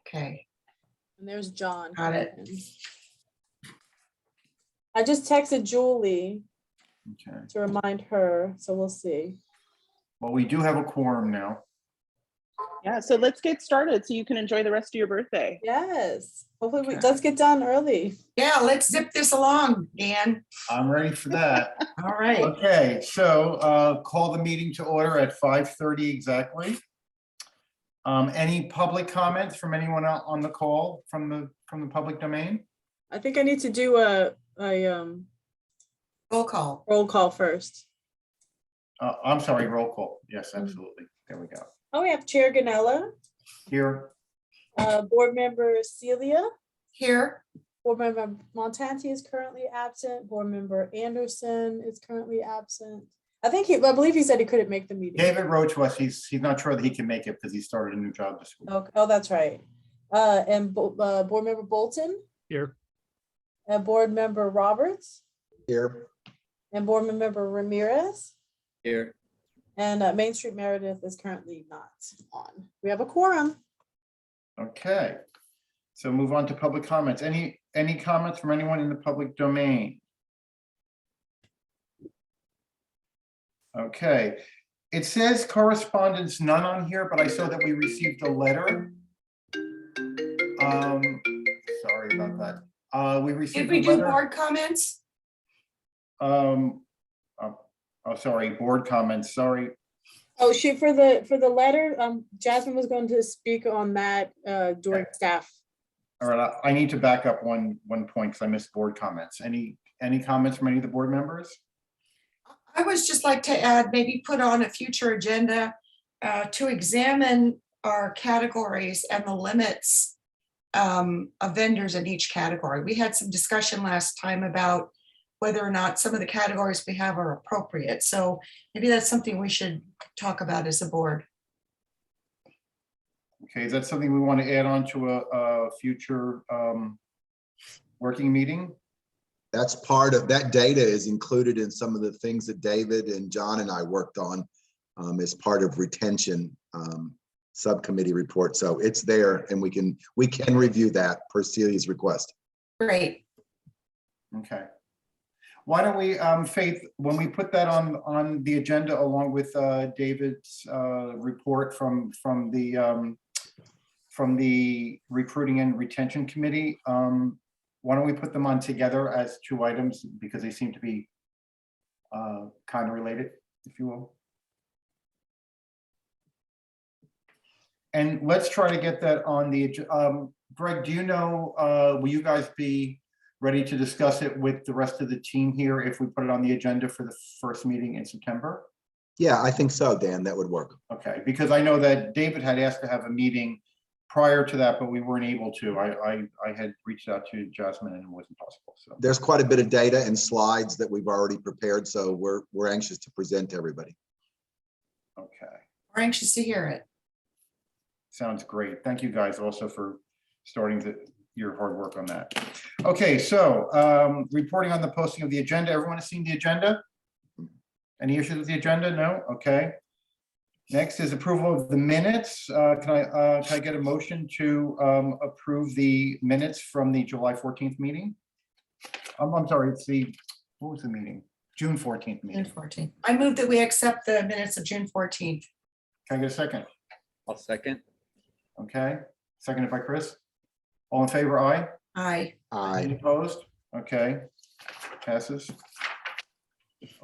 Okay, And there's John. got it. I just texted Julie Okay. to remind her, so we'll see. Well, we do have a quorum now. Yeah, so let's get started so you can enjoy the rest of your birthday. Yes, hopefully Okay. let's get done early. Yeah, let's zip this along, Dan. I'm ready for that. All right. Okay, so call the meeting to order at 5:30 exactly. Any public comments from anyone out on the call from the public domain? I think I need to do a Roll call. roll call first. I'm sorry, roll call. Yes, absolutely. There we go. Oh, we have Chair Ganella, Here, Board Member Celia, Here. Board Member Montanti is currently absent, Board Member Anderson is currently absent. I believe he said he couldn't make the meeting. David wrote to us. He's not sure that he can make it because he started a new job this week. Okay. Oh, that's right. And Board Member Bolton, Here. and Board Member Roberts, Here. and Board Member Ramirez. Here. And Main Street Meredith is currently not on. We have a quorum. Okay, so move on to public comments. Any comments from anyone in the public domain? Okay, it says correspondence none on here, but I saw that we received a letter. Sorry about that. We Did received we a do letter. board comments? Oh, sorry, board comments, sorry. Oh, shoot, for the letter, Jasmine was going to speak on that during staff. All right, I need to back up one point because I missed board comments. Any comments from any of the board members? I would just like to add, maybe put on a future agenda to examine our categories and the limits of vendors in each category. We had some discussion last time about whether or not some of the categories we have are appropriate. So maybe that's something we should talk about as a board. Okay, is that something we want to add on to a future working meeting? That's part of that data is included in some of the things that David and John and I worked on as part of retention subcommittee report. So it's there and we can review that per Celia's request. Great. Okay. Why don't we, Faith, when we put that on the agenda along with David's report from the recruiting and retention committee, why don't we put them on together as two items because they seem to be kind of related, if you will. And let's try to get that on the, Greg, do you know, will you guys be ready to discuss it with the rest of the team here if we put it on the agenda for the first meeting in September? Yeah, I think so, Dan, that would work. Okay, because I know that David had asked to have a meeting prior to that, but we weren't able to. I had reached out to Jasmine and it wasn't possible. So There's quite a bit of data and slides that we've already prepared, so we're anxious to present to everybody. okay, We're anxious to hear it. sounds great. Thank you guys also for starting your hard work on that. Okay, so reporting on the posting of the agenda. Everyone has seen the agenda? Any issues with the agenda? No? Okay. Next is approval of the minutes. Can I get a motion to approve the minutes from the July 14th meeting? I'm sorry, what was the meeting? June 14th meeting. June 14th. I move that we accept the minutes of June 14th. Can I get a second? I'll second. Okay, seconded by Chris. All in favor, aye? Aye. Any opposed? Okay, passes.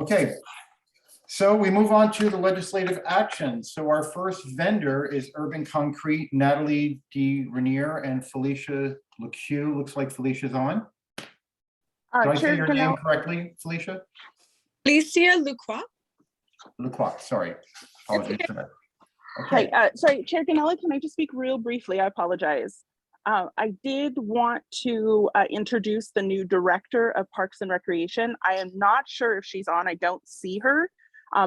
Okay, so we move on to the legislative action. So our first vendor is Urban Concrete, Natalie D. Renier and Felicia LeCue. Looks like Felicia's on. Did I say Chair your name Ganella, correctly, Felicia? Felicia Lucroix. LeCroix, sorry. Apologies for that. hi, Okay, sorry, Chair Ganella, can I just speak real briefly? I apologize. I did want to introduce the new director of Parks and Recreation. I am not sure if she's on. I don't see her,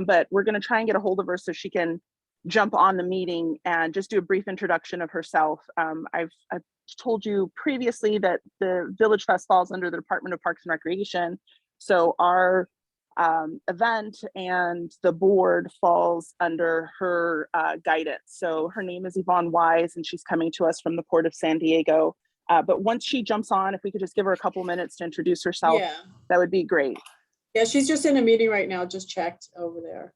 but we're going to try and get a hold of her so she can jump on the meeting and just do a brief introduction of herself. I've told you previously that the VillageFest falls under the Department of Parks and Recreation. So our event, and the board falls under her guidance. So her name is Yvonne Wise, and she's coming to us from the Port of San Diego. But once she jumps on, if we could just give her a couple minutes to introduce herself, Yeah, that would be great. yeah, she's just in a meeting right now, just checked over there.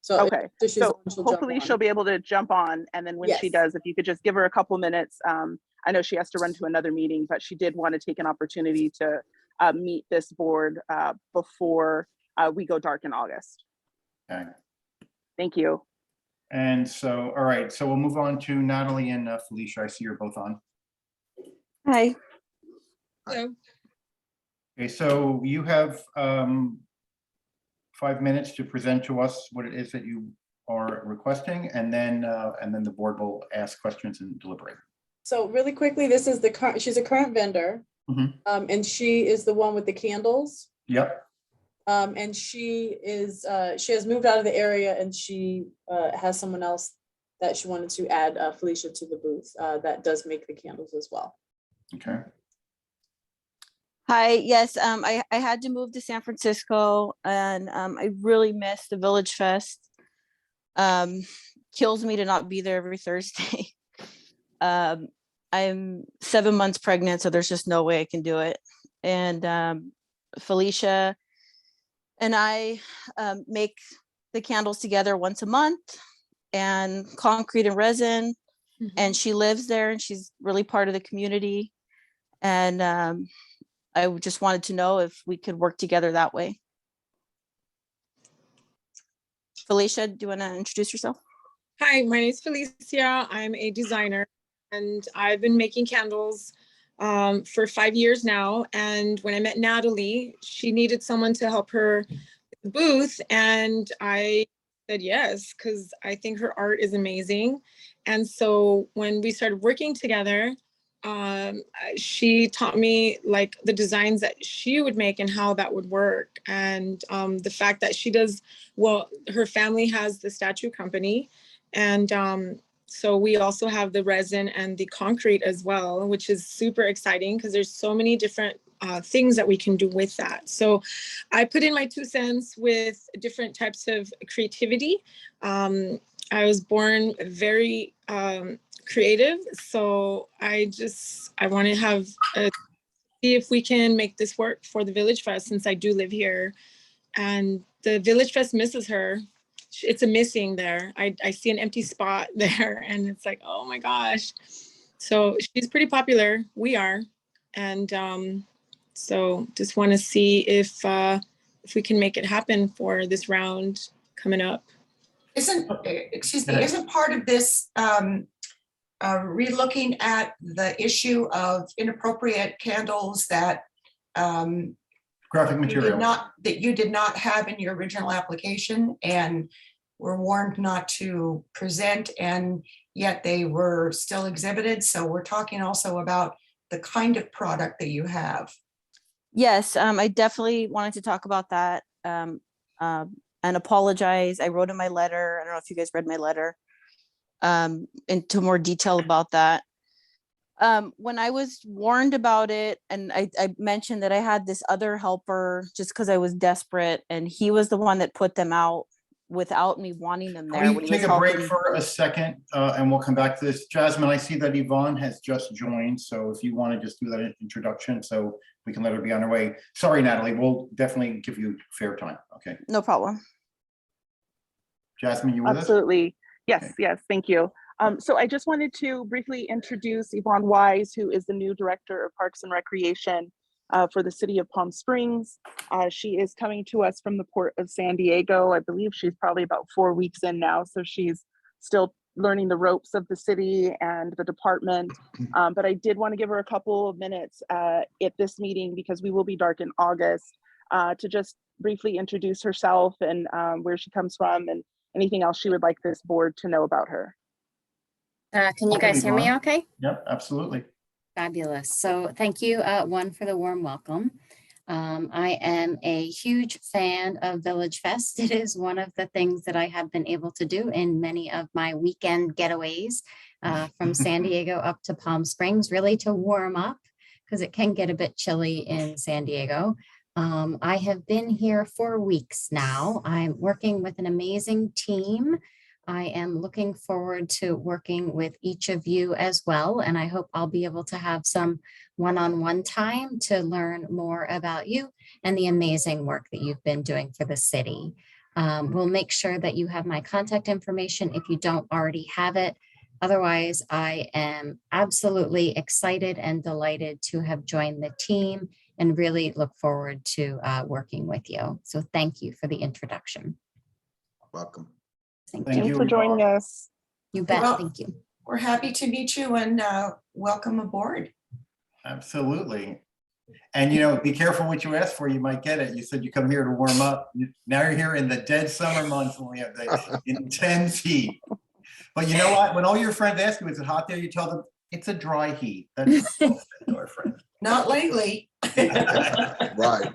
So Okay, after she's so on, she'll jump hopefully she'll on. be able to jump on, and then when she Yes. does, if you could just give her a couple minutes. I know she has to run to another meeting, but she did want to take an opportunity to meet this board before we go dark in August. Okay. Thank you. And so, all right, so we'll move on to Natalie and Felicia. I see you're both on. Hi. Hello. Okay, so you have 5 minutes to present to us what it is that you are requesting, and then the board will ask questions and deliberate. So really quickly, this is the current, she's a current vendor. Mhm. And she is the one with the candles. Yep. And she has moved out of the area, and she has someone else that she wanted to add, Felicia, to the booth that does make the candles as well. Okay. Hi, yes, I had to move to San Francisco, and I really miss the VillageFest. Kills me to not be there every Thursday. I'm 7 months pregnant, so there's just no way I can do it. And Felicia and I make the candles together once a month, and concrete and resin. And she lives there, and she's really part of the community. And I just wanted to know if we could work together that way. Felicia, do you want to introduce yourself? Hi, my name is Felicia. I'm a designer, and I've been making candles for 5 years now. And when I met Natalie, she needed someone to help her with the booth, and I said yes, because I think her art is amazing. And so when we started working together, she taught me like the designs that she would make and how that would work. And the fact that she does, well, her family has the statue company. And so we also have the resin and the concrete as well, which is super exciting because there's so many different things that we can do with that. So I put in my 2 cents with different types of creativity. I was born very creative, so I want to have see if we can make this work for the VillageFest, since I do live here, and the VillageFest misses her. It's a missing there. I see an empty spot there, and it's like, oh my gosh. So she's pretty popular. We are, and so just want to see if we can make it happen for this round coming up. Isn't part of this re-looking at the issue of inappropriate candles that Graphic material. that you did not have in your original application and were warned not to present, and yet they were still exhibited? So we're talking also about the kind of product that you have. Yes, I definitely wanted to talk about that and apologize. I wrote in my letter, I don't know if you guys read my letter, into more detail about that. When I was warned about it, and I mentioned that I had this other helper just because I was desperate, and he was the one that put them out without me wanting them there. Can when we he was take a break helping. for a second and we'll come back to this? Jasmine, I see that Yvonne has just joined, so if you want to just do that introduction so we can let her be on her way. Sorry, Natalie, we'll definitely give you fair time. Okay. No problem. Jasmine, you with us? Absolutely. Yes, Okay. yes, thank you. So I just wanted to briefly introduce Yvonne Wise, who is the new Director of Parks and Recreation for the City of Palm Springs. She is coming to us from the Port of San Diego. I believe she's probably about 4 weeks in now, so she's still learning the ropes of the city and the department. But I did want to give her a couple of minutes at this meeting, because we will be dark in August, to just briefly introduce herself and where she comes from and anything else she would like this board to know about her. Can you guys hear me okay? Yep, absolutely. Fabulous. So thank you, one, for the warm welcome. I am a huge fan of VillageFest. It is one of the things that I have been able to do in many of my weekend getaways from San Diego up to Palm Springs, really to warm up, because it can get a bit chilly in San Diego. I have been here for weeks now. I'm working with an amazing team. I am looking forward to working with each of you as well, and I hope I'll be able to have some one-on-one time to learn more about you and the amazing work that you've been doing for the city. We'll make sure that you have my contact information if you don't already have it. Otherwise, I am absolutely excited and delighted to have joined the team and really look forward to working with you. So thank you for the introduction. Welcome. Thank Thanks you, for joining Yvonne. us. You bet. Well- Thank you. We're happy to meet you and welcome aboard. Absolutely. And be careful what you ask for, you might get it. You said you come here to warm up. Now you're here in the dead summer months when we have the intense heat. But you know what? When all your friends ask you, is it hot there? You tell them it's a dry heat. That's our friend. Not lately. Right.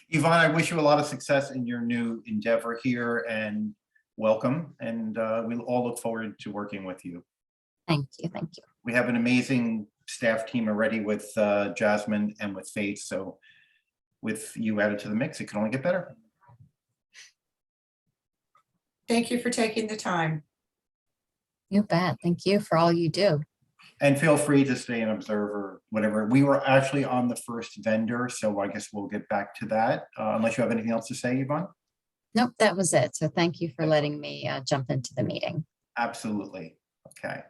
Yvonne, I wish you a lot of success in your new endeavor here and welcome. And we'll all look forward to working with you. Thank you. Thank you. We have an amazing staff team already with Jasmine and with Faith. So with you added to the mix, it can only get better. Thank you for taking the time. You bet. Thank you for all you do. And feel free to stay an observer, whatever. We were actually on the first vendor, so I guess we'll get back to that. Unless you have anything else to say, Yvonne? Nope, that was it. So thank you for letting me jump into the meeting. Absolutely. Okay.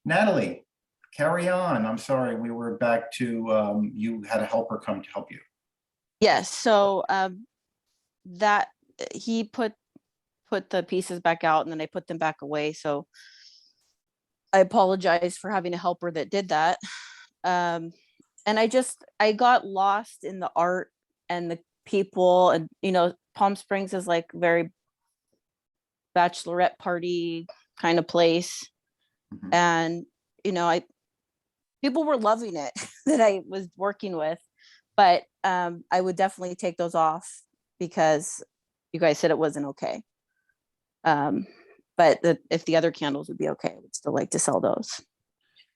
Natalie, carry on. I'm sorry, we were back to you had a helper come to help you. Yes, so that he put the pieces back out and then I put them back away. So I apologize for having a helper that did that. And I got lost in the art and the people, and Palm Springs is like very bachelorette party kind of place. Mhm. And people were loving it that I was working with, but I would definitely take those off because you guys said it wasn't okay. But if the other candles would be okay, I would still like to sell those.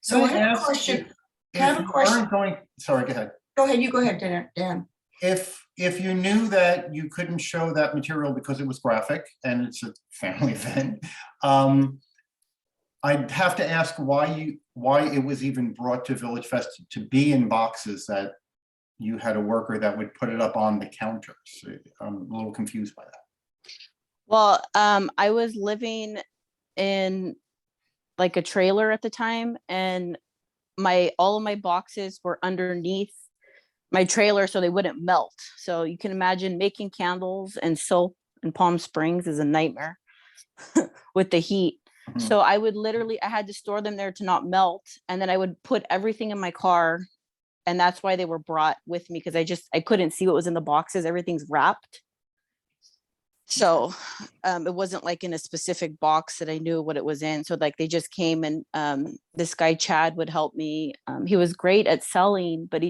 So I Can I have a ask question. if I have a you question. aren't going, sorry, go ahead. Go ahead, you go ahead, Dan. If you knew that you couldn't show that material because it was graphic and it's a family event, I'd have to ask why it was even brought to VillageFest to be in boxes that you had a worker that would put it up on the counters. I'm a little confused by that. Well, I was living in like a trailer at the time, and all of my boxes were underneath my trailer so they wouldn't melt. So you can imagine making candles and soap in Palm Springs is a nightmare with the heat. Mhm. So I had to store them there to not melt. And then I would put everything in my car. And that's why they were brought with me, because I couldn't see what was in the boxes. Everything's wrapped. So it wasn't like in a specific box that I knew what it was in. So like they just came, and this guy, Chad, would help me. He was great at selling, but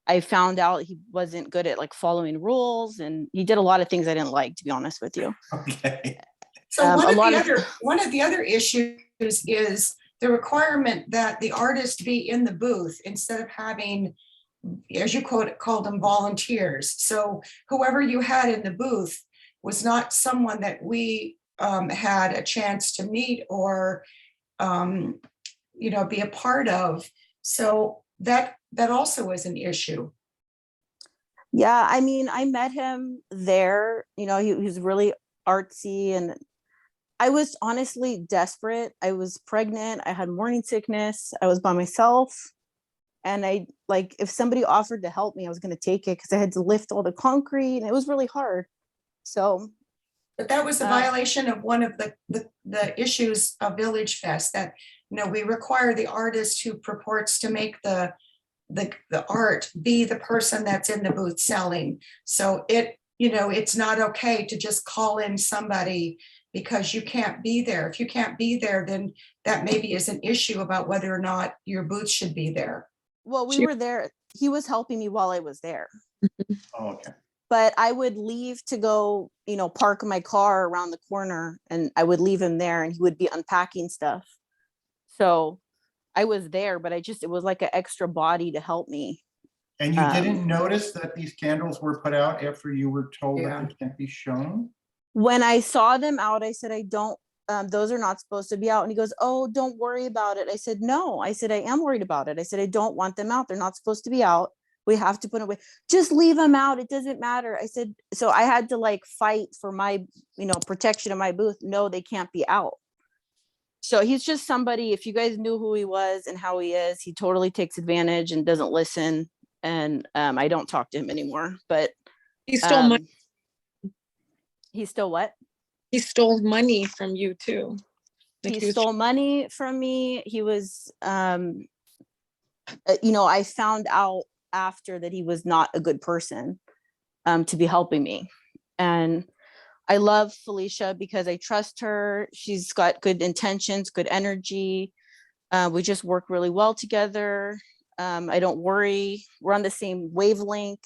I found out he wasn't good at like following rules, and he did a lot of things I didn't like, to be honest with you. Okay. So one of the other issues is the requirement that the artist be in the booth instead of having, as you called them, volunteers. So whoever you had in the booth was not someone that we had a chance to meet or be a part of. So that also is an issue. Yeah, I mean, I met him there. He was really artsy, and I was honestly desperate. I was pregnant. I had morning sickness. I was by myself. And if somebody offered to help me, I was going to take it because I had to lift all the concrete and it was really hard. So. But that was a violation of one of the issues of VillageFest, that, we require the artist who purports to make the art be the person that's in the booth selling. So it's not okay to just call in somebody because you can't be there. If you can't be there, then that maybe is an issue about whether or not your booth should be there. Well, we were there. He was helping me while I was there. Oh, okay. But I would leave to go, park my car around the corner, and I would leave him there and he would be unpacking stuff. So I was there, but it was like an extra body to help me. And you Um, didn't notice that these candles were put out after you were told that Yeah. they can't be shown? When I saw them out, I said, I don't, those are not supposed to be out. And he goes, oh, don't worry about it. I said, no, I said, I am worried about it. I said, I don't want them out. They're not supposed to be out. We have to put them away. Just leave them out. It doesn't matter. I said, so I had to like fight for my, protection of my booth. No, they can't be out. So he's just somebody, if you guys knew who he was and how he is, he totally takes advantage and doesn't listen. And I don't talk to him anymore, but He stole money. He still what? He stole money from you too. Like He was stole money from me. He was, I found out after that he was not a good person to be helping me. And I love Felicia because I trust her. She's got good intentions, good energy. We just work really well together. I don't worry. We're on the same wavelength.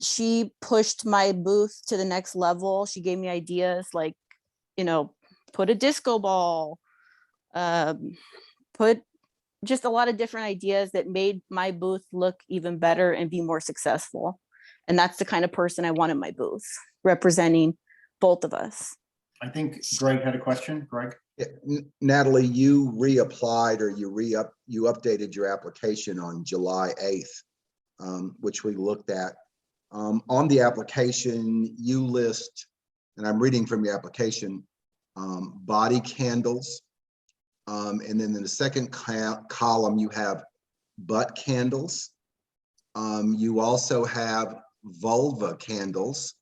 She pushed my booth to the next level. She gave me ideas like, put a disco ball, put just a lot of different ideas that made my booth look even better and be more successful. And that's the kind of person I want in my booth, representing both of us. I think Greg had a question. Greg? Yeah, Natalie, you reapplied or you updated your application on July 8th, which we looked at. On the application, you list, and I'm reading from your application, body candles. And then in the second column, you have butt candles. You also have vulva candles.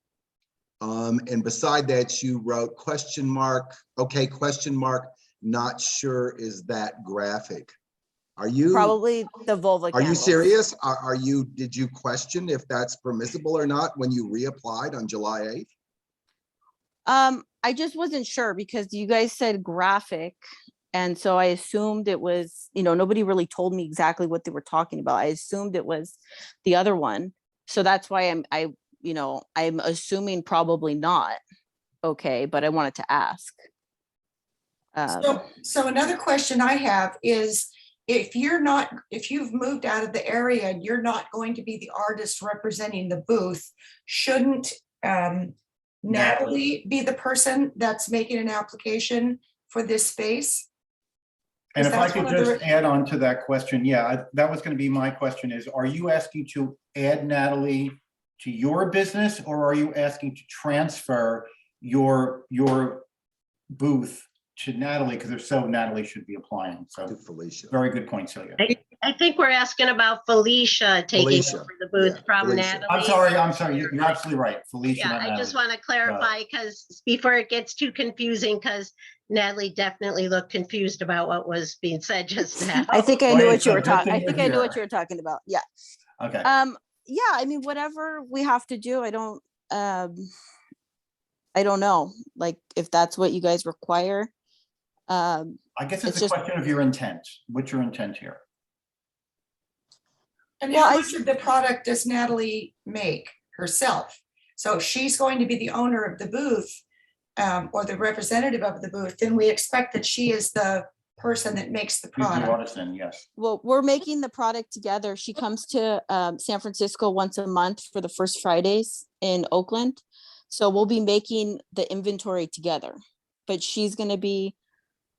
And beside that, you wrote question mark, okay, question mark, not sure is that graphic. Are you Probably the vulva Are you candles. serious? Did you question if that's permissible or not when you reapplied on July 8th? I just wasn't sure because you guys said graphic. And so I assumed it was, nobody really told me exactly what they were talking about. I assumed it was the other one. So that's why I'm assuming probably not. Okay, but I wanted to ask. So another question I have is, if you've moved out of the area and you're not going to be the artist representing the booth, shouldn't Natalie be the person that's making an application for this space? And if I That's could one of the- just add on to that question, yeah, that was going to be my question is, are you asking to add Natalie to your business, or are you asking to transfer your booth to Natalie? Because if so, Natalie should be applying. So To Felicia. very good point, Celia. I think we're asking about Felicia taking Felicia, over the booth yeah, from Felicia. Natalie. I'm sorry, you're absolutely right. Felicia, Yeah, not I just Natalie. want to clarify because before it gets too confusing, because Natalie definitely looked confused about what was being said just now. I think I Well, knew hey, what you so were good talking. thing I you're think I knew what here. you were talking about. Yeah. Okay. Yeah, I mean, whatever we have to do, I don't know, like if that's what you guys require. I guess it's a just- question of your intent. What's your intent here? And Well, how I- much of the product does Natalie make herself? So if she's going to be the owner of the booth, or the representative of the booth, then we expect that she is the person that makes the Who's the product. artisan? Yes. Well, we're making the product together. She comes to San Francisco once a month for the first Fridays in Oakland. So we'll be making the inventory together, but she's going to be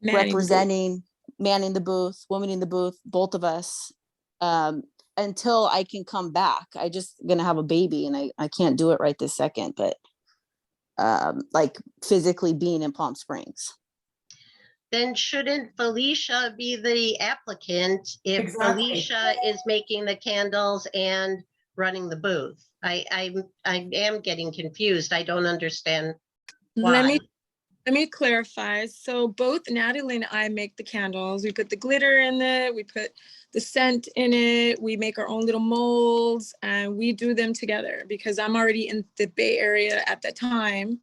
representing, manning the booth, woman in the booth, both of us, until I can come back. I just gonna have a baby and I can't do it right this second, but like physically being in Palm Springs. Then shouldn't Felicia be the applicant if Exactly. Felicia is making the candles and running the booth? I am getting confused. I don't understand why. Let me clarify. So both Natalie and I make the candles. We put the glitter in it. We put the scent in it. We make our own little molds and we do them together because I'm already in the Bay Area at that time.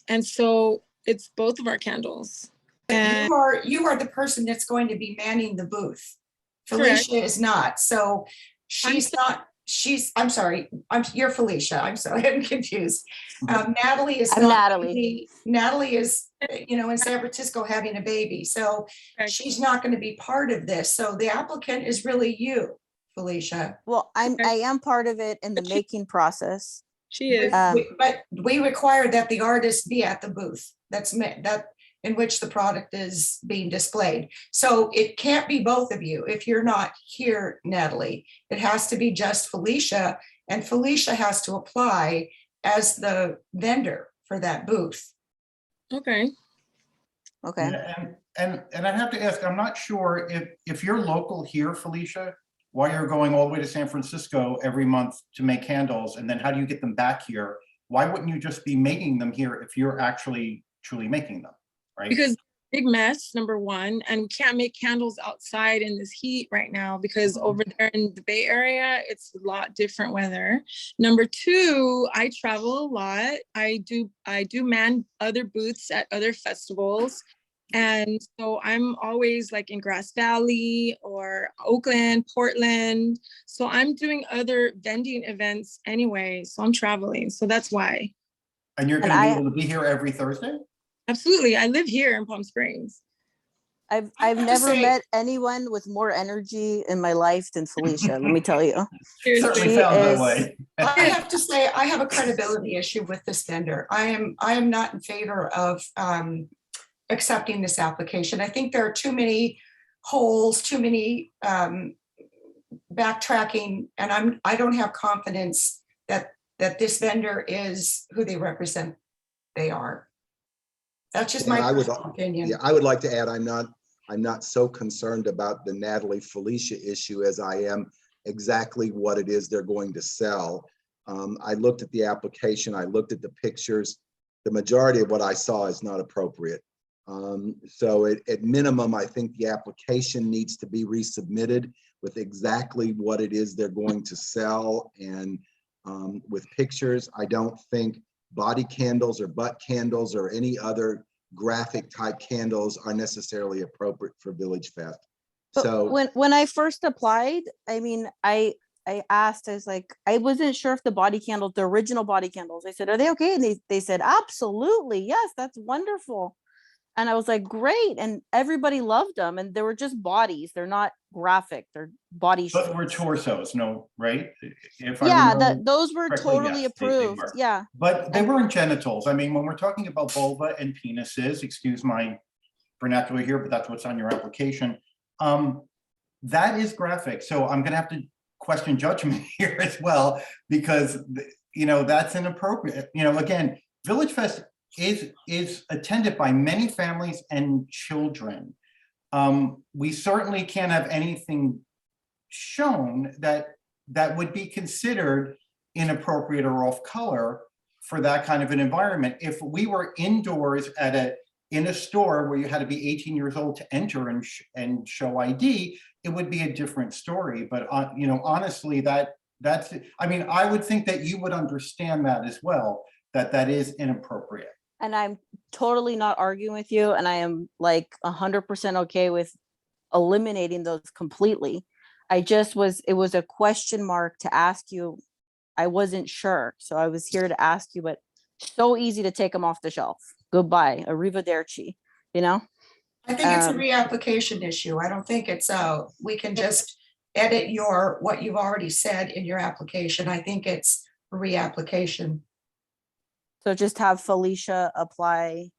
And so it's both of our candles. And You are the person that's going to be manning the booth. Correct. Felicia is not. So I'm sorry, you're Felicia. I'm sorry, I'm confused. Natalie is I'm not. Natalie. Natalie is, in San Francisco having a baby. So Correct. she's not going to be part of this. So the applicant is really you. Felicia. Well, I Okay. am part of it in the But she- making process. She is. But we require that the artist be at the booth. That's that in which the product is being displayed. So it can't be both of you if you're not here, Natalie. It has to be just Felicia, and Felicia has to apply as the vendor for that booth. Okay. Okay. And I have to ask, I'm not sure if you're local here, Felicia, why you're going all the way to San Francisco every month to make candles, and then how do you get them back here? Why wouldn't you just be making them here if you're actually truly making them, right? Because big mess, number one, and we can't make candles outside in this heat right now because over there in the Bay Area, it's a lot different weather. Number two, I travel a lot. I do man other booths at other festivals. And so I'm always like in Grass Valley or Oakland, Portland. So I'm doing other vending events anyway. So I'm traveling. So that's why. And you're And gonna be I- able to be here every Thursday? Absolutely. I live here in Palm Springs. I've I have to never say- met anyone with more energy in my life than Felicia, let me tell you. Certainly She sounds that is- way. I have to say, I have a credibility issue with this vendor. I am not in favor of accepting this application. I think there are too many holes, too many backtracking, and I don't have confidence that this vendor is who they represent they are. That's just And my I would- personal opinion. Yeah, I would like to add, I'm not so concerned about the Natalie Felicia issue as I am exactly what it is they're going to sell. I looked at the application, I looked at the pictures. The majority of what I saw is not appropriate. So at minimum, I think the application needs to be resubmitted with exactly what it is they're going to sell, and with pictures. I don't think body candles or butt candles or any other graphic type candles are necessarily appropriate for VillageFest. But So when I first applied, I mean, I asked, I was like, I wasn't sure if the body candles, the original body candles, I said, are they okay? And they said, absolutely, yes, that's wonderful. And I was like, great. And everybody loved them. And they were just bodies. They're not graphic. They're body Those shapes. were torsos, no, right? If I Yeah, remember those were correctly, totally yes, they approved. were. Yeah. But they And- weren't genitals. I mean, when we're talking about vulva and penises, excuse my vernacular here, but that's what's on your application. That is graphic. So I'm gonna have to question judgment here as well, because that's inappropriate. Again, VillageFest is attended by many families and children. We certainly can't have anything shown that would be considered inappropriate or off color for that kind of an environment. If we were indoors in a store where you had to be 18 years old to enter and show ID, it would be a different story. But honestly, I would think that you would understand that as well, that is inappropriate. And I'm totally not arguing with you. And I am like 100% okay with eliminating those completely. It was a question mark to ask you. I wasn't sure. So I was here to ask you, but so easy to take them off the shelf. Goodbye, arrivederci, I think it's a Um, reapplication issue. I don't think it's we can just edit what you've already said in your application. I think it's a reapplication. So just have Felicia apply.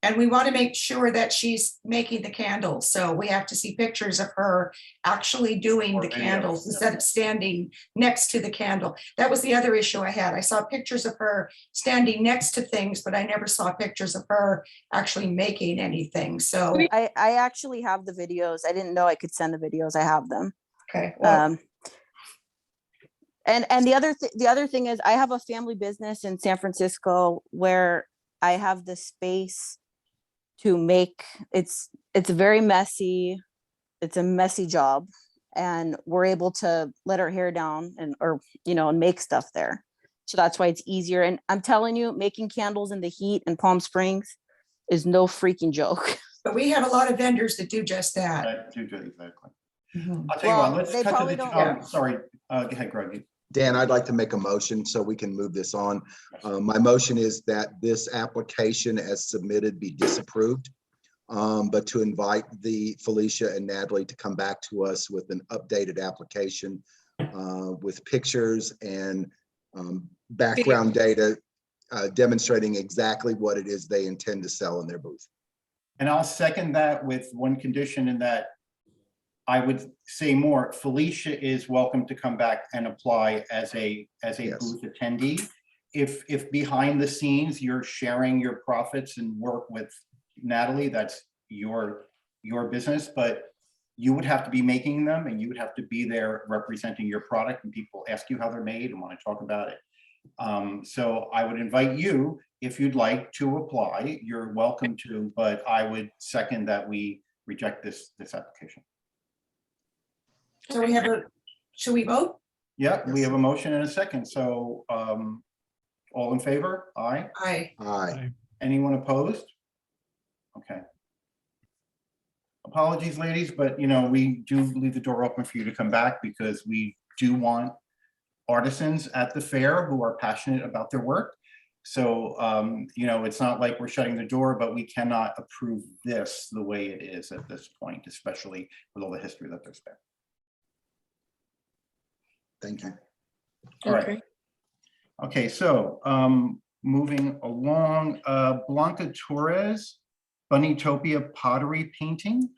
And we want to make sure that she's making the candles. So we have to see pictures of her actually doing Or the video, candles yeah. instead of standing next to the candle. That was the other issue I had. I saw pictures of her standing next to things, but I never saw pictures of her actually making anything. So, I actually have the videos. I didn't know I could send the videos. I have them. okay. Well, And the other thing is I have a family business in San Francisco where I have the space to make it's very messy. It's a messy job, and we're able to let our hair down and make stuff there. So that's why it's easier. And I'm telling you, making candles in the heat in Palm Springs is no freaking joke. but we have a lot of vendors that do just that. Exactly. Mhm. I'll tell you Well, what, let's they cut to probably the, don't- sorry, go ahead, Greg. Dan, I'd like to make a motion so we can move this on. My motion is that this application as submitted be disapproved. but to invite the Felicia and Natalie to come back to us with an updated application with pictures and background data demonstrating exactly what it is they intend to sell in their booth. And I'll second that with one condition, in that I would say more, Felicia is welcome to come back and apply as a Yes. booth attendee. If behind the scenes you're sharing your profits and work with Natalie, that's your business, but you would have to be making them, and you would have to be there representing your product, and people ask you how they're made and want to talk about it. So I would invite you, if you'd like to apply, you're welcome to, but I would second that we reject this application. So we have should we vote? Yeah, we have a motion and a second. So all in favor? Aye. Aye. Aye. Anyone opposed? Okay. Apologies, ladies, but we do leave the door open for you to come back, because we do want artisans at the fair who are passionate about their work. So, it's not like we're shutting the door, but we cannot approve this the way it is at this point, especially with all the history that there's been. Thank you. All right. Okay, so moving along, Blanca Torres, Bunnytopia pottery painting.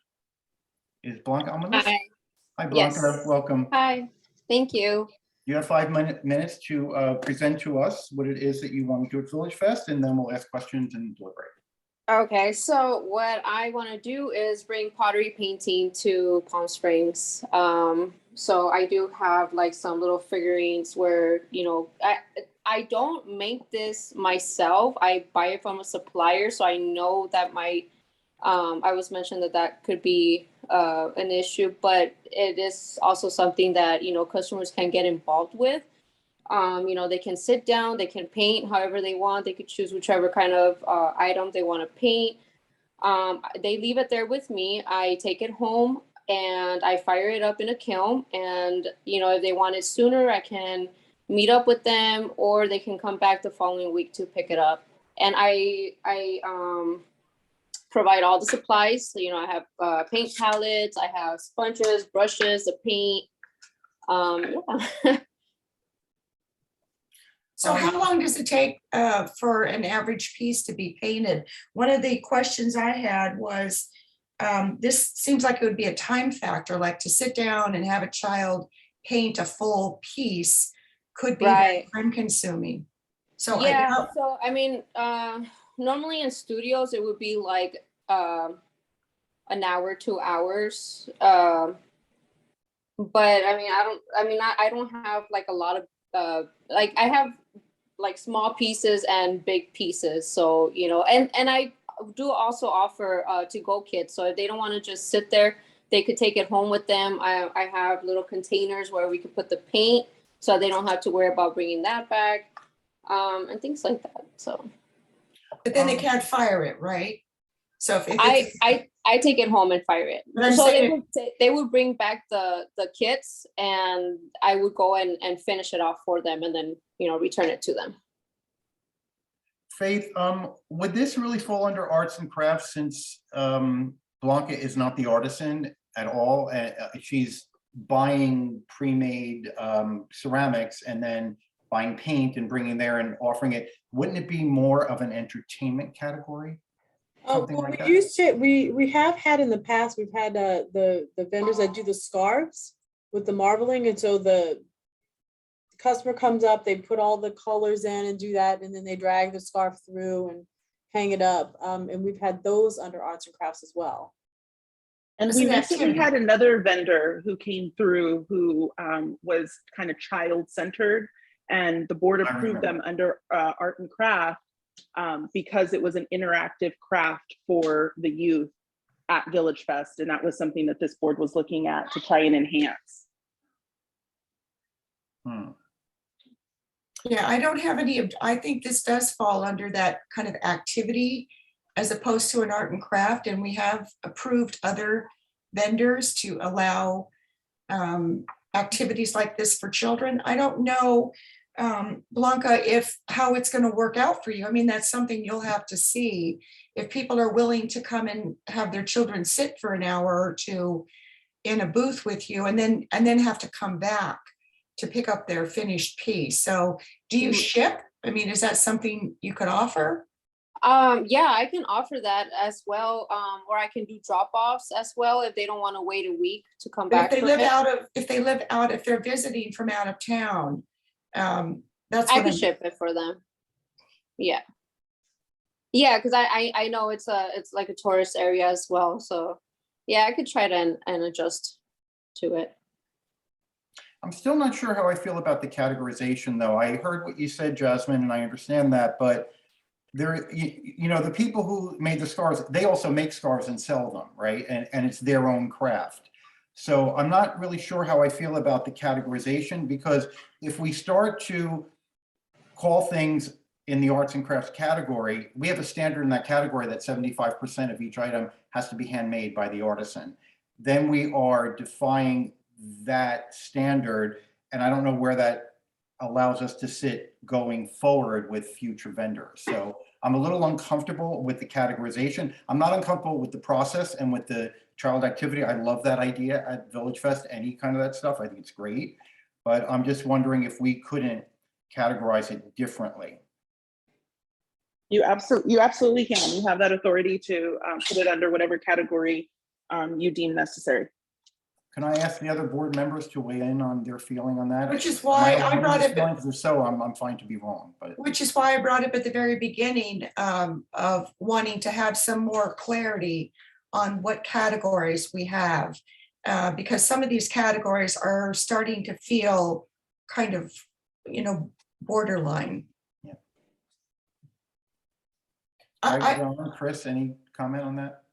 Is Blanca on the list? Hi. Hi, Blanca, Yes. welcome. Hi, thank you. You have 5 minutes to present to us what it is that you want to do at Village Fest, and then we'll ask questions and deliberate. Okay, so what I want to do is bring pottery painting to Palm Springs. So I do have like some little figurines where, I don't make this myself. I buy it from a supplier, so I know that I was mentioned that could be an issue, but it is also something that, customers can get involved with. They can sit down, they can paint however they want. They could choose whichever kind of item they want to paint. They leave it there with me. I take it home and I fire it up in a kiln. And, if they want it sooner, I can meet up with them, or they can come back the following week to pick it up. And I provide all the supplies. So, I have paint palettes, I have sponges, brushes, the paint. Yeah. So how long does it take for an average piece to be painted? One of the questions I had was, this seems like it would be a time factor, like to sit down and have a child paint a full piece could be Right. time consuming. So Yeah, so I mean, normally in studios, it would be like an hour, 2 hours. But I mean, I don't have like a lot of, like I have like small pieces and big pieces. So, and I do also offer to-go kits. So if they don't want to just sit there, they could take it home with them. I have little containers where we could put the paint, so they don't have to worry about bringing that back, and things like that. So, but then they can't fire it, right? So if I take it home and fire it. But I'm So saying they would bring back the kits, and I would go and finish it off for them, and then return it to them. Faith, would this really fall under arts and crafts, since Blanca is not the artisan at all? She's buying pre-made ceramics and then buying paint and bringing there and offering it. Wouldn't it be more of an entertainment category? Something Well, like that? we used to, we have had in the past, we've had the vendors that do the scarves with the marbling, and so the customer comes up, they put all the colors in and do that, and then they drag the scarf through and hang it up. And we've had those under arts and crafts as well. And It's we an recently activity. had another vendor who came through who was kind of child-centered, and the board I approved remember. them under art and craft because it was an interactive craft for the youth at Village Fest. And that was something that this board was looking at to try and enhance. Yeah, I don't have any, I think this does fall under that kind of activity as opposed to an art and craft. And we have approved other vendors to allow activities like this for children. I don't know Blanca, if how it's going to work out for you. I mean, that's something you'll have to see. If people are willing to come and have their children sit for an hour or two in a booth with you and then have to come back to pick up their finished piece. So do you ship? I mean, is that something you could offer? Yeah, I can offer that as well. Or I can do drop-offs as well if they don't want to wait a week to come But back. if they're visiting from out of town, that's I what can I'm, ship it for them. Yeah. Yeah, because I know it's like a tourist area as well. So yeah, I could try to and adjust to it. I'm still not sure how I feel about the categorization, though. I heard what you said, Jasmine, and I understand that, but there, you know, the people who made the scarves, they also make scarves and sell them, right? And it's their own craft. So I'm not really sure how I feel about the categorization, because if we start to call things in the arts and crafts category, we have a standard in that category that 75% of each item has to be handmade by the artisan. Then we are defying that standard, and I don't know where that allows us to sit going forward with future vendors. So I'm a little uncomfortable with the categorization. I'm not uncomfortable with the process and with the child activity. I love that idea at VillageFest, any kind of that stuff. I think it's great. But I'm just wondering if we couldn't categorize it differently. You absolutely can. You have that authority to put it under whatever category you deem necessary. Can I ask the other board members to weigh in on their feeling on that? which is why I brought it. If so, I'm fine to be wrong, but. Which is why I brought up at the very beginning of wanting to have some more clarity on what categories we have. Because some of these categories are starting to feel kind of, you know, borderline. Yeah. Chris, any comment on that?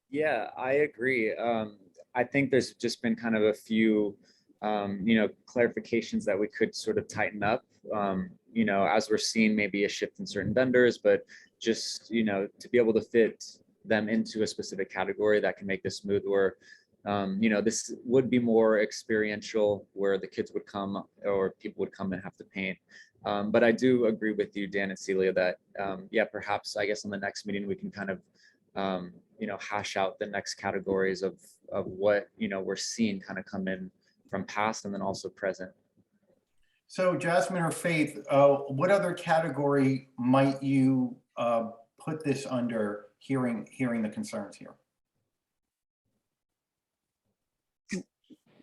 Yeah, I agree. I think there's just been kind of a few, you know, clarifications that we could sort of tighten up, you know, as we're seeing maybe a shift in certain vendors, but just, you know, to be able to fit them into a specific category that can make this smooth, where, you know, this would be more experiential, where the kids would come or people would come and have to paint. But I do agree with you, Dan and Celia, that, yeah, perhaps I guess on the next meeting, we can kind of, you know, hash out the next categories of what, you know, we're seeing kind of come in from past and then also present. So Jasmine or Faith, what other category might you put this under, hearing the concerns here?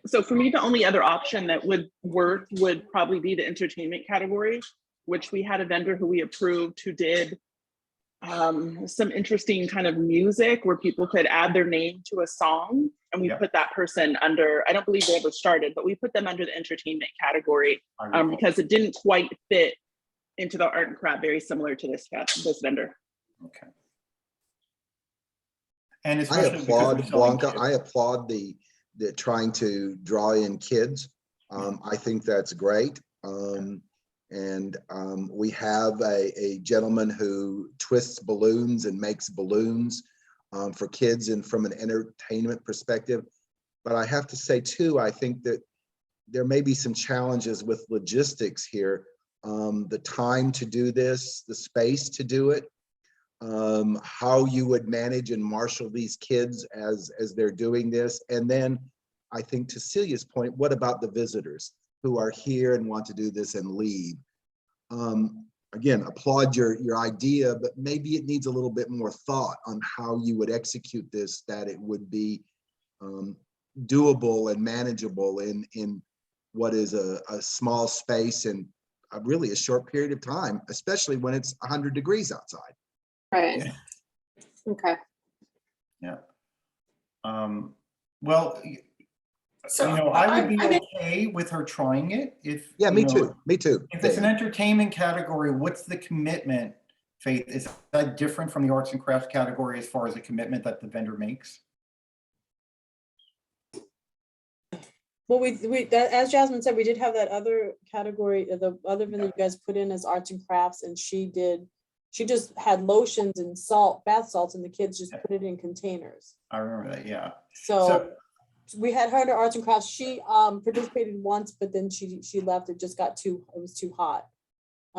So for me, the only other option that would work would probably be the entertainment category, which we had a vendor who we approved who did some interesting kind of music where people could add their name to a song, and we put that person under, I don't believe they ever started, but we put them under the entertainment category because it didn't quite fit into the art and craft, very similar to this vendor. Okay. And I applaud Blanca. I applaud the trying to draw in kids. I think that's great. We have a gentleman who twists balloons and makes balloons for kids and from an entertainment perspective. But I have to say too, I think that there may be some challenges with logistics here. The time to do this, the space to do it, how you would manage and marshal these kids as they're doing this. And then I think to Celia's point, what about the visitors who are here and want to do this and leave? Again, applaud your idea, but maybe it needs a little bit more thought on how you would execute this, that it would be doable and manageable in what is a small space and really a short period of time, especially when it's 100 degrees outside. Right. Yeah. Okay. Yeah. Well, So you know, I would be okay with her trying it if. Yeah, me you know, too. Me too. If it's an entertainment category, what's the commitment, Faith? Is that different from the arts and crafts category as far as the commitment that the vendor makes? Well, as Jasmine said, we did have that other category, the other vendor you guys put in as arts and crafts, and she just had lotions and bath salts, and the kids just put it in containers. I remember that, yeah. So we had her to arts and crafts. She participated once, but then she left. It just got it was too hot.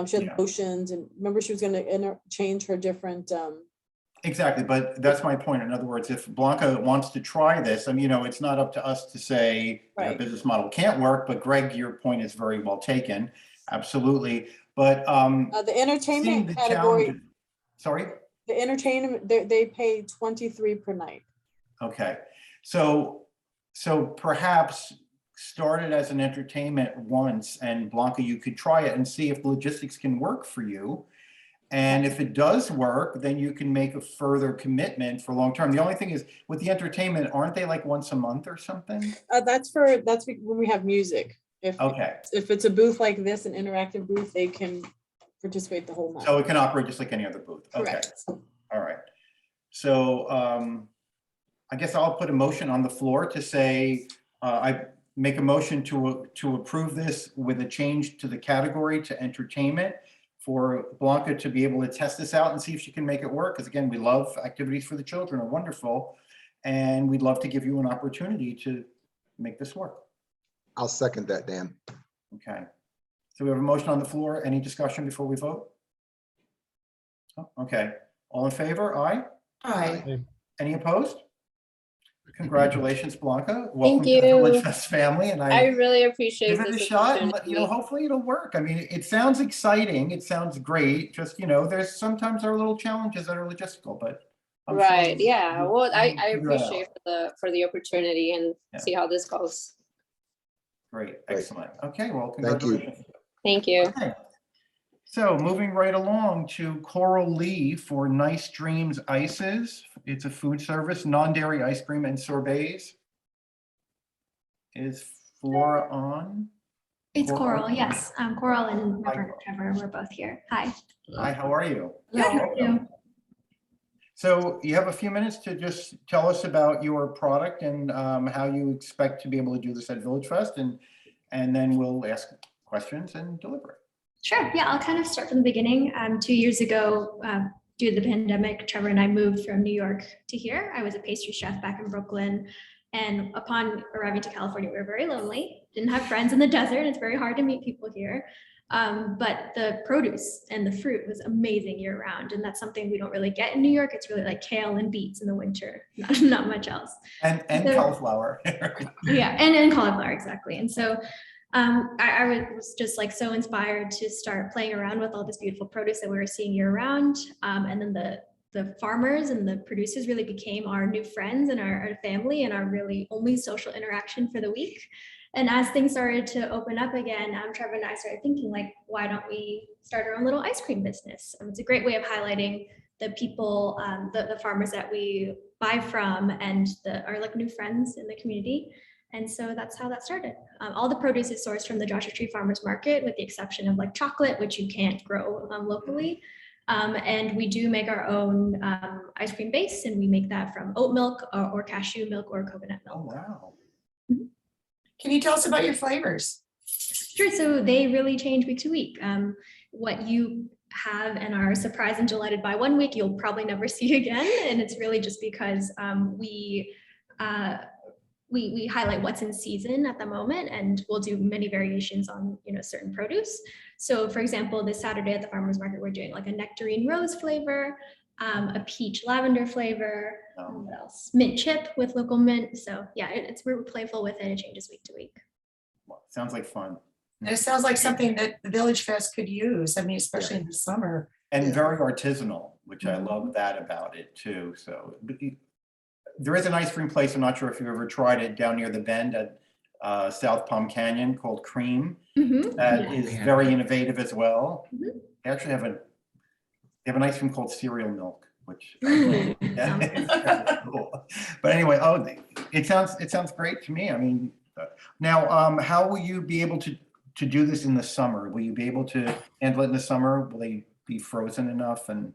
She had Yeah. motions, and remember she was gonna change her different Exactly, but that's my point. In other words, if Blanca wants to try this, I mean, it's not up to us to say her Right. business model can't work, but Greg, your point is very well taken. Absolutely. But the seeing entertainment the category. challenge, sorry? The entertainment, they pay 23 per night. Okay, so perhaps start it as an entertainment once, and Blanca, you could try it and see if the logistics can work for you. And if it does work, then you can make a further commitment for long term. The only thing is with the entertainment, aren't they like once a month or something? That's when we have music. Okay, If it's a booth like this, an interactive booth, they can participate the whole month. so it can operate just like any other booth. Okay, Correct. all right. So I guess I'll put a motion on the floor to say, I make a motion to approve this with a change to the category to entertainment for Blanca to be able to test this out and see if she can make it work. Because again, we love activities for the children, are wonderful. And we'd love to give you an opportunity to make this work. I'll second that, Dan. Okay. So we have a motion on the floor. Any discussion before we vote? Oh, okay. All in favor? Aye. Aye. Any opposed? Congratulations, Blanca. Welcome to you. the VillageFest family, and I really appreciate give it a this shot, and opportunity. hopefully it'll work. I mean, it sounds exciting. It sounds great. Just, there's sometimes there are little challenges that are logistical, but I'm sure Right, yeah, well, I figure it appreciate for the opportunity and Yeah. see how this goes. Great, excellent. Okay, well, Thank you. congratulations. Thank you. Okay. So moving right along to Coral Lee for Nice Dreams Ices. It's a food service, non-dairy ice cream and sorbets. Is Flora on? It's Coral? Coral, yes. Coral and Hi, Reverend Trevor, we're both here. Hi. Hi, how are you? Good, how are you? So you have a few minutes to just tell us about your product and how you expect to be able to do this at VillageFest, and then we'll ask questions and deliberate. Sure, yeah, I'll kind of start from the beginning. 2 years ago, due to the pandemic, Trevor and I moved from New York to here. I was a pastry chef back in Brooklyn. And upon arriving to California, we were very lonely, didn't have friends in the desert. It's very hard to meet people here. But the produce and the fruit was amazing year round. And that's something we don't really get in New York. It's really like kale and beets in the winter, not much else. And So- cauliflower. Yeah, and cauliflower, exactly. And so I was just like so inspired to start playing around with all this beautiful produce that we were seeing year round. And then the farmers and the producers really became our new friends and our family and our really only social interaction for the week. And as things started to open up again, Trevor and I started thinking like, why don't we start our own little ice cream business? It's a great way of highlighting the people, the farmers that we buy from and are like new friends in the community. And so that's how that started. All the produce is sourced from the Joshua Tree Farmers Market, with the exception of like chocolate, which you can't grow locally. And we do make our own ice cream base, and we make that from oat milk or cashew milk or coconut milk. Oh, wow. Can you tell us about your flavors? Sure, so they really change week to week. What you have and are surprised and delighted by one week, you'll probably never see again. And it's really just because we highlight what's in season at the moment, and we'll do many variations on certain produce. So for example, this Saturday at the farmers market, we're doing like a nectarine rose flavor, a peach lavender flavor, what else? Mint chip with local mint. So yeah, we're playful with it. It changes week to week. Well, sounds like fun. And it sounds like something that the Village Fest could use. I mean, especially in the summer. And very artisanal, which I love that about it too. So there is an ice cream place, I'm not sure if you've ever tried it, down near the Bend at South Palm Canyon, called Cream. That is very innovative as well. They actually have an ice cream called cereal milk, which yeah, cool. But anyway, it sounds great to me. I mean, now how will you be able to do this in the summer? Will you be able to handle it in the summer? Will they be frozen enough? And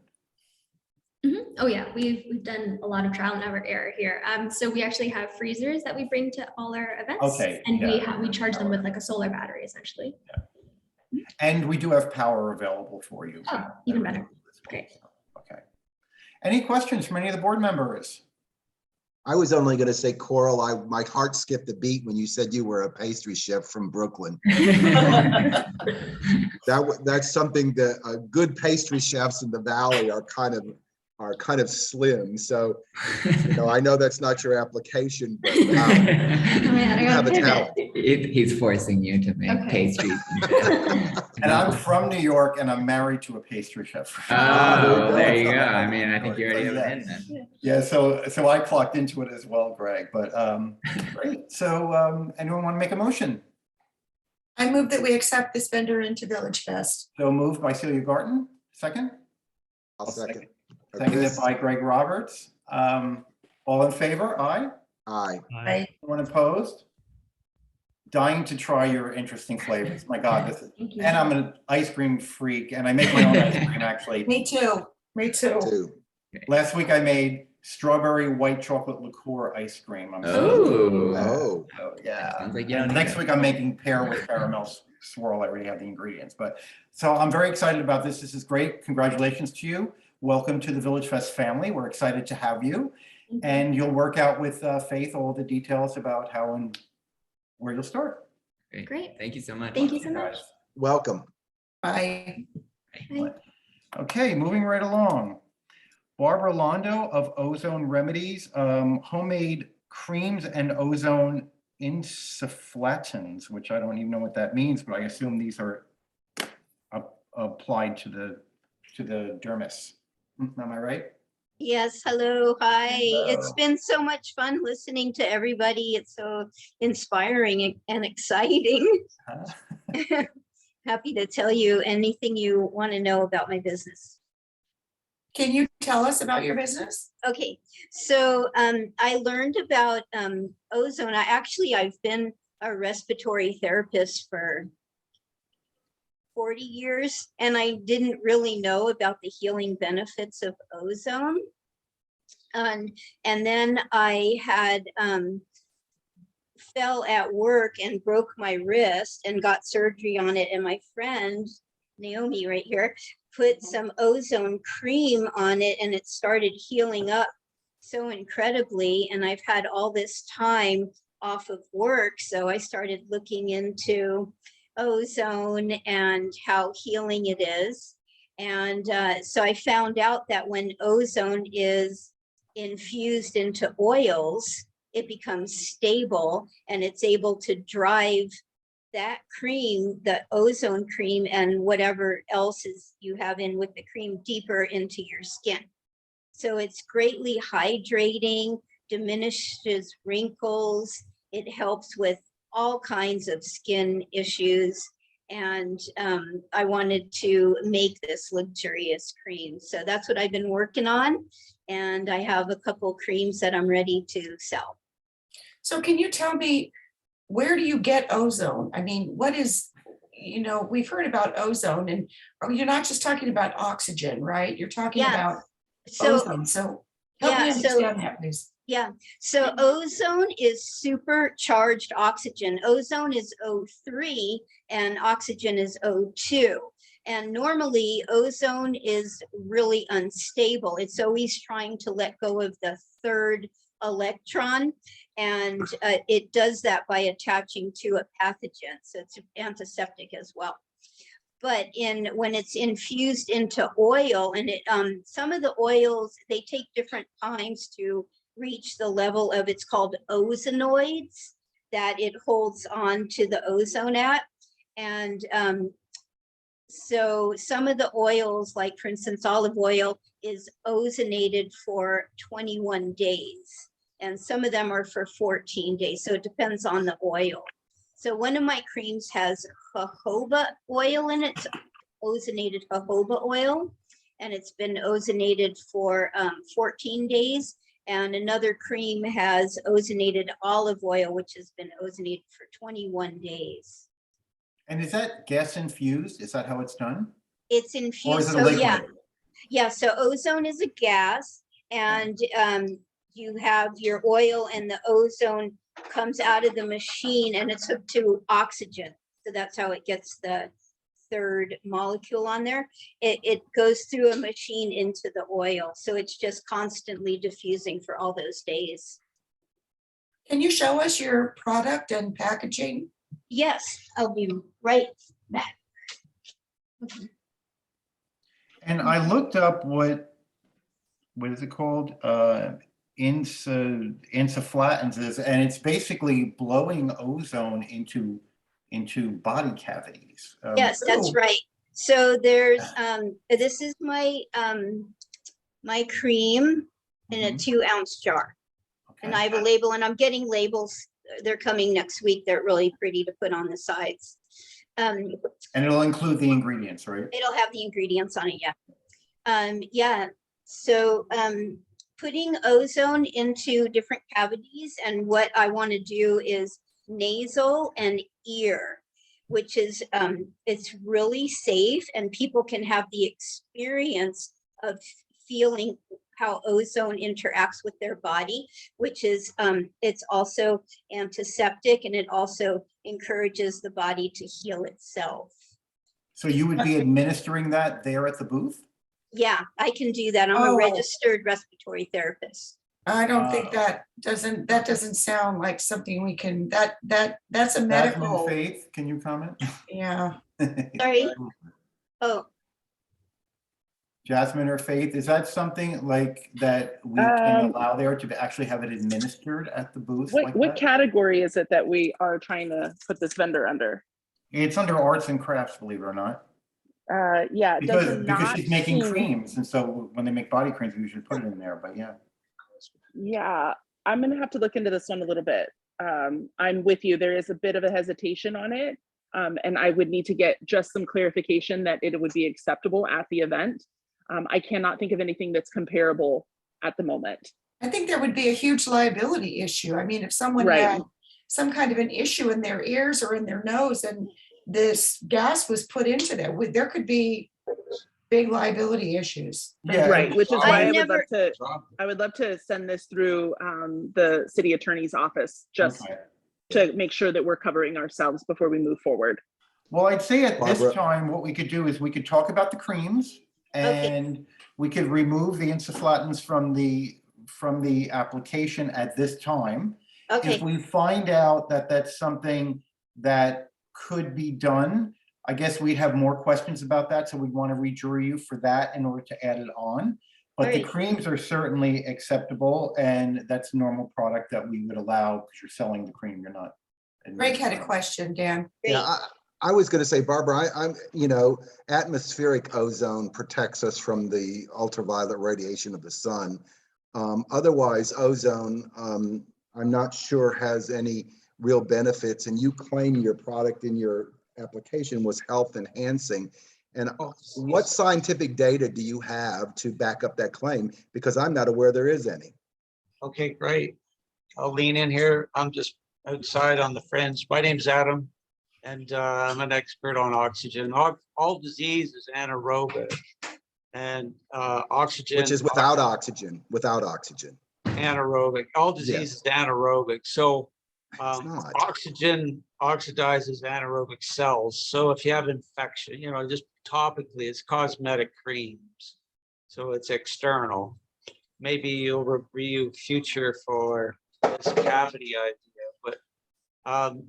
Oh yeah, we've done a lot of trial and error here. So we actually have freezers that we bring to all our events. Okay, And yeah. we charge them with like a solar battery essentially. And we do have power available for you. Oh, even better. Great. Okay. Any questions from any of the board members? I was only going to say, Coral, my heart skipped a beat when you said you were a pastry chef from Brooklyn. That's something that good pastry chefs in the Valley are kind of slim. So, I know that's not your application, but you have a talent. He's forcing you to make pastries. And I'm from New York and I'm married to a pastry chef. Oh, there you go. I mean, I think you already have an in then. Yeah, so I clocked into it as well, Greg, but great. So anyone want to make a motion? I move that we accept this vendor into VillageFest. So moved by Celia Garten, second? I'll second. Seconded by Greg Roberts. All in favor? Aye. Aye. Aye. Anyone opposed? Dying to try your interesting flavors. My God, this is, and I'm an ice cream freak, and I make my own ice cream actually. Me too. Me too. Last week I made strawberry white chocolate liqueur ice cream. I'm Oh. so yeah. Sounds like Next week I'm making pear with caramel swirl. I already have the ingredients, but so I'm very excited about this. This is great. Congratulations to you. Welcome to the VillageFest family. We're excited to have you, and you'll work out with Faith all the details about how and where you'll start. Great. Thank you so much. Thank you so much. Welcome. Bye. Bye. Okay, moving right along. Barbara Londo of Ozone Remedies, homemade creams and ozone insufflatins, which I don't even know what that means, but I assume these are applied to the dermis. Am I right? Yes, hello, hi. Hello. It's been so much fun listening to everybody. It's so inspiring and exciting. Happy to tell you anything you want to know about my business. Can you tell us about your business? Okay, so I learned about ozone. I've been a respiratory therapist for 40 years, and I didn't really know about the healing benefits of ozone. And then I had fell at work and broke my wrist and got surgery on it. And my friend, Naomi right here, put some ozone cream on it, and it started healing up so incredibly. And I've had all this time off of work, so I started looking into ozone and how healing it is. And so I found out that when ozone is infused into oils, it becomes stable, and it's able to drive that cream, the ozone cream, and whatever else is you have in with the cream deeper into your skin. So it's greatly hydrating, diminishes wrinkles. It helps with all kinds of skin issues. And I wanted to make this luxurious cream. So that's what I've been working on. And I have a couple creams that I'm ready to sell. So can you tell me, where do you get ozone? I mean, what is, we've heard about ozone, and you're not just talking about oxygen, right? You're talking about ozone. So help me understand that, please. Yeah, so ozone is supercharged oxygen. Ozone is O3 and oxygen is O2. And normally ozone is really unstable. It's always trying to let go of the third electron, and it does that by attaching to a pathogen. So it's antiseptic as well. But when it's infused into oil, and some of the oils, they take different times to reach the level of, it's called ozonoids, that it holds on to the ozone at. And so some of the oils, like for instance, olive oil is ozonated for 21 days. And some of them are for 14 days. So it depends on the oil. So one of my creams has jojoba oil in it, ozonated jojoba oil, and it's been ozonated for 14 days. And another cream has ozonated olive oil, which has been ozonated for 21 days. And is that gas infused? Is that how it's done? It's infused. Or is it a liquid? Yeah. So ozone is a gas, and you have your oil, and the ozone comes out of the machine, and it's hooked to oxygen. So that's how it gets the third molecule on there. It goes through a machine into the oil. So it's just constantly diffusing for all those days. Can you show us your product and packaging? Yes, I'll be right back. And I looked up what is it called? Insuflatances, and it's basically blowing ozone into body cavities. Yes, that's Ooh. right. So there's, this is my, my cream in a Mhm. 2-ounce jar. And Okay. I have a label, and I'm getting labels. They're coming next week. They're really pretty to put on the sides. And it'll include the ingredients, right? It'll have the ingredients on it, yeah. Yeah, so putting ozone into different cavities, and what I want to do is nasal and ear, which is, it's really safe, and people can have the experience of feeling how ozone interacts with their body, which is, it's also antiseptic, and it also encourages the body to heal itself. So you would be administering that there at the booth? Yeah, I can do that. I'm a Oh. registered respiratory therapist. I don't think that doesn't sound like something we can, that's a Jasmine medical, Faith, can you comment? yeah. Sorry? Oh, Jasmine or Faith, is that something like that we can allow there to actually have it administered at the booth? What, like what that? category is it that we are trying to put this vendor under? It's under arts and crafts, believe it or not. Yeah, it does Because not she's making seem- creams, and so when they make body creams, we usually put it in there, but yeah. Yeah, I'm gonna have to look into this one a little bit. I'm with you. There is a bit of a hesitation on it. And I would need to get just some clarification that it would be acceptable at the event. I cannot think of anything that's comparable at the moment. I think there would be a huge liability issue. I mean, if someone Right. had some kind of an issue in their ears or in their nose and this gas was put into there could be big liability issues. Yeah. Right, which is why I I would love to send this through the city attorney's office, just Okay. to make sure that we're covering ourselves before we move forward. Well, I'd say at this Barbara. time, what we could do is we could talk about the creams, and we could remove the insufflatants from the application at this time. okay. If we find out that that's something that could be done, I guess we'd have more questions about that, so we'd want to rejury you for that in order to add it on. But the Alright. creams are certainly acceptable, and that's a normal product that we would allow because you're selling the cream, you're not. Greg had a question, Dan. Yeah, I was going to say, Barbara, I'm, atmospheric ozone protects us from the ultraviolet radiation of the sun. Otherwise, ozone, I'm not sure has any real benefits, and you claim your product in your application was health enhancing. And what scientific data do you have to back up that claim? Because I'm not aware there is any. Okay, great. I'll lean in here. I'm just outside on the fringe. My name's Adam, and I'm an expert on oxygen. All disease is anaerobic, and oxygen. Which is without oxygen, Anaerobic. All disease is anaerobic. So not. oxygen oxidizes anaerobic cells. So if you have infection, just topically, it's cosmetic creams. So it's external. Maybe you'll review future for this cavity idea, but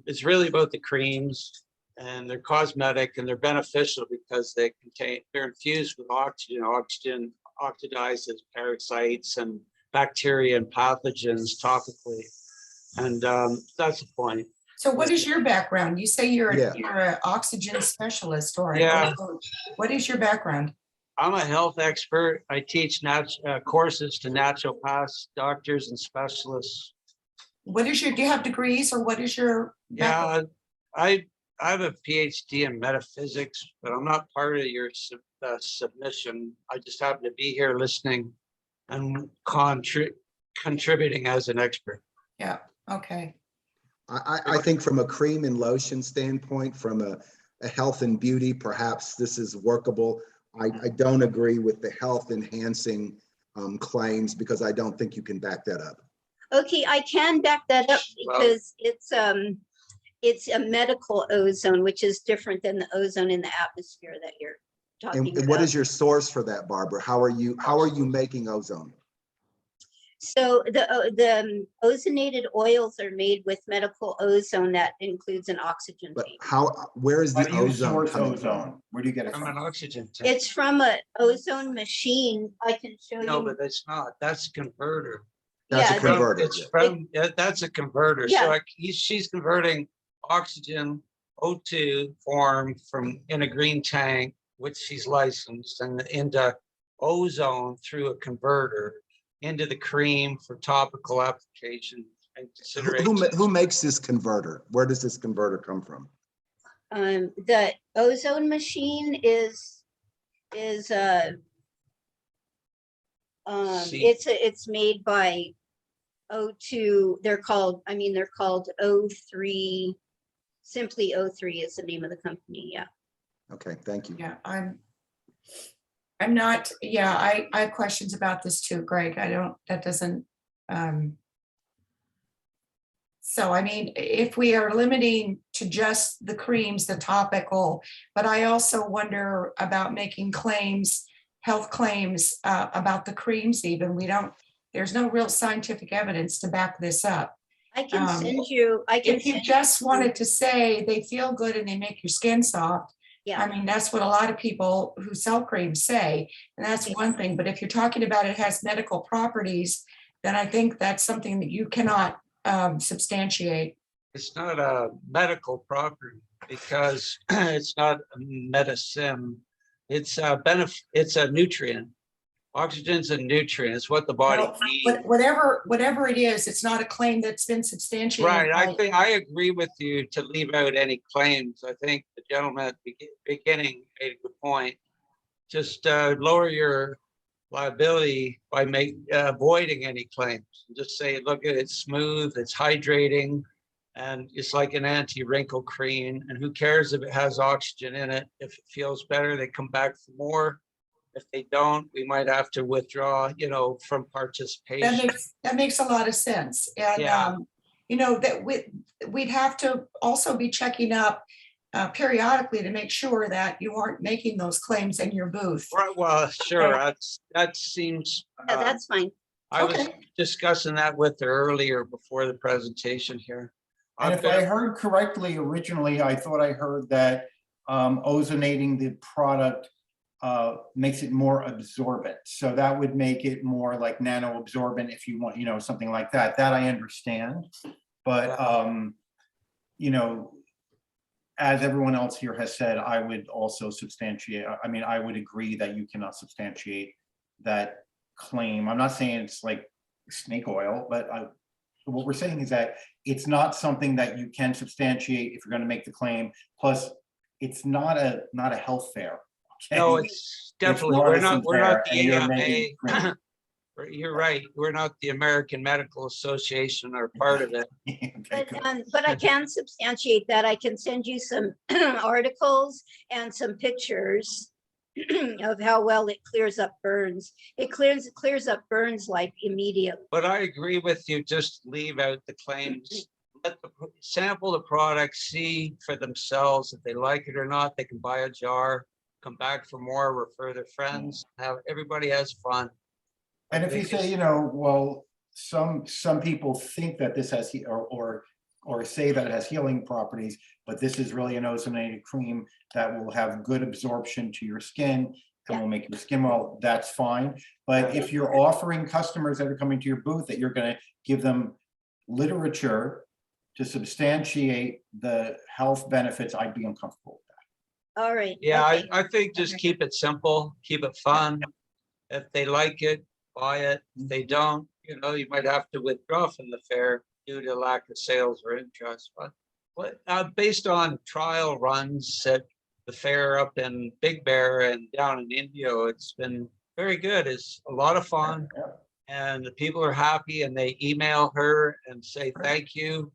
it's really about the creams, and they're cosmetic and they're beneficial because they're infused with oxygen. Oxygen oxidizes parasites and bacteria and pathogens topically. And that's the point. So what is your background? You say you're Yeah. an oxygen specialist or Yeah. What is your background? I'm a health expert. I teach courses to naturopaths, doctors, and specialists. Do you have degrees or what is your? Yeah, I have a PhD in metaphysics, but I'm not part of your submission. I just happen to be here listening and contributing as an expert. Yeah, okay. I think from a cream and lotion standpoint, from a health and beauty, perhaps this is workable. I don't agree with the health enhancing claims because I don't think you can back that up. Okay, I can back that up because it's a medical ozone, which is different than the ozone in the atmosphere that you're talking about. And what is your source for that, Barbara? How are you making ozone? So the ozonated oils are made with medical ozone that includes an oxygen But tank. where is How the do you ozone source coming ozone? from? Where do you get it From an from? oxygen tank. It's from an ozone machine. I can show No, you. but it's not. That's a converter. That's a Yeah, converter. It's from, yeah, that's a converter. Yeah. So she's converting oxygen O2 form from in a green tank, which she's licensed, and into ozone through a converter into the cream for topical application and consideration. Who makes this converter? Where does this converter come from? The ozone machine is it's made by O2. They're called O3. Simply O3 is the name of the company. Yeah. Okay, thank you. Yeah, I'm not, yeah, I have questions about this too, Greg. That doesn't, so I mean, if we are limiting to just the creams, the topical, but I also wonder about making claims, health claims about the creams even. There's no real scientific evidence to back this up. I can send you. If you just wanted to say they feel good and they make your skin soft, Yeah. I mean, that's what a lot of people who sell creams say, and that's one thing. But if you're talking about it has medical properties, then I think that's something that you cannot substantiate. It's not a medical property because it's not a medicine. It's a benefit. It's a nutrient. Oxygen's a nutrient. It's what the body needs. Whatever it is, it's not a claim that's been substantiated. Right. I think I agree with you to leave out any claims. I think the gentleman at the beginning made a good point. Just lower your liability by avoiding any claims. Just say, look, it's smooth, it's hydrating, and it's like an anti-wrinkle cream. And who cares if it has oxygen in it? If it feels better, they come back for more. If they don't, we might have to withdraw, from participation. That makes a lot of sense. And, Yeah. That we'd have to also be checking up periodically to make sure that you aren't making those claims in your booth. Right, well, sure, that seems. Yeah, that's fine. I was discussing that with her earlier before the presentation here. And if I heard correctly, originally, I thought I heard that ozonating the product makes it more absorbent. So that would make it more like nano absorbent if you want, something like that. That I understand. But, as everyone else here has said, I would also substantiate, I would agree that you cannot substantiate that claim. I'm not saying it's like snake oil, but what we're saying is that it's not something that you can substantiate if you're going to make the claim. Plus, it's not a health fair. Okay? No, it's definitely, we're not the AMA. You're right. We're not the American Medical Association or part of it. But I can substantiate that. I can send you some articles and some pictures of how well it clears up burns. It clears up burns like immediately. But I agree with you. Just leave out the claims. Let the sample the product, see for themselves if they like it or not. They can buy a jar, come back for more, refer their friends. Everybody has fun. And if you say, well, some people think that this has or say that it has healing properties, but this is really an ozonated cream that will have good absorption to your skin and will make your skin well, that's fine. But if you're offering customers that are coming to your booth that you're going to give them literature to substantiate the health benefits, I'd be uncomfortable with that. All right. Yeah, okay. I think just keep it simple, keep it fun. If they like it, buy it. If they don't, you might have to withdraw from the fair due to lack of sales or interest. But based on trial runs at the fair up in Big Bear and down in India, it's been very good. It's a lot of fun. And the people are happy and they email her and say thank you.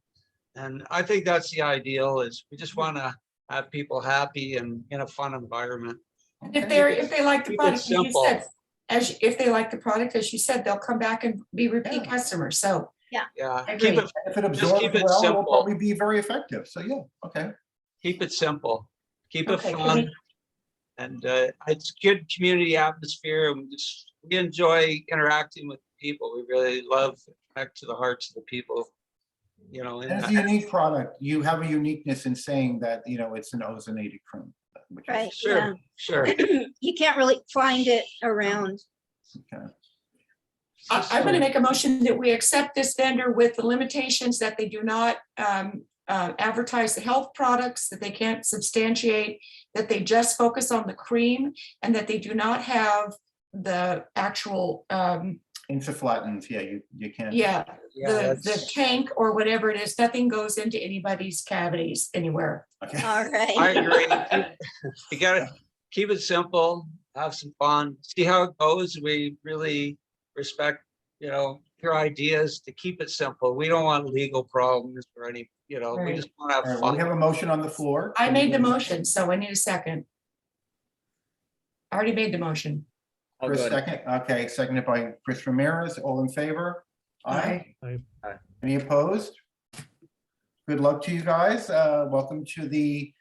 And I think that's the ideal, is we just want to have people happy and in a fun environment. And if they like the Keep it product, as you simple. said, if they like the product, as you said, they'll come back and be repeat customers. So yeah, I keep agree. it, If it just absorbs keep it well, it'll simple. probably be very effective. So yeah, okay. Keep it simple, keep it Okay, fun. And it's good community atmosphere. We enjoy interacting with people. We really love to connect to the hearts of the people, you know. And it's a unique product. You have a uniqueness in saying that, you know, it's an ozonated cream. Which is- Right. Sure, sure. You can't really find it around. Okay. I'm going to make a motion that we accept this vendor with the limitations that they do not advertise the health products, that they can't substantiate, that they just focus on the cream, and that they do not have the actual, Insufflatins, yeah, you can't. yeah, the that's- tank or whatever it is, nothing goes into anybody's cavities anywhere. Okay. All right. I agree. You gotta keep it simple, have some fun, see how it goes. We really respect, you know, your ideas to keep it simple. We don't want legal problems or any, you know, we Right. just want to All have right, well, we have fun. a motion on the floor. I made the motion, so I need a second. I already made the motion. I'll Chris, go ahead. second. Okay, seconded by Chris Ramirez. All in favor? Aye. Any opposed? Good luck to you guys. Welcome to the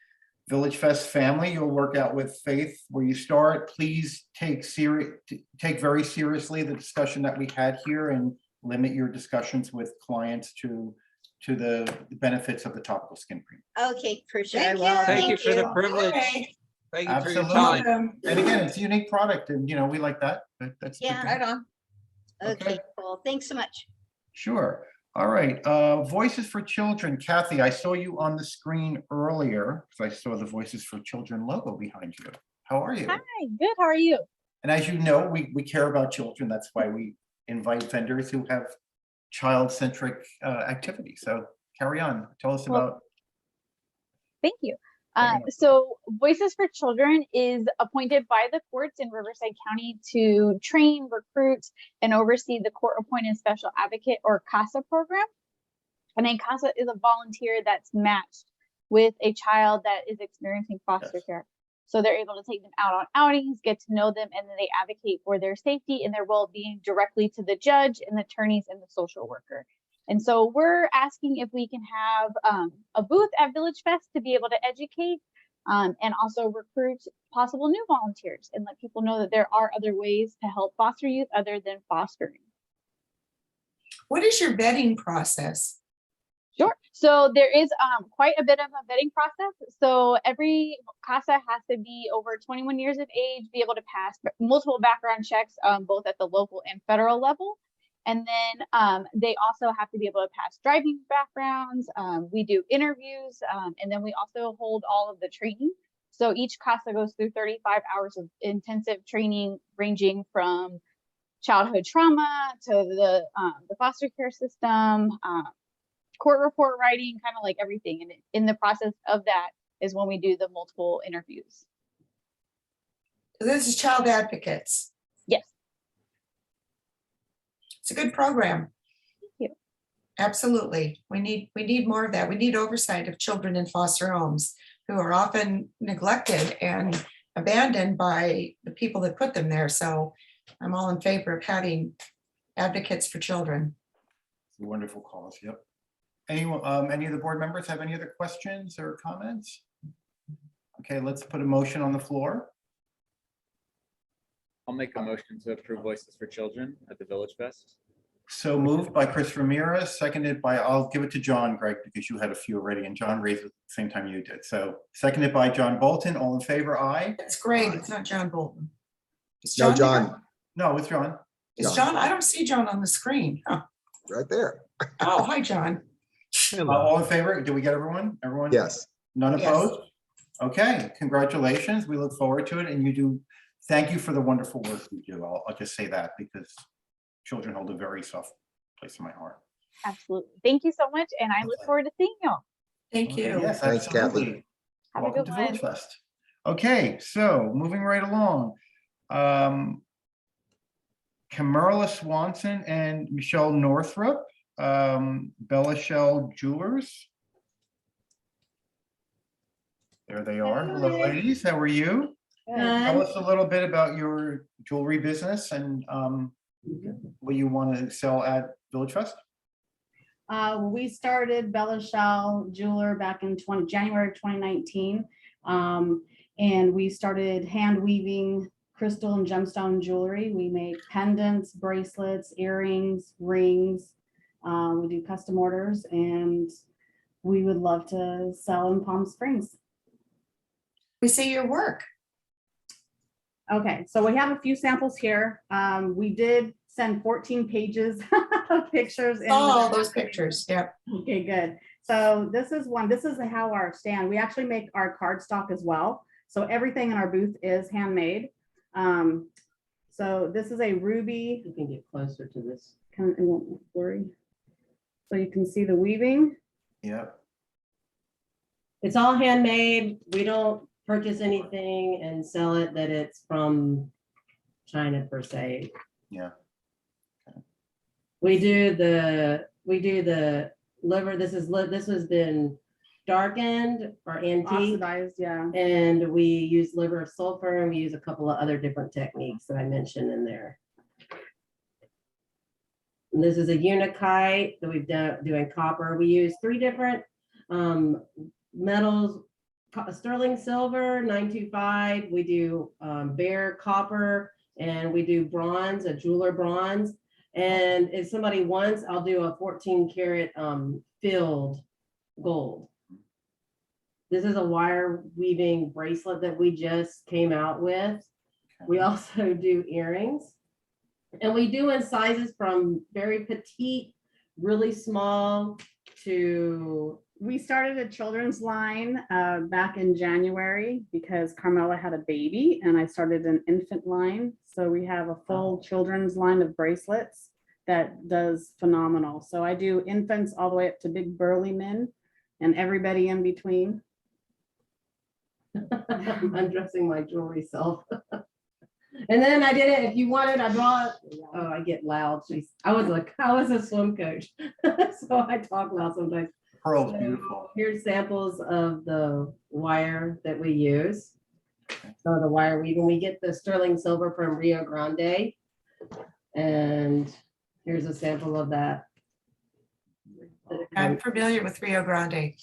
VillageFest family. You'll work out with Faith where you start. Please take very seriously the discussion that we had here and limit your discussions with clients to the benefits of the topical skin cream. Okay, for sure. I Thank will. you. Thank you for the Okay. privilege. Thank you for your Absolutely. time. And again, it's a unique product and, you know, we like that. That's a good Yeah. thing. Right on. Okay, cool. Thanks so much. Sure. All right. Voices for Children. Kathy, I saw you on the screen earlier because I saw the Voices for Children logo behind you. How are you? Hi, good. How are you? And as you know, we care about children. That's why we invite vendors who have child-centric activities. So carry on. Tell us Well, about. Thank you. Bring it up. So Voices for Children is appointed by the courts in Riverside County to train, recruit, and oversee the court-appointed special advocate or CASA program. And a CASA is a volunteer that's matched with a child that is experiencing foster care. So they're able to take them out on outings, get to know them, and then they advocate for their safety and their well-being directly to the judge and the attorneys and the social worker. And so we're asking if we can have a booth at VillageFest to be able to educate and also recruit possible new volunteers and let people know that there are other ways to help foster youth other than fostering. What is your vetting process? Sure. So there is quite a bit of a vetting process. So every CASA has to be over 21 years of age, be able to pass multiple background checks, both at the local and federal level. And then they also have to be able to pass driving backgrounds. We do interviews, and then we also hold all of the training. So each CASA goes through 35 hours of intensive training, ranging from childhood trauma to the foster care system, court report writing, kind of like everything. And in the process of that is when we do the multiple interviews. This is Child Advocates. Yes. It's a good program. Thank you. Absolutely. We need more of that. We need oversight of children in foster homes who are often neglected and abandoned by the people that put them there. So I'm all in favor of having advocates for children. It's a wonderful cause. Yep. Anyone, any of the board members have any other questions or comments? Okay, let's put a motion on the floor. I'll make a motion to approve Voices for Children at the VillageFest. So moved by Chris Ramirez, seconded by, I'll give it to John, Greg, because you had a few already, and John raised it at the same time you did. So seconded by John Bolton. All in favor, aye? That's great. It's not John Bolton. Is No, there? John, No, it's John. Is John? I don't see John on the screen. Oh, right there. oh, hi, John. All in favor? Did we get everyone? Everyone? Yes. None Yes. opposed? Okay, congratulations. We look forward to it. And you do, thank you for the wonderful work you do. I'll just say that because children hold a very soft place in my heart. Absolutely. Thank you so much. And I look forward to seeing y'all. Thank you. Yes, Thanks, Kathy. absolutely. Have a Welcome good to one. VillageFest. Okay, so moving right along. Camarla Swanson and Michelle Northrup, Bella Shell Jewelers. There they are. Hello, ladies. How are you? Tell us a little bit about your jewelry business and what you want to sell at VillageFest. We started Bella Shell Jeweler back in January of 2019. And we started hand weaving crystal and gemstone jewelry. We make pendants, bracelets, earrings, rings. We do custom orders, and we would love to sell in Palm Springs. We see your work. Okay, so we have a few samples here. We did send 14 pages of pictures. All those pictures, yep. Okay, good. So this is one, this is how our stand, we actually make our cardstock as well. So everything in our booth is handmade. So this is a ruby. You can get closer to this. It won't worry. So you can see the weaving. Yep. It's all handmade. We don't purchase anything and sell it that it's from China per se. Yeah. We do the liver. This has been darkened or antique. Oxidized, yeah. And we use liver of sulfur, and we use a couple of other different techniques that I mentioned in there. And this is a unikite that we've done doing copper. We use 3 different metals, sterling silver, 925. We do bare copper, and we do bronze, a jeweler bronze. And if somebody wants, I'll do a 14 karat filled gold. This is a wire weaving bracelet that we just came out with. We also do earrings, and we do in sizes from very petite, really small to. We started a children's line back in January because Carmela had a baby, and I started an infant line. So we have a full children's line of bracelets that does phenomenal. So I do infants all the way up to big burly men and everybody in between. I'm dressing my jewelry self. And then I did it. If you wanted, I brought. Oh, I get loud. I was a swim coach, so I talk loud sometimes. Pearl's beautiful. Here's samples of the wire that we use. So the wire weaving, we get the sterling silver from Rio Grande, and here's a sample of that. I'm familiar with Rio Grande.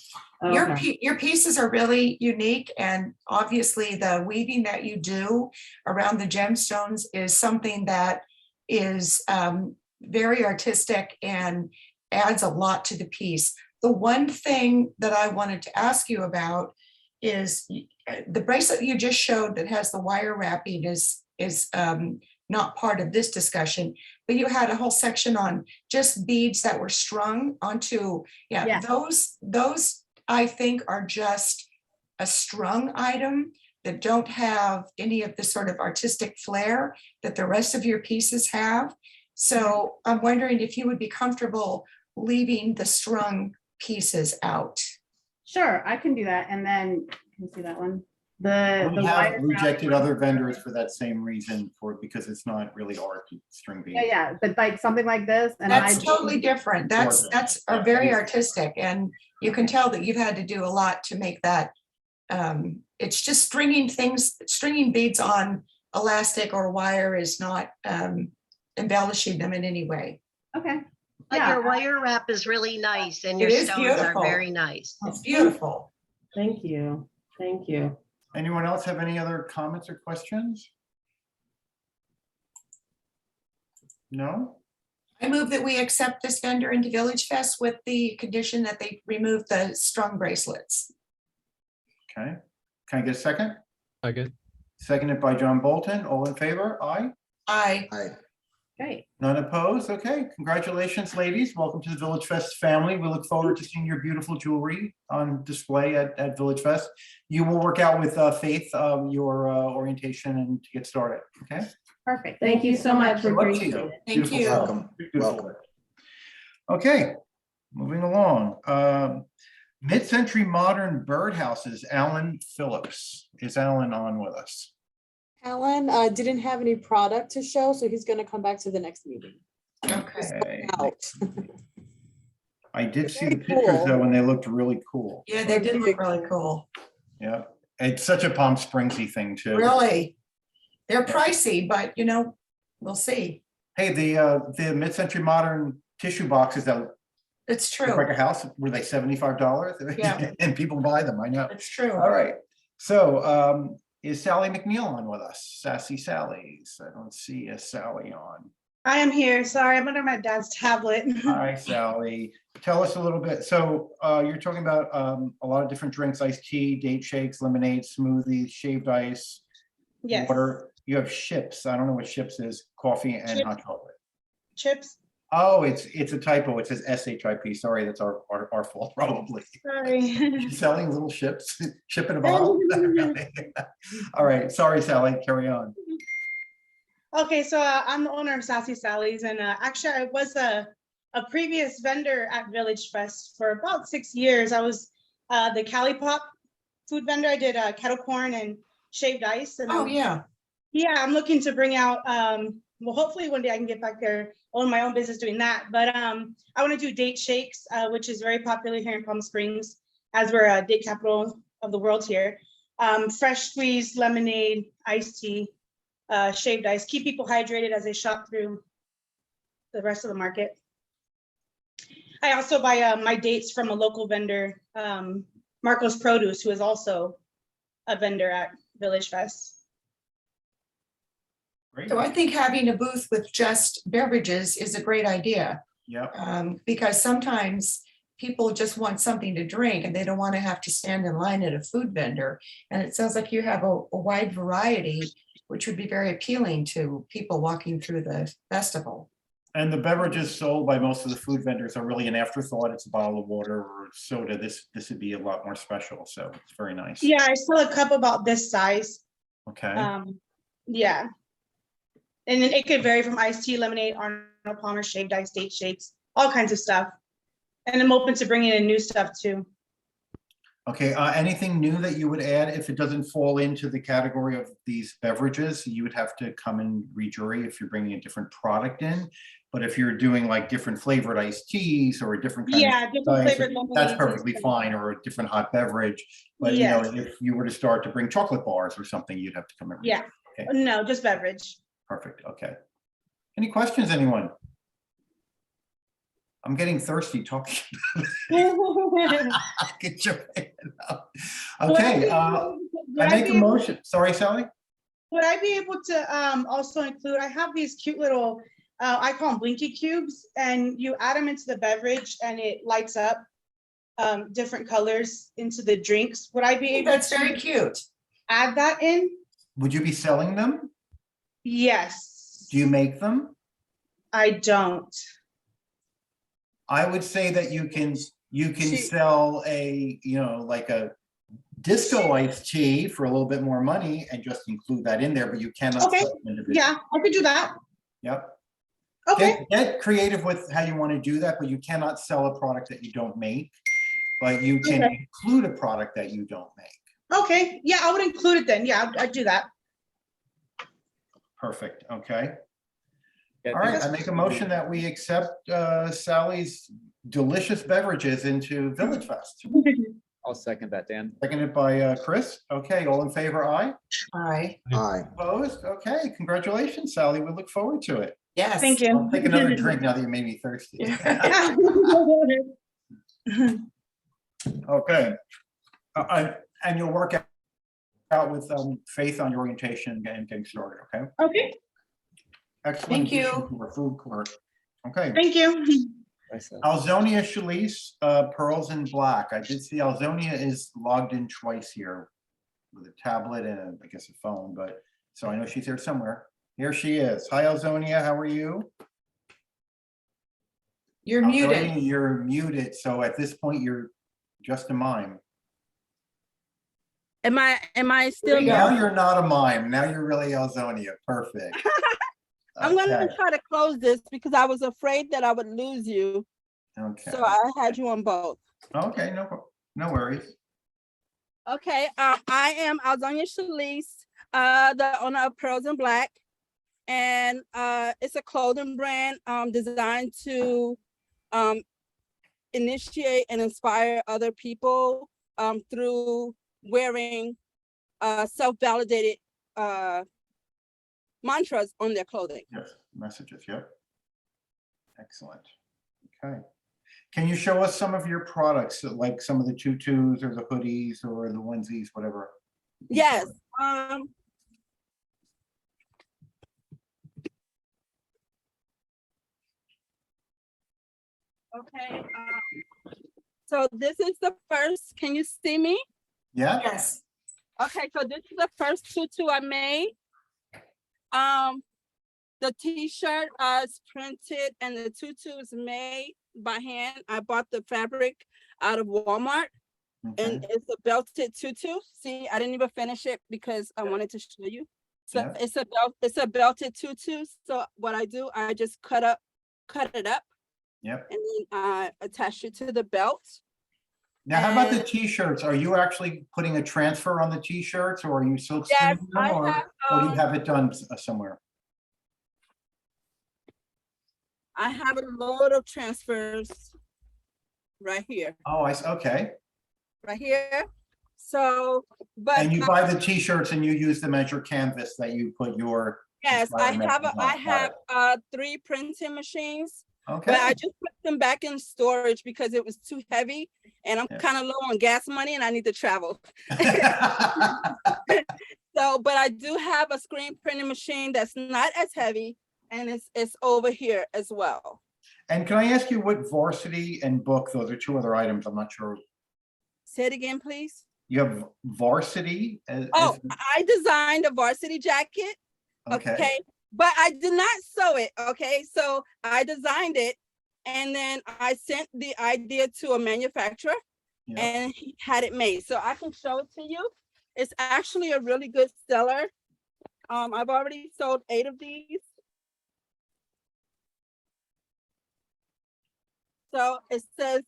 Okay. Your pieces are really unique, and obviously the weaving that you do around the gemstones is something that is very artistic and adds a lot to the piece. The one thing that I wanted to ask you about is the bracelet you just showed that has the wire wrapping is not part of this discussion, but you had a whole section on just beads that were strung onto, Yeah. those I think are just a strung item that don't have any of the sort of artistic flair that the rest of your pieces have. So I'm wondering if you would be comfortable leaving the strung pieces out. Sure, I can do that. And then, can you see that one? The We have wire rejected wrap- other vendors for that same reason, because it's not really art string beads. Yeah, but like something like this, and That's I totally different. That's a very Yeah. artistic, and you can tell that you've had to do a lot to make that. It's just stringing beads on elastic or wire is not embellishing them in any way. Okay. But Yeah. your wire wrap is really nice, and It your is stones are beautiful. very nice. It's beautiful. Thank you. Thank you. Anyone else have any other comments or questions? No? I move that we accept this vendor into VillageFest with the condition that they remove the strung bracelets. Okay. Can I get a second? Second. Seconded by John Bolton. All in favor? Aye. Aye. Aye. Great. None opposed? Okay. Congratulations, ladies. Welcome to the VillageFest family. We look forward to seeing your beautiful jewelry on display at VillageFest. You will work out with Faith your orientation and to get started. Okay. Perfect. Thank you so much for Good luck to appreciate you. it. Thank Beautiful you. stuff. Welcome. Beautiful Welcome. work. Okay, moving along. Mid-century modern birdhouses, Alan Phillips. Is Alan on with us? Alan didn't have any product to show, so he's going to come back to the next meeting. Okay. Out. I did see the Very pictures cool. though, and they looked really cool. Yeah, they did look really cool. Yeah, it's such a Palm Springsy thing too. Really. They're pricey, but we'll see. Hey, the mid-century modern tissue boxes that It's look true. like a house, were they $75? Yeah. And people buy them, I know. It's true. All right, so is Sally McNeil on with us? Sassy Sally's. I don't see a Sally on. I am here. Sorry, I'm under my dad's tablet. Hi, Sally. Tell us a little bit. So you're talking about a lot of different drinks: iced tea, date shakes, lemonade, smoothies, shaved ice, Yes. water. You have chips. I don't know what chips is. Coffee and Chips. hot chocolate. Chips. Oh, it's a typo. It says SHIP. Sorry, that's our fault probably. Sorry. She's selling little chips, chip in a bottle. All right. Sorry, Sally. Carry on. Okay, so I'm the owner of Sassy Sally's, and actually I was a previous vendor at VillageFest for about 6 years. I was the Cali Pop food vendor. I did kettle corn and shaved ice. And Oh, yeah. Yeah, I'm looking to bring out, well, hopefully one day I can get back there, own my own business doing that. But I want to do date shakes, which is very popular here in Palm Springs, as we're a date capital of the world here. Fresh squeezed lemonade, iced tea, shaved ice, keep people hydrated as they shop through the rest of the market. I also buy my dates from a local vendor, Marco's Produce, who is also a vendor at VillageFest. Great. So I think having a booth with just beverages is a great idea. Yep. Because sometimes people just want something to drink and they don't want to have to stand in line at a food vendor. And it sounds like you have a wide variety, which would be very appealing to people walking through the festival. And the beverages sold by most of the food vendors are really an afterthought. It's a bottle of water or soda. This would be a lot more special. So it's very nice. Yeah, I sell a cup about this size. Okay. Yeah. And then it could vary from iced tea, lemonade, Arnold Palmer, shaved ice, date shakes, all kinds of stuff. And I'm open to bringing in new stuff too. Okay. Anything new that you would add if it doesn't fall into the category of these beverages? You would have to come and rejury if you're bringing a different product in. But if you're doing like different flavored iced teas or a different kind of different ice, flavored that's lemonades perfectly and fine, or a different hot beverage. But you know, if you were to start to bring chocolate bars or something, you'd have to come in. Yeah. Okay. No, just beverage. Perfect. Okay. Any questions, anyone? I'm getting thirsty talking. Get your hand up. Okay. I make a motion. Sorry, Sally. Would I be able to also include, I have these cute little, I call them Blinky cubes, and you add them into the beverage and it lights up different colors into the drinks. Would I be able That's very cute. Add that in? Would you be selling them? Yes. Do you make them? I don't. I would say that you can sell a, you know, like a disco iced tea for a little bit more money and just include that in there, but you cannot. Okay. Yeah, I could do that. Yep. Okay. Get creative with how you want to do that, but you cannot sell a product that you don't make, but you can include a product that you don't make. Okay. Yeah, I would include it then. Yeah, I'd do that. Perfect. Okay. Yeah, All right. I make a motion that we accept Sally's delicious beverages into VillageFest. I'll second that, Dan. Seconded by Chris. Okay. All in favor? Aye. Aye. Aye. Opposed? Okay. Congratulations, Sally. We look forward to it. Yes. Thank you. I'll take another drink now that you made me thirsty. Okay. And you'll work out with Faith on your orientation and getting started, okay? Okay. Excellent. Thank you. addition to our food court. Okay. Thank you. Alzonia Shalice, Pearls in Black. I did see Alzonia is logged in twice here with a tablet and I guess a phone, but so I know she's here somewhere. Here she is. Hi, Alzonia. How are you? You're Alzonia, muted. You're muted. So at this point, you're just a mime. Am I still Now there? you're not a mime. Now you're really Alzonia. Perfect. I'm gonna Okay. try to close this because I was afraid that I would lose you. Okay. So I had you on both. Okay. No worries. Okay, I am Alzonia Shalice, the owner of Pearls in Black. And it's a clothing brand designed to initiate and inspire other people through wearing self-validated mantras on their clothing. Yes, messages. Yep. Excellent. Okay. Can you show us some of your products, like some of the tutus or the hoodies or the onesies, whatever? Yes. Okay, so this is the first, can you see me? Yeah. Yes. Okay, so this is the first tutu I made. The t-shirt is printed and the tutu is made by hand. I bought the fabric out of Walmart and it's a belted tutu. See, I didn't even finish it because I wanted to show you. So Yeah. it's a belted tutu. So what I do, I just cut it up. Yep. And then I attach it to the belt. Now, how about the And- t-shirts? Are you actually putting a transfer on the t-shirts, or are you silk Yes, screening them, I or have, do you have it done somewhere? I have a load of transfers right here, Oh, okay. right here. So, but And you buy the t-shirts and you use them as your canvas that you put your. yes, I inspired have messages on. Got it. 3 printing machines. Okay. But I just put them back in storage because it was too heavy and I'm kind of low on gas money and I need to travel. So, but I do have a screen printing machine that's not as heavy and it's over here as well. And can I ask you what varsity and book, those are 2 other items, I'm not sure. Say it again, please. You have varsity? Oh, I designed a varsity jacket. Okay. But I did not sew it. Okay. So I designed it and then I sent the idea to a manufacturer and he had it made. So I can show it to you. It's actually a really good seller. I've already sold 8 of these. So it says,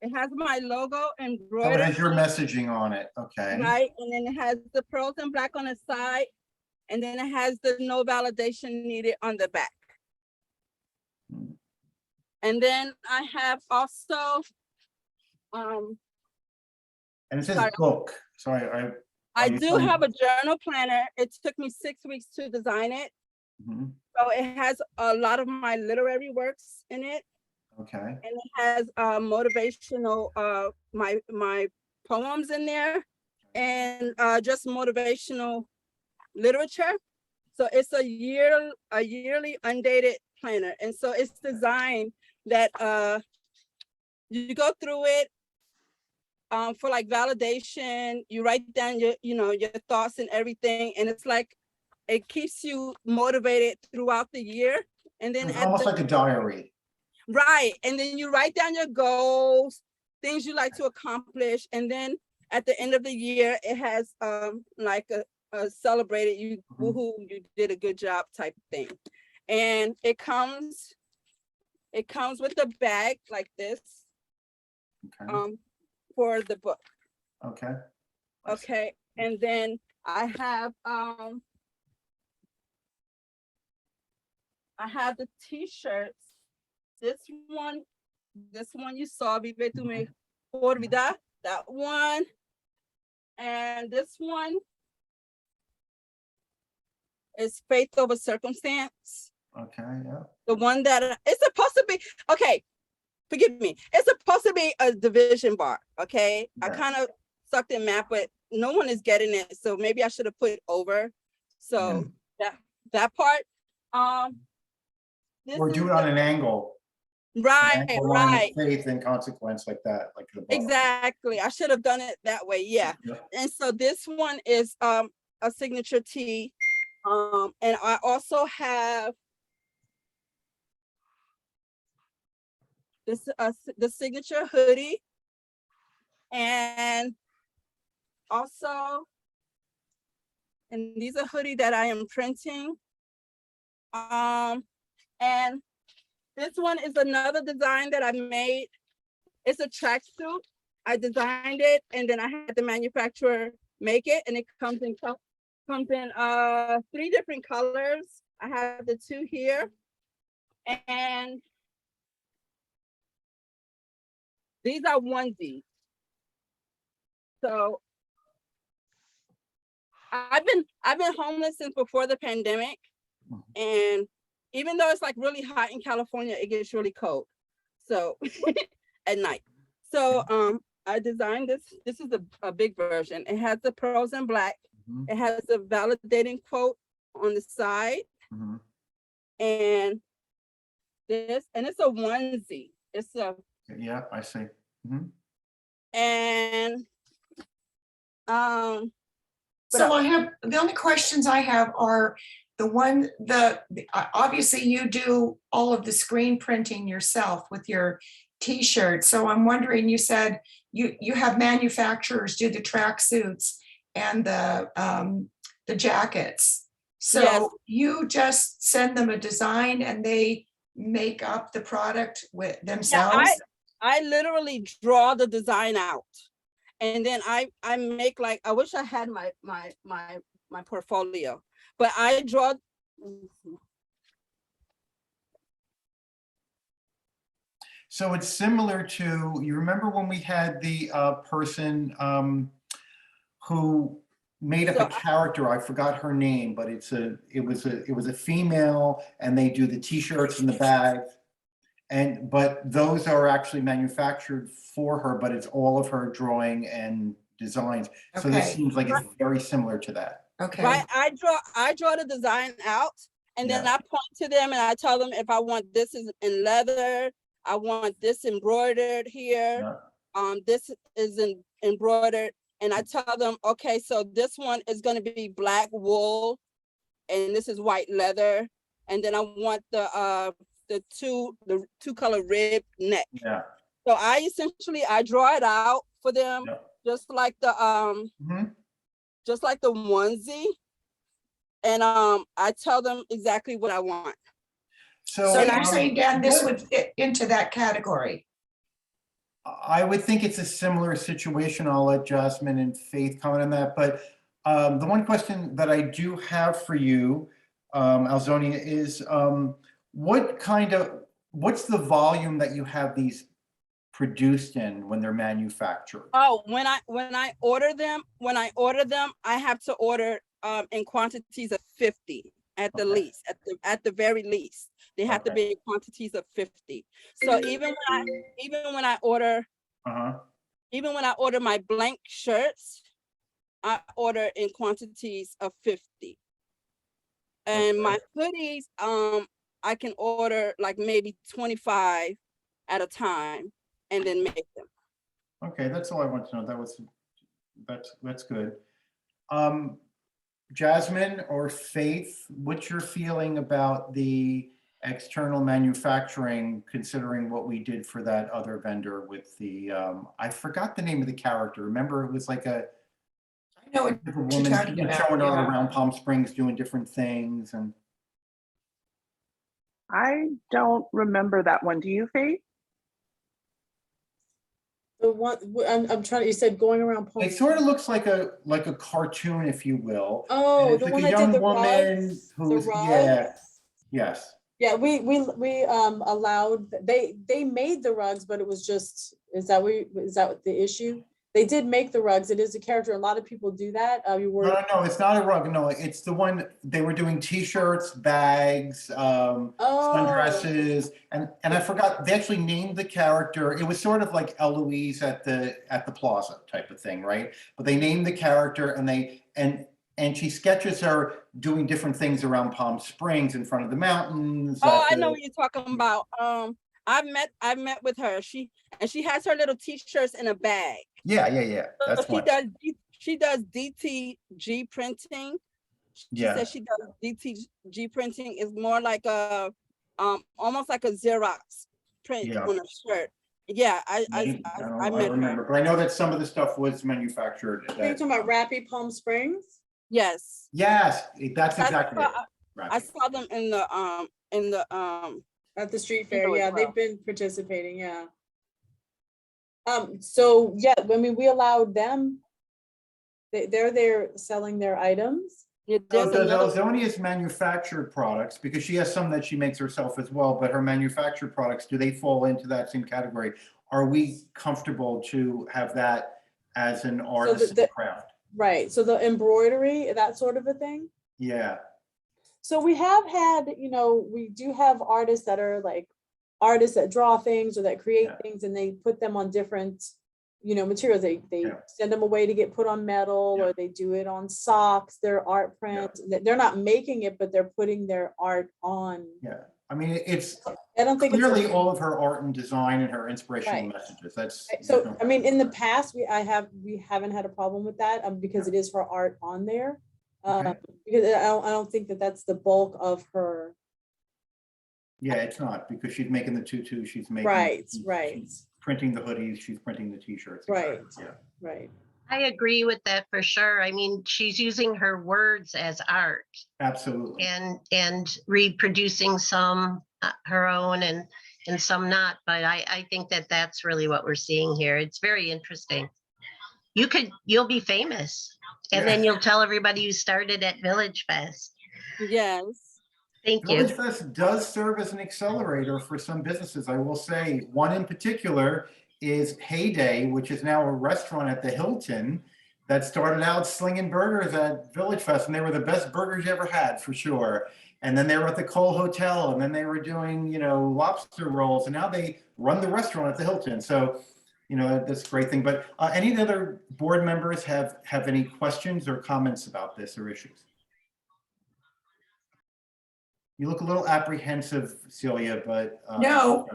it has my logo So embroidered. it has your messaging on it, okay. Right, and then it has the pearls and black on the side, and then it has the no validation needed on the back. And then I have also, And it says sorry. book, so I do have a journal planner. It took me 6 weeks to design it. Mhm. So it has a lot of my literary works in it. Okay. And it has motivational, my poems in there and just motivational literature. So it's a yearly undated planner. And so it's designed that you go through it for like validation, you write down your thoughts and everything. And it's like, it keeps you motivated throughout the year. And then It's almost like a diary. Right. And then you write down your goals, things you like to accomplish. And then at the end of the year, it has like a celebrated you, woohoo, you did a good job type thing. And it comes with a bag like this for the book. Okay. Okay. And then I have the t-shirts. This one you saw, Vive tu mejor vida, that one. And this one is Faith Over Circumstance. Okay, yeah. The one that it's supposed to be, okay, forgive me. It's supposed to be a division bar, okay? I kind of sucked in math, but no one is getting it. So maybe I should have put over. So that part. Or do it on an angle. Right, right. Faith and consequence like that, like the bottom. Exactly. I should have done it that way. Yeah. And so this one is a signature tee. And I also have this the signature hoodie. And also, and these are hoodie that I am printing. And this one is another design that I made. It's a tracksuit. I designed it and then I had the manufacturer make it, and it comes in 3 different colors. I have the 2 here. And these are onesies. So I've been homeless since before the pandemic. And even though it's like really hot in California, it gets really cold. So at night. So I designed this. This is a big version. It has the pearls in black. Mhm. It has a validating quote on the side. Mhm. And it's a onesie. It's a, Yeah, I see. Mhm. and what So else? I have, the only questions I have are obviously you do all of the screen printing yourself with your t-shirts. So I'm wondering, you said you have manufacturers do the tracksuits and the jackets. So Yes. you just send them a design and they make up the product with Yeah, themselves? I literally draw the design out. And then I make, like, I wish I had my portfolio, but I draw. So it's similar to, you remember when we had the person who made up a character, I forgot her name, but it was a female, and they do the t-shirts and the bags. But those are actually manufactured for her, but it's all of her drawing and designs. So this Okay. seems like it's very similar to that. Okay. Right, I draw the design out, and then Yeah. I point to them and I tell them if I want this is in leather, I want this embroidered here. Yeah. This is embroidered, and I tell them, okay, so this one is going to be black wool, and this is white leather, and then I want the two color rib neck. Yeah. So I draw it out for them, Yeah. just like the Mhm. just like the onesie, and I tell them exactly what I want. So you're saying, Dan, this would fit into that category? I would think it's a similar situation. I'll let Jasmine and Faith comment on that. But the one question that I do have for you, Alzonia, is what's the volume that you have these produced in when they're manufactured? Oh, when I order them, I have to order in quantities of 50 at the least, at the very least. They have to be in quantities of 50. So even when I order my blank shirts, I order in quantities of 50. And my hoodies, I can order like maybe 25 at a time and then make them. Okay, that's all I want to know. That's good. Jasmine or Faith, what's your feeling about the external manufacturing, considering what we did for that other vendor with the, I forgot the name of the character. Remember, it was like a what woman you're talking about, showing all yeah. around Palm Springs doing different things. And I don't remember that one. Do you, Faith? The one, I'm trying to, you said going around. it sort of looks like a cartoon, if you will. Oh, And it's the like one a that did young the woman rugs, who's, the rugs. yeah, yes. Yeah, we allowed, they made the rugs, but it was just, is that the issue? They did make the rugs. It is a character. A lot of people do that. No, it's not a rug. No, it's the one they were doing t-shirts, bags, sundresses, and I forgot, they actually named the character. It was sort of like Eloise at the plaza type of thing, right? But they named the character, and she sketches her doing different things around Palm Springs in front of the mountains. Oh, I know what you're talking about. I've met with her. She has her little t-shirts in a bag. Yeah. That's So she does DTG printing. She says she does DTG printing. Is more like a almost like a Xerox print on a shirt. Yeah, I met remember, her. but I know that some of the stuff was manufactured. Are you talking about Rappy Palm Springs? Yes. Yes, that's exactly it. I saw them in the at the street fair. Yeah, they've been participating. Yeah. So yeah, I mean, we allowed them. They're there selling their items. So does Alzonia's manufactured products, because she has some that she makes herself as well, but her manufactured products, do they fall into that same category? Are we comfortable to have that as an artist craft? Right. So the embroidery, that sort of a thing. Yeah. So we have had, we do have artists that are like artists that draw things or that create things, and they put them on different materials. They send them away to get put on metal, or they do it on socks, their art prints. They're not making it, but they're putting their art on. Yeah, I mean, it's I don't think clearly it's all of her art and design and her inspirational Right. messages. That's so. I mean, in the past, we haven't had a problem with that because it is her art on there. Because I don't think that's the bulk of her. Yeah, it's not, because she's making the tutus, she's making. She's printing the hoodies, she's printing the t-shirts. Right. Yeah. Right. I agree with that for sure. I mean, she's using her words as art. Absolutely. And reproducing some her own and some not. But I think that's really what we're seeing here. It's very interesting. You'll be famous, and then you'll tell everybody you started at VillageFest. Yes. Thank you. VillageFest does serve as an accelerator for some businesses. I will say one in particular is Heyday, which is now a restaurant at the Hilton that started out slinging burgers at VillageFest, and they were the best burgers you ever had, for sure. And then they were at the Cole Hotel, and then they were doing, lobster rolls, and now they run the restaurant at the Hilton. So, that's a great thing. But any of the other board members have any questions or comments about this or issues? You look a little apprehensive, Celia, but. No,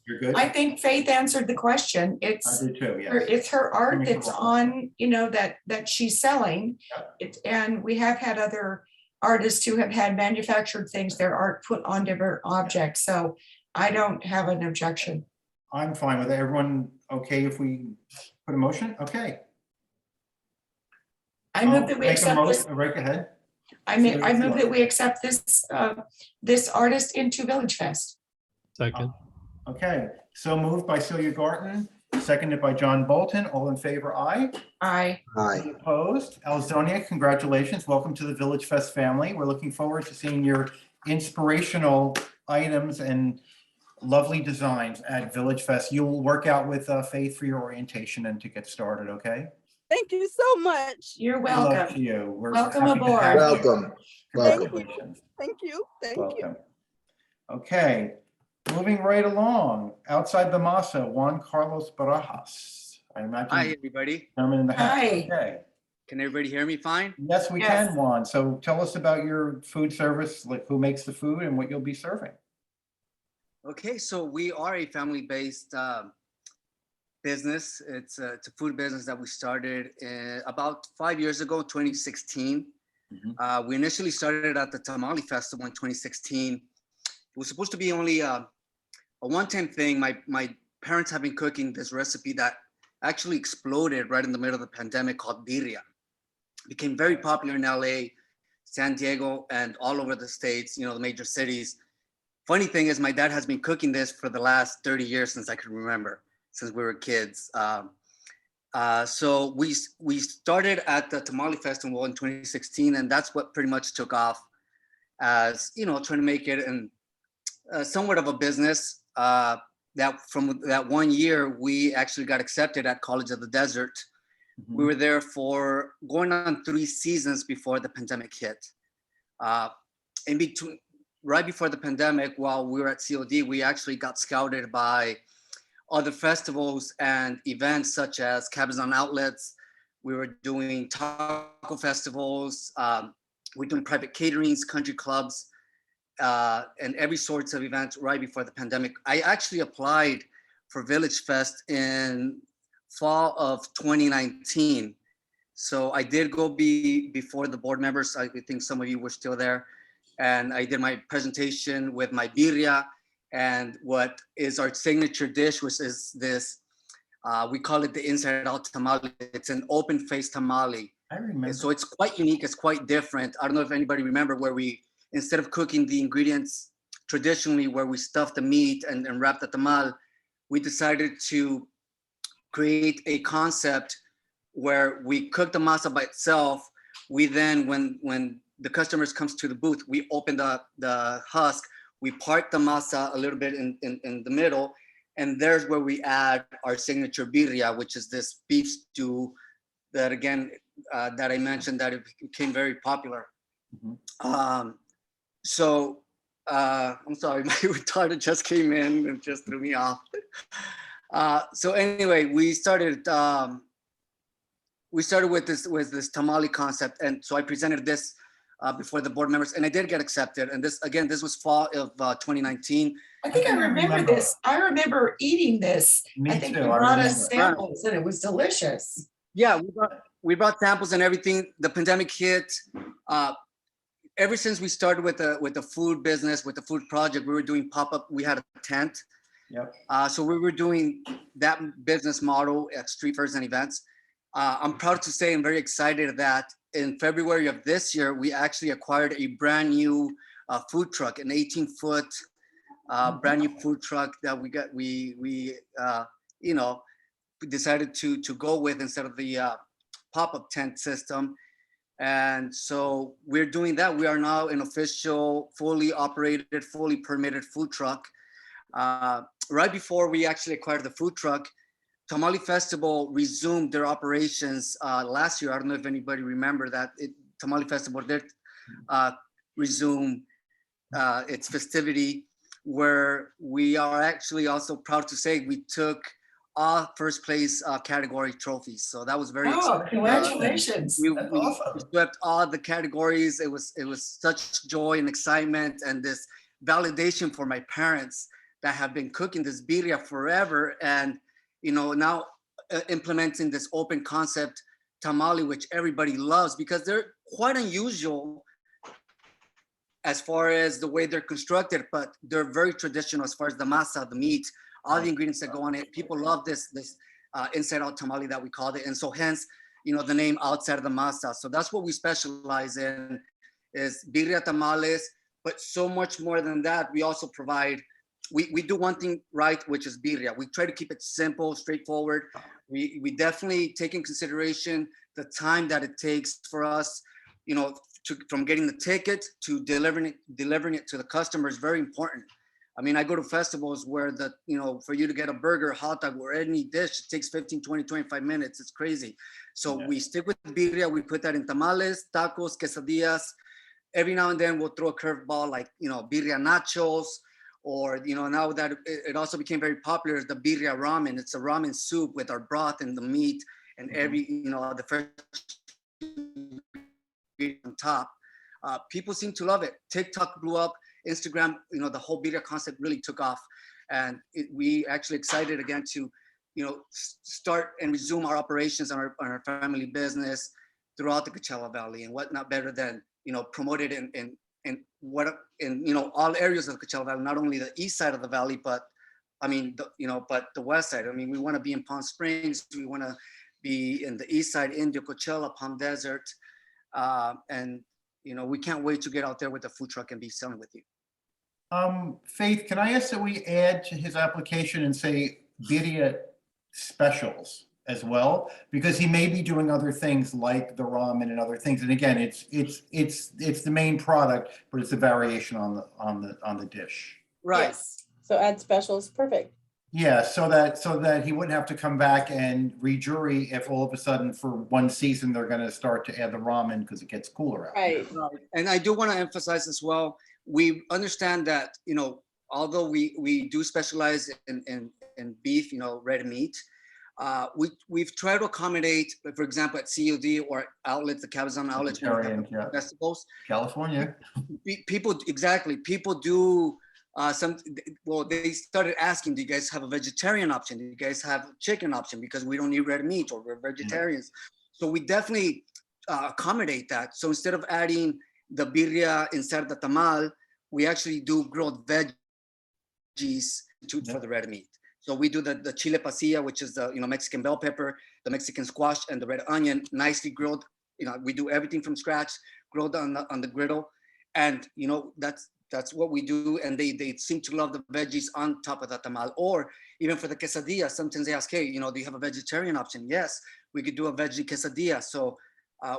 You're good? I think Faith answered the question. I do too, yes. It's her art Make it that's work. on, that she's selling. And we have had other artists who have had manufactured things, their art put on different objects. So I don't have an objection. I'm fine with it. Everyone okay if we put a motion? Okay. I move that we Make a accept motion. this. Right, go ahead. I move that we accept this artist into VillageFest. Second. Okay, so moved by Celia Garten, seconded by John Bolton. All in favor, aye? Aye. Any opposed? Alzonia, congratulations. Welcome to the VillageFest family. We're looking forward to seeing your inspirational items and lovely designs at VillageFest. You'll work out with Faith for your orientation and to get started, okay? Thank you so much. You're Good luck welcome. to you. We're Welcome happy to aboard. have you. Welcome. Congratulations. Thank you. Welcome. Okay, moving right along. Outside the Masa, Juan Carlos Barajas. I imagine. Hi, everybody. Gentleman in the hat. Hi. Okay. Can everybody hear me fine? Yes, we can, Juan. So tell us about your food service, like who makes the food and what you'll be serving. Okay, so we are a family-based business. It's a food business that we started about 5 years ago, 2016. We initially started at the Tamale Festival in 2016. It was supposed to be only a one-time thing. My parents have been cooking this recipe that actually exploded right in the middle of the pandemic called birria. It became very popular in LA, San Diego, and all over the States, the major cities. Funny thing is, my dad has been cooking this for the last 30 years since I could remember, since we were kids. So we started at the Tamale Festival in 2016, and that's what pretty much took off as, trying to make it in somewhat of a business. That from that 1 year, we actually got accepted at College of the Desert. We were there for going on 3 seasons before the pandemic hit. In between, right before the pandemic, while we were at COD, we actually got scouted by other festivals and events such as Cabazon Outlets. We were doing taco festivals. We're doing private caterings, country clubs, and every sorts of events right before the pandemic. I actually applied for VillageFest in fall of 2019. So I did go before the board members. I think some of you were still there. And I did my presentation with my birria and what is our signature dish, which is this, we call it the Inside Out Tamale. It's an open face tamale. I remember. So it's quite unique, it's quite different. I don't know if anybody remember where we, instead of cooking the ingredients traditionally where we stuff the meat and wrap the tamal, we decided to create a concept where we cook the masa by itself. We then, when the customers comes to the booth, we open the husk, we part the masa a little bit in the middle, and there's where we add our signature birria, which is this beef stew that, again, that I mentioned that it became very popular. So I'm sorry, my retarded just came in and just threw me off. So anyway, we started with this tamale concept, and so I presented this before the board members, and I did get accepted. And this was fall of 2019. I think I remember this. I remember eating this. Me I think too, you I brought us remember. samples and it was delicious. Yeah, we brought samples and everything. The pandemic hit. Ever since we started with the food business, with the food project, we were doing pop-up. We had a tent. Yep. So we were doing that business model at street fairs and events. I'm proud to say, I'm very excited that in February of this year, we actually acquired a brand new food truck, an 18-foot brand new food truck that we decided to go with instead of the pop-up tent system. And so we're doing that. We are now an official, fully operated, fully permitted food truck. Right before we actually acquired the food truck, Tamale Festival resumed their operations last year. I don't know if anybody remember that. Tamale Festival did resume its festivity, where we are actually also proud to say we took all first place category trophies. So that was very exciting. Congratulations. We Awesome. swept all the categories. It was such joy and excitement and this validation for my parents that have been cooking this birria forever, and now implementing this open concept tamale, which everybody loves because they're quite unusual as far as the way they're constructed, but they're very traditional as far as the masa, the meat, all the ingredients that go on it. People love this Inside Out Tamale that we called it, and so hence the name Outside of the Masa. So that's what we specialize in, is birria tamales, but so much more than that. We also provide. We do one thing right, which is birria. We try to keep it simple, straightforward. We definitely take in consideration the time that it takes for us, from getting the ticket to delivering it to the customer is very important. I mean, I go to festivals where for you to get a burger, hot dog, or any dish, it takes 15, 20, 25 minutes. It's crazy. So we stick with birria. We put that in tamales, tacos, quesadillas. Every now and then we'll throw a curveball like, birria nachos, or, now that it also became very popular is the birria ramen. It's a ramen soup with our broth and the meat and every, the fresh on top. People seem to love it. TikTok blew up, Instagram, the whole birria concept really took off. And we actually excited again to, start and resume our operations on our family business throughout the Coachella Valley. And what not better than, promote it in all areas of the Coachella Valley, not only the east side of the valley, but but the west side. I mean, we want to be in Palm Springs. We want to be in the east side, Indio, Coachella, Palm Desert. And we can't wait to get out there with the food truck and be selling with you. Faith, can I ask that we add to his application and say birria specials as well? Because he may be doing other things like the ramen and other things. And again, it's the main product, but it's a variation on the dish. Right. Yes. So add specials, perfect. Yeah, so that he wouldn't have to come back and rejury if all of a sudden for one season they're going to start to add the ramen because it gets cooler out. Right. And I do want to emphasize as well, we understand that, although we do specialize in beef, red meat, we've tried to accommodate, for example, at CUD or outlets, the Cabazon outlets, festivals. California. People do they started asking, do you guys have a vegetarian option? Do you guys have a chicken option? Because we don't eat red meat, or we're vegetarians. So we definitely accommodate that. So instead of adding the birria inside the tamal, we actually do grilled veggies for the red meat. So we do the chile pasilla, which is the Mexican bell pepper, the Mexican squash, and the red onion, nicely grilled. We do everything from scratch, grilled on the griddle, and that's what we do. And they seem to love the veggies on top of the tamal. Or even for the quesadilla, sometimes they ask, hey, do you have a vegetarian option? Yes, we could do a veggie quesadilla. So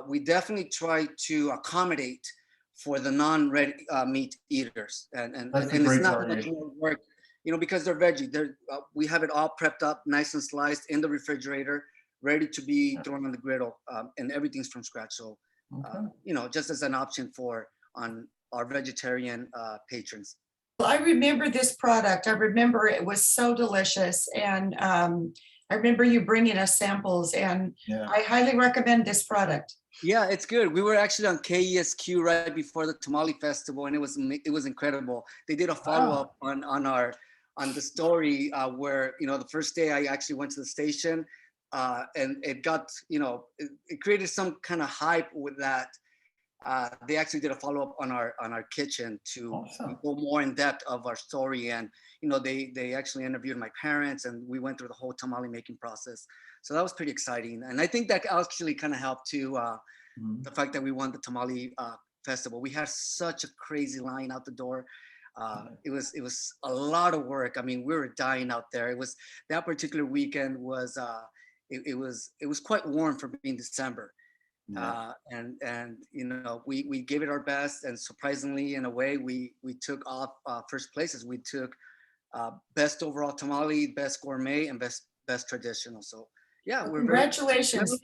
we definitely try to accommodate for the non-red meat eaters, and it's not much more work, because they're veggie. We have it all prepped up, nice and sliced in the refrigerator, ready to be thrown on the griddle, and everything's from scratch. So, just as an option on our vegetarian patrons. I remember this product. I remember it was so delicious, and I remember you bringing us samples, and I highly recommend this product. Yeah, it's good. We were actually on KESQ right before the Tamale Festival, and it was incredible. They did a follow-up on the story where, you know, the first day I actually went to the station, and it got, you know, it created some kind of hype with that. They actually did a follow-up on our kitchen to go more in depth of our story, and you know, they actually interviewed my parents, and we went through the whole tamale making process. So that was pretty exciting, and I think that actually kind of helped to the fact that we won the tamale festival. We had such a crazy line out the door. It was a lot of work. I mean, we were dying out there. It was that particular weekend was it was quite warm for being December. And you know, we gave it our best, and surprisingly, in a way, we took off first places. We took best overall tamale, best gourmet, and best traditional. So yeah, we're Congratulations.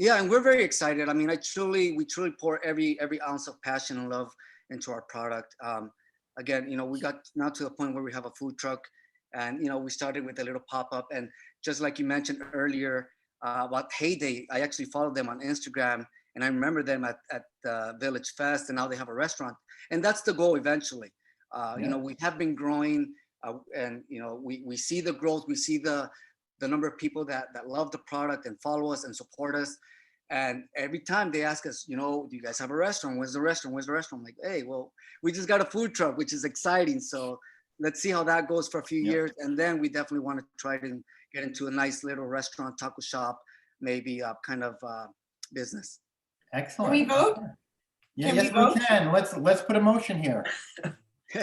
Yeah, and we're very excited. I mean, we truly pour every ounce of passion and love into our product. Again, you know, we got now to the point where we have a food truck, and you know, we started with a little pop-up, and just like you mentioned earlier, about Heyday, I actually followed them on Instagram, and I remember them at the VillageFest, and now they have a restaurant, and that's the goal eventually. You know, we have been growing, and you know, we see the growth, we see the number of people that love the product and follow us and support us, and every time they ask us, you know, do you guys have a restaurant? Where's the restaurant? Where's the restaurant? I'm like, hey, well, we just got a food truck, which is exciting. So let's see how that goes for a few years, and then we definitely want to try to get into a nice little restaurant, taco shop, maybe kind of business. Excellent. Can we vote? Yeah, Can yes, we vote? we can. Let's put a motion here.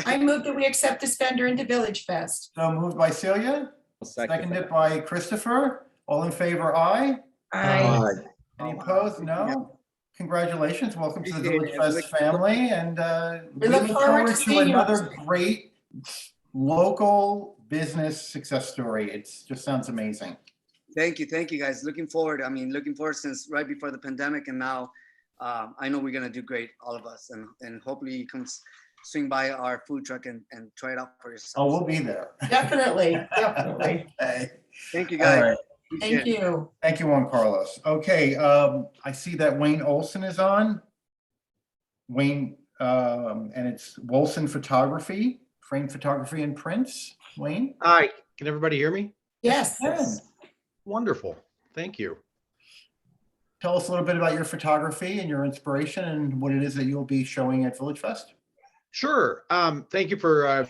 I move that we accept this vendor into VillageFest. So moved by Celia, seconded by Christopher. All in favor, aye? Aye. Any opposed? No? Congratulations. Welcome to the VillageFest family, and we look forward to seeing you. another great local business success story. It just sounds amazing. Thank you guys. Looking forward since right before the pandemic, and now I know we're gonna do great, all of us, and hopefully you come swing by our food truck and try it out for yourself. Oh, we'll be there. Definitely. Okay. Thank you, guys. All right. Thank you. Thank you, Juan Carlos. Okay, I see that Wayne Olson is on. Wayne, and it's Wolson Photography, frame photography and prints. Wayne? Hi, can everybody hear me? Yes. Wonderful, thank you. Tell us a little bit about your photography and your inspiration and what it is that you'll be showing at VillageFest. Sure, thank you for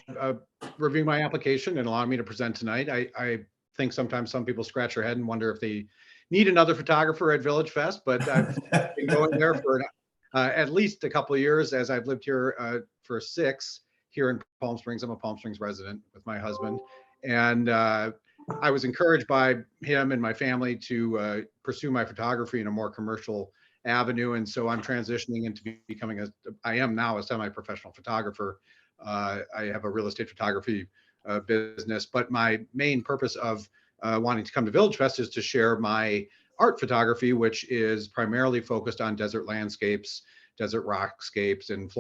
reviewing my application and allowing me to present tonight. I think sometimes some people scratch their head and wonder if they need another photographer at VillageFest, but I've been going there for at least a couple of years, as I've lived here for 6 here in Palm Springs. I'm a Palm Springs resident with my husband, and I was encouraged by him and my family to pursue my photography in a more commercial avenue, and so I'm transitioning into becoming I am now a semi-professional photographer. I have a real estate photography business, but my main purpose of wanting to come to VillageFest is to share my art photography, which is primarily focused on desert landscapes, desert rockscapes, and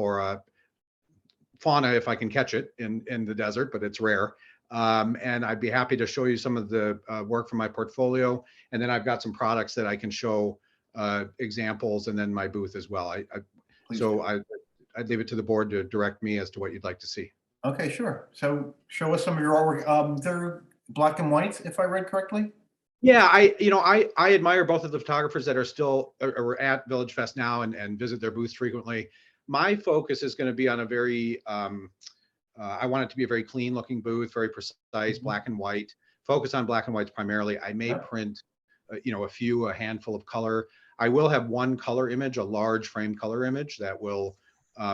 fauna, if I can catch it in the desert, but it's rare. And I'd be happy to show you some of the work from my portfolio. And then I've got some products that I can show examples, and then my booth as well. I'd leave it to the board to direct me as to what you'd like to see. Okay, sure. So show us some of your artwork. They're black and white, if I read correctly. Yeah, I admire both of the photographers that are still are at VillageFest now and visit their booths frequently. My focus is going to be on a very, I want it to be a very clean looking booth, very precise, black and white, focus on black and whites primarily. I may print, a handful of color. I will have one color image, a large frame color image that will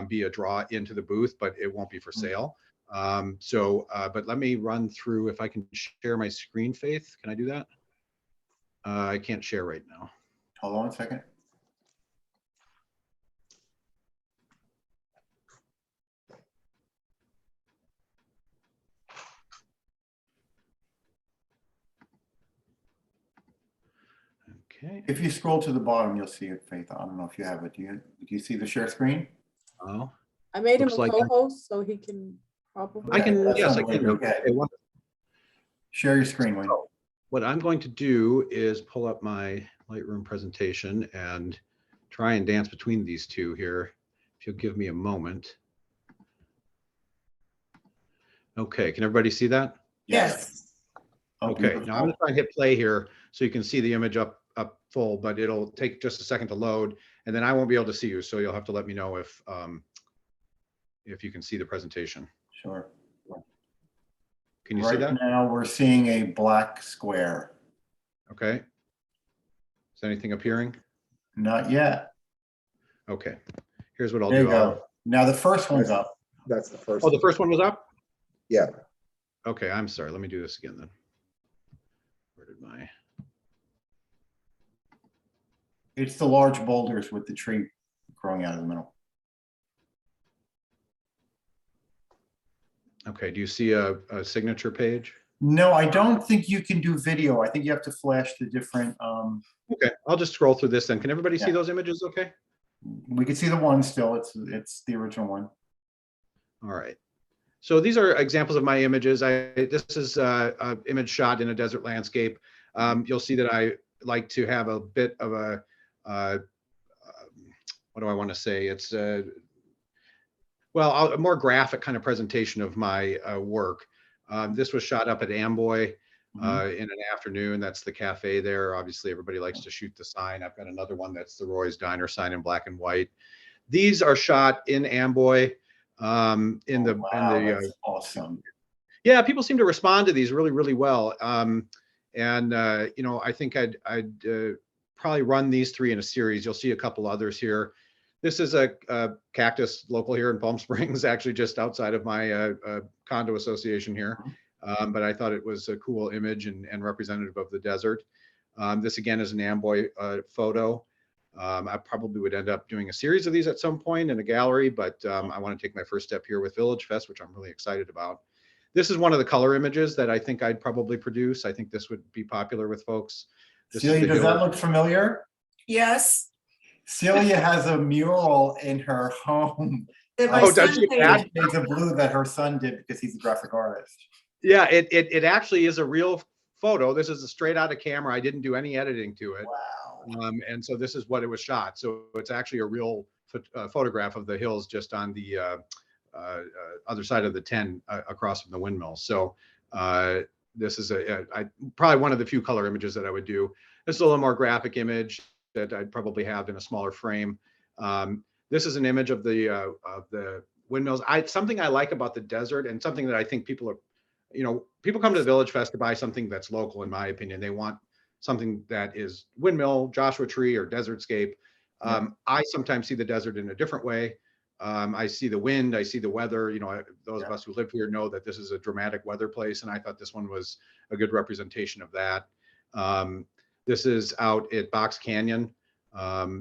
be a draw into the booth, but it won't be for sale. But let me run through, if I can share my screen, Faith, can I do that? I can't share right now. Hold on a second. Okay. If you scroll to the bottom, you'll see it, Faith. I don't know if you have it. Do you see the share screen? Oh. I made him Looks a like co-host so he can Probably. I can, That yes, I sounds can. really good. Okay, Share your screen, Wayne. what I'm going to do is pull up my Lightroom presentation and try and dance between these two here. If you'll give me a moment. Okay, can everybody see that? Yes. Okay, now I'm gonna try and hit play here so you can see the image up full, but it'll take just a second to load, and then I won't be able to see you, so you'll have to let me know if you can see the presentation. Sure. Can you see that? Right now, we're seeing a black square. Okay. Is anything appearing? Not yet. Okay. Here's what I'll There do. you go. Now the first one's up. That's the first. Oh, the first one was up? Yeah. Okay, I'm sorry. Let me do this again then. Where did my... It's the large boulders with the tree growing out of the middle. Okay, do you see a signature page? No, I don't think you can do video. I think you have to flash the different. Okay, I'll just scroll through this then. Can everybody see Yeah. those images okay? We can see the one still. It's the original one. All right. So these are examples of my images. This is an image shot in a desert landscape. You'll see that I like to have a bit of a, what do I want to say? It's well, a more graphic kind of presentation of my work. This was shot up at Amboy in an afternoon. That's the cafe there. Obviously, everybody likes to shoot the sign. I've got another one that's the Roy's Diner sign in black and white. These are shot in Amboy. That's awesome. Yeah, people seem to respond to these really, really well. You know, I think I'd probably run these three in a series. You'll see a couple others here. This is a cactus local here in Palm Springs, actually just outside of my condo association here. But I thought it was a cool image and representative of the desert. This again is an Amboy photo. I probably would end up doing a series of these at some point in a gallery, but I want to take my first step here with VillageFest, which I'm really excited about. This is one of the color images that I think I'd probably produce. I think this would be popular with folks. Celia, does that look familiar? Yes. Celia has a mural in her home. Oh, does she? Shades of blue that her son did because he's a graphic artist. Yeah, it actually is a real photo. This is a straight out of camera. I didn't do any editing to it. Wow. And so this is what it was shot. So it's actually a real photograph of the hills just on the other side of the 10 across from the windmill. So this is probably one of the few color images that I would do. This is a little more graphic image that I'd probably have in a smaller frame. This is an image of the windmills. Something I like about the desert and something that I think people are, you know, people come to the VillageFest to buy something that's local, in my opinion. They want something that is windmill, Joshua Tree, or desertscape. I sometimes see the desert in a different way. I see the wind, I see the weather. You know, those of us who live here know that this is a dramatic weather place, and I thought this one was a good representation of that. This is out at Box Canyon.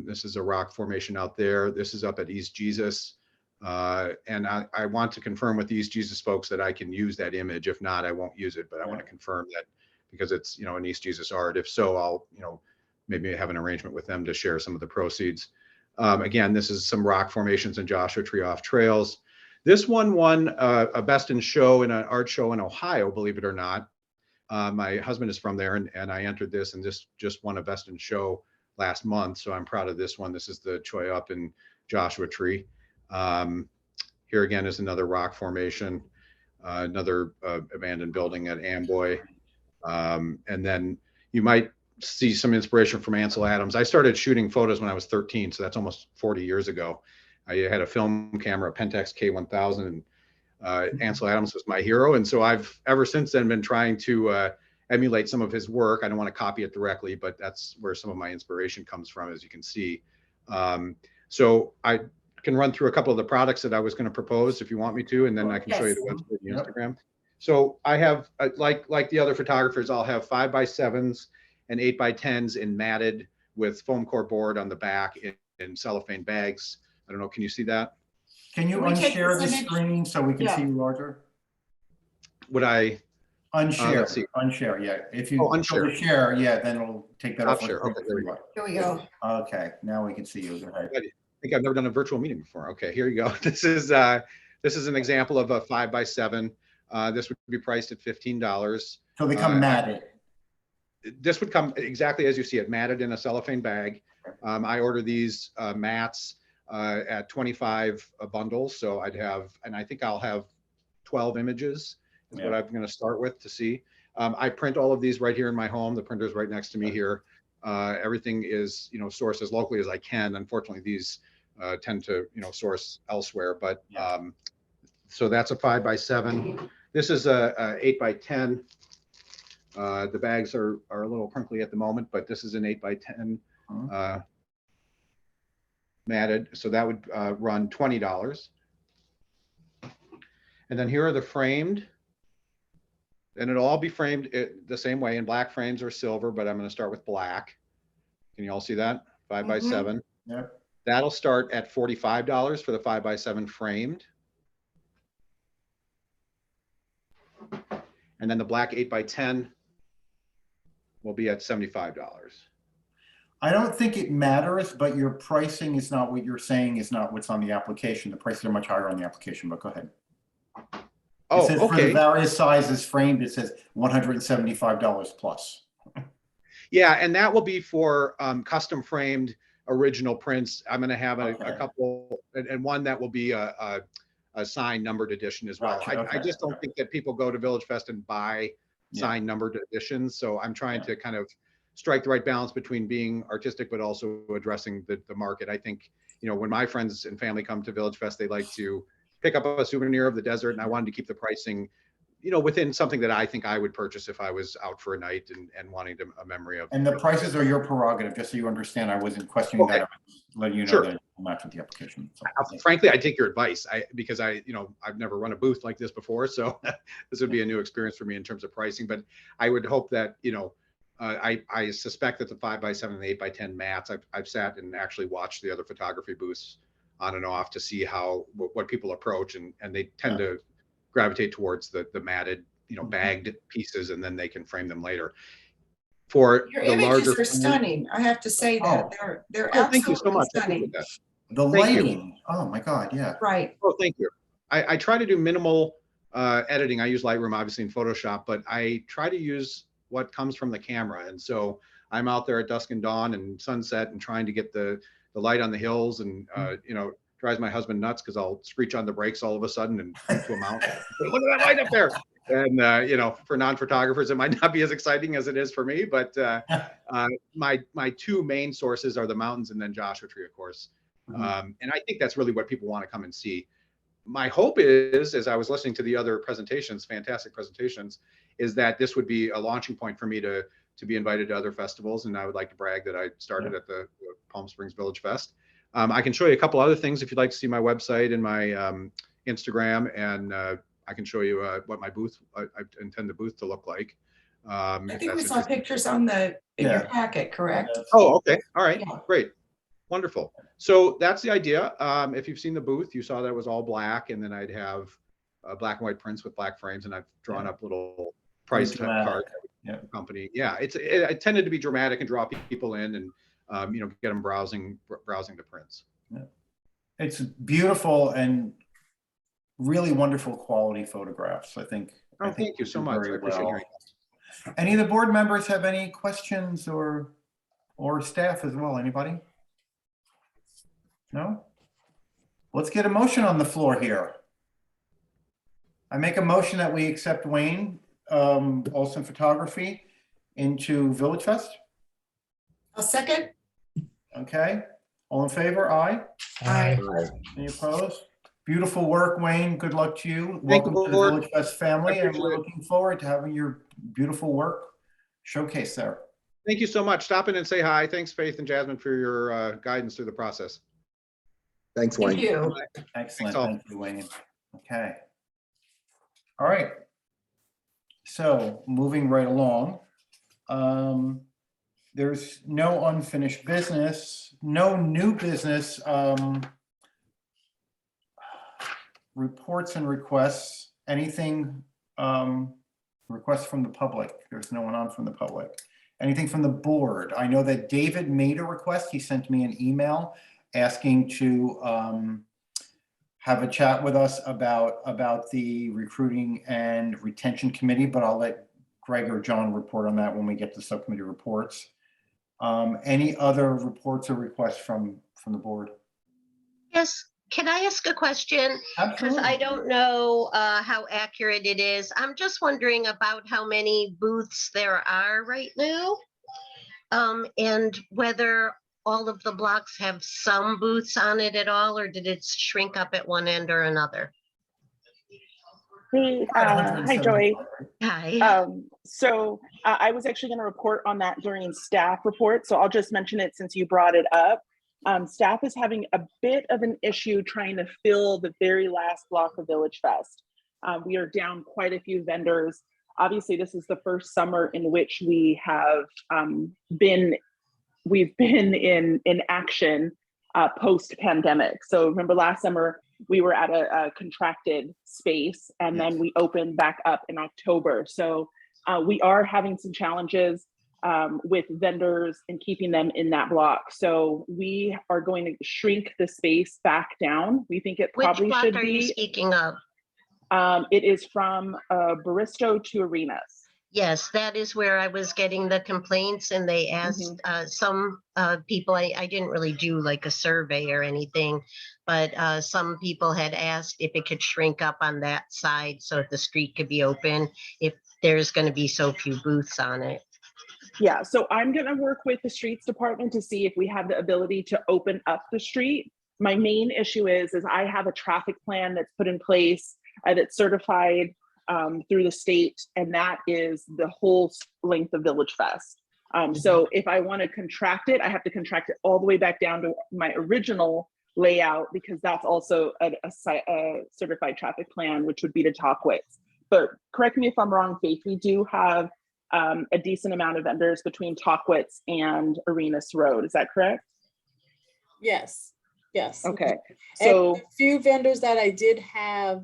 This is a rock formation out there. This is up at East Jesus. And I want to confirm with the East Jesus folks that I can use that image. If not, I won't use it, but I want to confirm that because it's, you know, an East Jesus art. If so, I'll, you know, maybe have an arrangement with them to share some of the proceeds. Again, this is some rock formations in Joshua Tree off trails. This one won a Best in Show in an art show in Ohio, believe it or not. My husband is from there, and I entered this, and this just won a Best in Show last month. So I'm proud of this one. This is the Choi Up in Joshua Tree. Here again is another rock formation, another abandoned building at Amboy. And then you might see some inspiration from Ansel Adams. I started shooting photos when I was 13, so that's almost 40 years ago. I had a film camera, a Pentax K1000, and Ansel Adams was my hero. And so I've ever since then been trying to emulate some of his work. I don't want to copy it directly, but that's where some of my inspiration comes from, as you can see. So I can run through a couple of the products that I was going to propose if you want me to, and then I can show you the website and Instagram. So I have, like the other photographers, I'll have 5x7s and 8x10s in matted with foam core board on the back in cellophane bags. I don't know, can you see that? Can you unshare the screen so we can see you larger? Would I? Unshare, let's see. unshare, yeah. If you unshare. Share, yeah, then it'll take that off. Share. Okay, there we go. Here we go. Okay, now we can see you. Go ahead. I think I've never done a virtual meeting before. Okay, here you go. This is This is an example of a 5x7. This would be priced at $15. So they come matted. This would come exactly as you see it, matted in a cellophane bag. I order these mats at 25 bundles. So I'd have, and I think I'll have 12 images is what I'm going to start with to see. I print all of these right here in my home. The printer's right next to me here. Everything is, sourced as locally as I can. Unfortunately, these tend to, source elsewhere, but so that's a 5x7. This is a 8x10. The bags are a little crinkly at the moment, but this is an 8x10 matted. So that would run $20. And then here are the framed. And it'll all be framed the same way in black frames or silver, but I'm going to start with black. Can you all see that? 5x7. Yep. That'll start at $45 for the 5x7 framed. And then the black 8x10 will be at $75. I don't think it matters, but your pricing is not what you're saying is not what's on the application. The prices are much higher on the application, but go ahead. Oh, it says okay. For the various sizes framed, it says $175 plus. Yeah, and that will be for custom framed original prints. I'm going to have a couple, and one that will be a signed numbered edition as well. Gotcha, I just don't think that people go to VillageFest and buy signed numbered editions. So I'm trying to kind of strike the right balance between being artistic, but also addressing the market. I think, when my friends and family come to VillageFest, they like to pick up a souvenir of the desert, and I wanted to keep the pricing, within something that I think I would purchase if I was out for a night and wanting a memory of. And the prices are your prerogative, just so you understand. I wasn't questioning that. I was letting you know that it will match with the application. So, frankly, I take your advice because I've never run a booth like this before. So this would be a new experience for me in terms of pricing, but I would hope that, I suspect that the 5x7 and the 8x10 mats, I've sat and actually watched the other photography booths on and off to see what people approach, and they tend to gravitate towards the matted, bagged pieces, and then they can frame them later. For Your the images larger are stunning. I have to say that they're absolutely thank you so much. stunning. The lighting. Oh my God. Yeah. Right. Oh, thank you. I try to do minimal editing. I use Lightroom, obviously, in Photoshop, but I try to use what comes from the camera. And so I'm out there at dusk and dawn and sunset and trying to get the light on the hills, and drives my husband nuts because I'll screech on the brakes all of a sudden and come to a mountain. Look at that light up there. And for non-photographers, it might not be as exciting as it is for me, but my two main sources are the mountains and then Joshua Tree, of course. And I think that's really what people want to come and see. My hope is, as I was listening to the other presentations, fantastic presentations, is that this would be a launching point for me to be invited to other festivals. And I would like to brag that I started at the Palm Springs Village Fest. I can show you a couple other things if you'd like to see my website and my Instagram, and I can show you what my booth, I intend the booth to look like. I think we saw pictures on in your packet, correct? Oh, okay. All right, great. Wonderful. So that's the idea. If you've seen the booth, you saw that it was all black, and then I'd have black and white prints with black frames, and I've drawn up little price cards. Company. Yeah, it tended to be dramatic and draw people in, and get them browsing the prints. Yeah. It's beautiful and really wonderful quality photographs. I think. Thank you so much. I appreciate hearing that. Any of the board members have any questions or staff as well? Anybody? No? Let's get a motion on the floor here. I make a motion that we accept Wayne Olson Photography into VillageFest. A second. Okay. All in favor? Aye. Aye. Any opposed? Beautiful work, Wayne. Good luck to you. Thank Welcome you, to the Lord. VillageFest family, and we're looking forward to having your beautiful work showcased there. Thank you so much. Stop in and say hi. Thanks, Faith and Jasmine, for your guidance through the process. Thanks, Wayne. Thank you. Excellent. Thanks, Thank you, Wayne. Okay. All right. So moving right along, there's no unfinished business, no new business, reports and requests, anything, requests from the public. There's no one on from the public. Anything from the board? I know that David made a request. He sent me an email asking to have a chat with us about the recruiting and retention committee, but I'll let Greg or John report on that when we get to subcommittee reports. Any other reports or requests from the board? Yes, can I ask a question? Because I don't know how accurate it is. I'm just wondering about how many booths there are right now. And whether all of the blocks have some booths on it at all, or did it shrink up at one end or another? Hey, hi, Joy. Hi. So I was actually going to report on that during staff report, so I'll just mention it since you brought it up. Staff is having a bit of an issue trying to fill the very last block of VillageFest. We are down quite a few vendors. Obviously, this is the first summer in which we have been in action post-pandemic. So remember last summer, we were at a contracted space and then we opened back up in October. So we are having some challenges with vendors and keeping them in that block. So we are going to shrink the space back down. We think it probably Which block should are be. you speaking of? It is from Baristo to Arenas. Yes, that is where I was getting the complaints, and they asked some people, I didn't really do like a survey or anything, but some people had asked if it could shrink up on that side so that the street could be open if there's going to be so few booths on it. Yeah, so I'm going to work with the streets department to see if we have the ability to open up the street. My main issue is I have a traffic plan that's put in place that's certified through the state, and that is the whole length of VillageFest. So if I want to contract it, I have to contract it all the way back down to my original layout, because that's also a certified traffic plan, which would be to Talkwitz. But correct me if I'm wrong, Faith, we do have a decent amount of vendors between Talkwitz and Arenas Road. Is that correct? Yes, yes. Okay, So a few vendors that I did have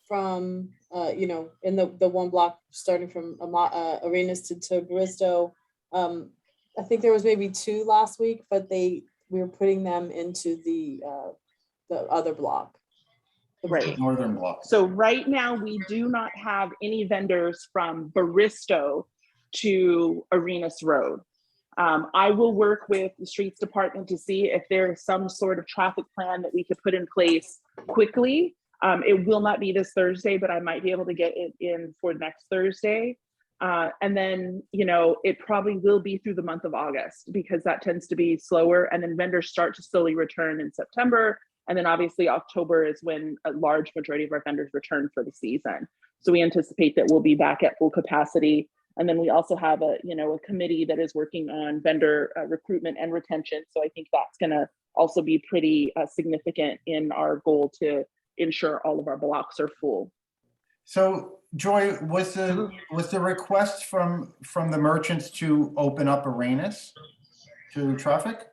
from, in the one block starting from Arenas to Baristo. I think there was maybe 2 last week, but we were putting them into the other block. Right. Northern block. So right now we do not have any vendors from Baristo to Arenas Road. I will work with the streets department to see if there's some sort of traffic plan that we could put in place quickly. It will not be this Thursday, but I might be able to get it in for next Thursday. And then, it probably will be through the month of August, because that tends to be slower. And then vendors start to slowly return in September. And then obviously October is when a large majority of our vendors return for the season. So we anticipate that we'll be back at full capacity. And then we also have a committee that is working on vendor recruitment and retention. So I think that's gonna also be pretty significant in our goal to ensure all of our blocks are full. So Joy, was the request from the merchants to open up Arenas to traffic?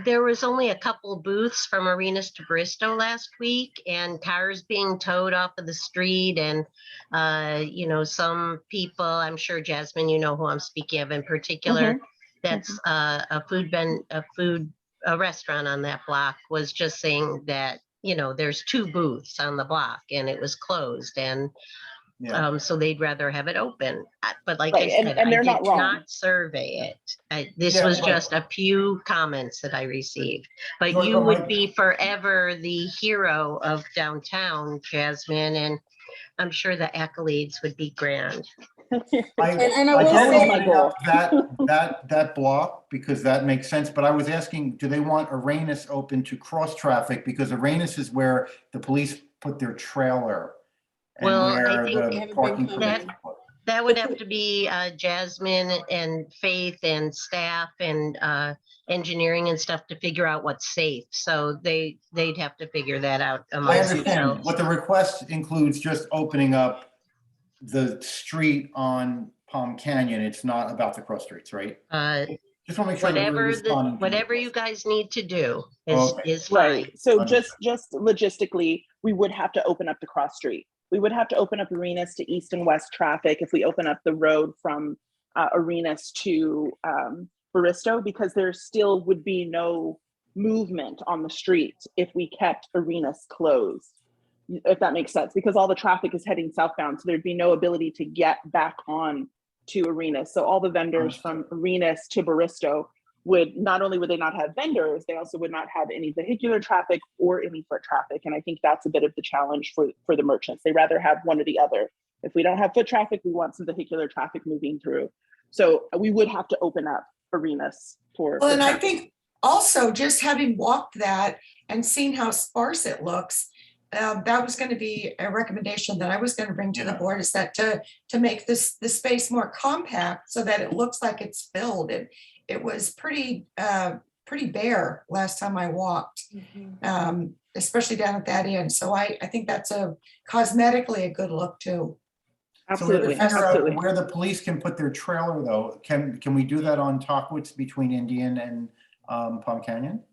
There was only a couple booths from Arenas to Baristo last week, and cars being towed off of the street, and some people, I'm sure Jasmine, you know who I'm speaking of in particular, that's a restaurant on that block, was just saying that there's 2 booths on the block and it was closed, and so they'd rather have it open. But like I said, I did not survey it. This was just a few comments that I received. But you would be forever the hero of downtown, Jasmine, and I'm sure the accolades would be grand. I will say that block, because that makes sense. But I was asking, do they want Arenas open to cross traffic? Because Arenas is where the police put their trailer. Well, I think that would have to be Jasmine and Faith and staff and engineering and stuff to figure out what's safe. So they'd have to figure that out amongst I understand. themselves. What the request includes just opening up the street on Palm Canyon. It's not about the cross streets, right? Just want to make sure whatever you guys need to do is fine. Right. So just logistically, we would have to open up the cross street. We would have to open up Arenas to east and west traffic if we open up the road from Arenas to Baristo, because there still would be no movement on the street if we kept arenas closed, if that makes sense, because all the traffic is heading southbound. So there'd be no ability to get back on to arenas. So all the vendors from arenas to Baristo would, not only would they not have vendors, they also would not have any vehicular traffic or any foot traffic. And I think that's a bit of the challenge for the merchants. They rather have one or the other. If we don't have foot traffic, we want some vehicular traffic moving through. So we would have to open up arenas for. Well, and I traffic. think also just having walked that and seen how sparse it looks, that was going to be a recommendation that I was going to bring to the board, is that to make the space more compact so that it looks like it's filled. It was pretty bare last time I walked, especially down at that end. So I think that's cosmetically a good look too. Absolutely. So to figure out where the police can put their trailer though, can we do that on Talkwitz between Indian and Palm Canyon?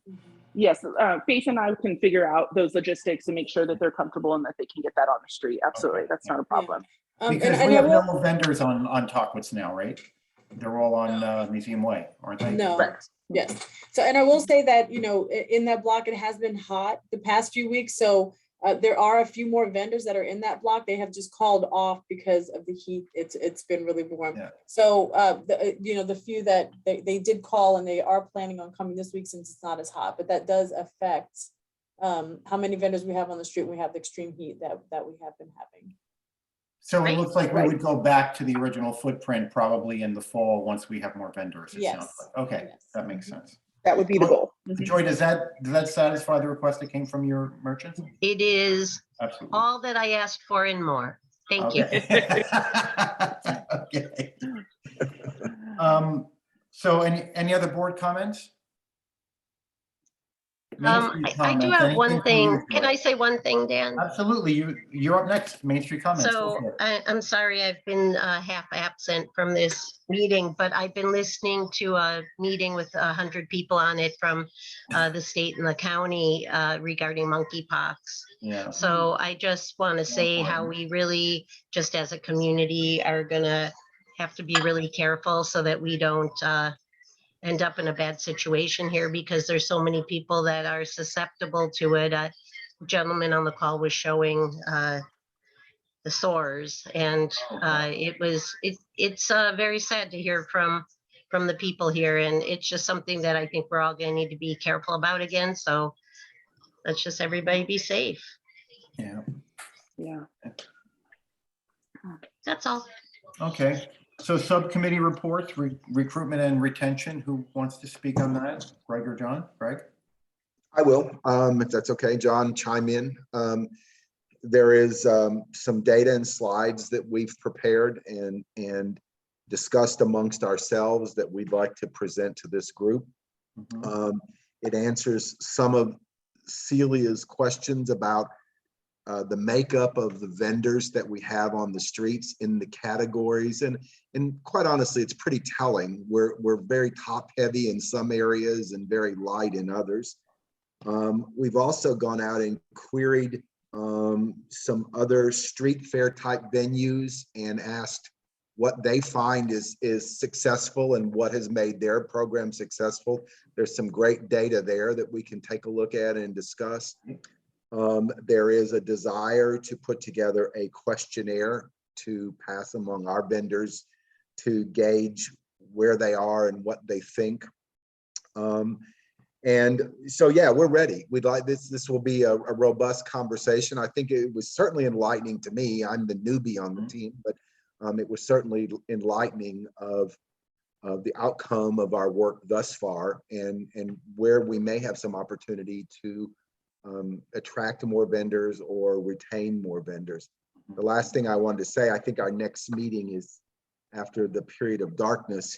Yes, Faith and I can figure out those logistics and make sure that they're comfortable and that they can get that on the street. Absolutely, that's not a problem. Because we have no vendors on Talkwitz now, right? They're all on Museum Way, aren't they? No. Yes. So, and I will say that, you know, in that block, it has been hot the past few weeks. So there are a few more vendors that are in that block. They have just called off because of the heat. It's been really warm. Yeah. So, the few that they did call and they are planning on coming this week since it's not as hot, but that does affect how many vendors we have on the street. We have the extreme heat that we have been having. So it looks like we would go back to the original footprint probably in the fall once we have more vendors. It sounds like. Okay, that makes sense. That would be the goal. Joy, does that satisfy the request that came from your merchants? It is Absolutely. all that I asked for and more. Thank you. Okay. So any other board comments? I do have one thing. Can I say one thing, Dan? Absolutely. You're up next. Main Street comments. So I'm sorry, I've been half absent from this meeting, but I've been listening to a meeting with 100 people on it from the state and the county regarding monkeypox. Yeah. So I just want to say how we really, just as a community, are gonna have to be really careful so that we don't end up in a bad situation here, because there's so many people that are susceptible to it. A gentleman on the call was showing the sores, and it's very sad to hear from the people here, and it's just something that I think we're all going to need to be careful about again. So let's just everybody be safe. Yeah. Yeah. That's all. Okay. So subcommittee reports, recruitment and retention. Who wants to speak on that? Greg or John? Greg? I will, if that's okay. John, chime in. There is some data and slides that we've prepared and discussed amongst ourselves that we'd like to present to this group. It answers some of Celia's questions about the makeup of the vendors that we have on the streets in the categories, and quite honestly, it's pretty telling. We're very top heavy in some areas and very light in others. We've also gone out and queried some other street fair type venues and asked what they find is successful and what has made their program successful. There's some great data there that we can take a look at and discuss. There is a desire to put together a questionnaire to pass among our vendors to gauge where they are and what they think. And so, yeah, we're ready. We'd like this will be a robust conversation. I think it was certainly enlightening to me. I'm the newbie on the team, but it was certainly enlightening of the outcome of our work thus far, and where we may have some opportunity to attract more vendors or retain more vendors. The last thing I wanted to say, I think our next meeting is after the period of darkness,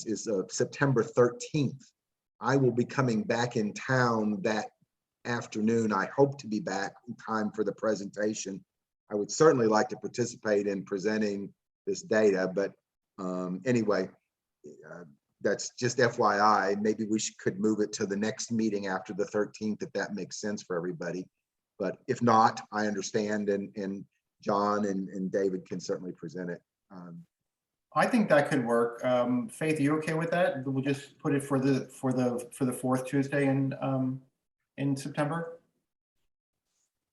is September 13th. I will be coming back in town that afternoon. I hope to be back in time for the presentation. I would certainly like to participate in presenting this data, but anyway, that's just FYI. Maybe we could move it to the next meeting after the 13th, if that makes sense for everybody. But if not, I understand, and John and David can certainly present it I think that could work. Faith, are you okay with that? We'll just put it for the fourth Tuesday in September.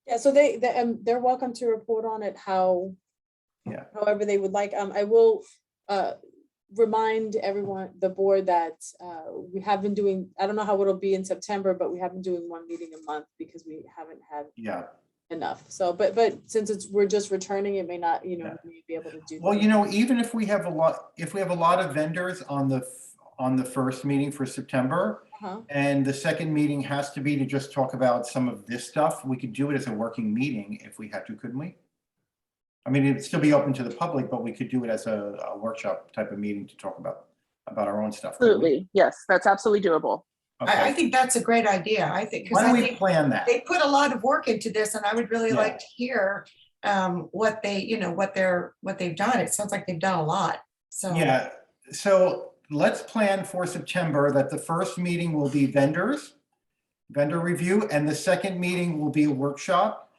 Yeah, so they're welcome to report on it however they would like. I will remind everyone, the board, that we have been doing, I don't know how it'll be in September, but we have been doing one meeting a month because we haven't had enough. So, but since we're just returning, it may not, we may be able to do. Well, even if we have a lot of vendors on the first meeting for September, and the second meeting has to be to just talk about some of this stuff, we could do it as a working meeting if we had to, couldn't we? I mean, it'd still be open to the public, but we could do it as a workshop type of meeting to talk about our own stuff. Absolutely, yes, that's absolutely doable. Okay. I think that's a great idea. I think, Why don't we plan that? They put a lot of work into this, and I would really like to hear what they've done. It sounds like they've done a lot. So yeah, so let's plan for September that the first meeting will be vendor review, and the second meeting will be a workshop,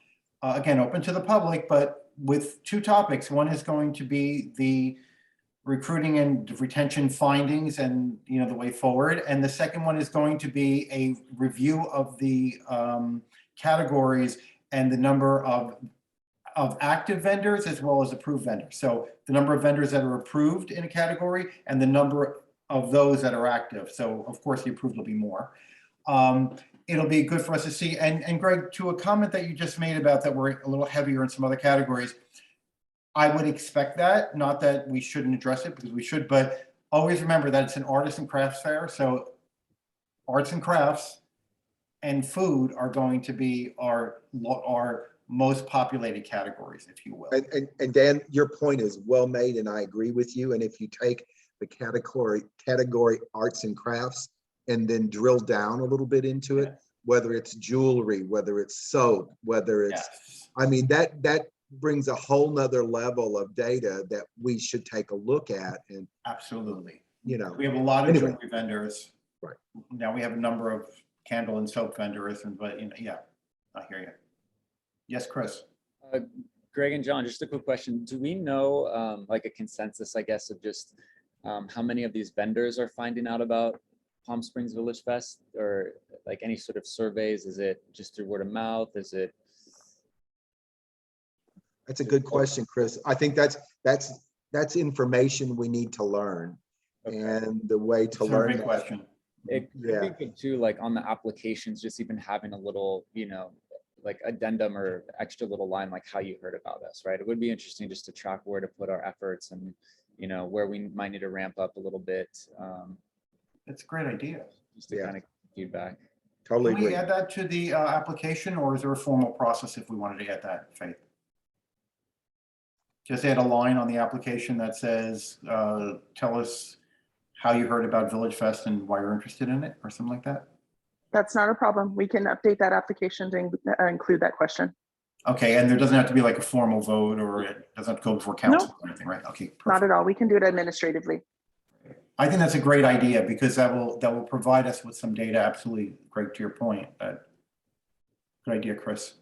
again, open to the public, but with two topics. One is going to be the recruiting and retention findings and the way forward, and the second one is going to be a review of the categories and the number of active vendors as well as approved vendors. So the number of vendors that are approved in a category and the number of those that are active. So of course the approved will be more. It'll be good for us to see. And Greg, to a comment that you just made about that we're a little heavier in some other categories, I would expect that, not that we shouldn't address it, because we should, but always remember that it's an arts and crafts fair. So arts and crafts and food are going to be our most populated categories, if you will. And Dan, your point is well made, and I agree with you. And if you take the category arts and crafts and then drill down a little bit into it, whether it's jewelry, whether it's soap, whether it's, I mean, that brings a whole nother level of data that we should take a look at. And absolutely, we have a lot of jewelry vendors. Right now, we have a number of candle and soap vendors, but I hear you. Yes, Chris. Greg and John, just a quick question. Do we know like a consensus, I guess, of just how many of these vendors are finding out about Palm Springs Village Fest, or like any sort of surveys? Is it just through word of mouth? Is it? That's a good question, Chris. I think that's information we need to learn, and the way to learn. Survey question. It could be good too, like on the applications, just even having a little, like addendum or extra little line, like how you heard about us, right? It would be interesting just to track where to put our efforts and, where we might need to ramp up a little bit. That's a great idea. Just to kind of feedback. Totally Can we agree. add that to the application, or is there a formal process if we wanted to add that, Faith? Just add a line on the application that says, tell us how you heard about VillageFest and why you're interested in it, or something like that? That's not a problem. We can update that application to include that question. Okay, and there doesn't have to be like a formal vote, or it doesn't have to go before council or anything, right? Okay, perfect. Not at all. We can do it administratively. I think that's a great idea, because that will provide us with some data. Absolutely, Greg, to your point. But good idea, Chris.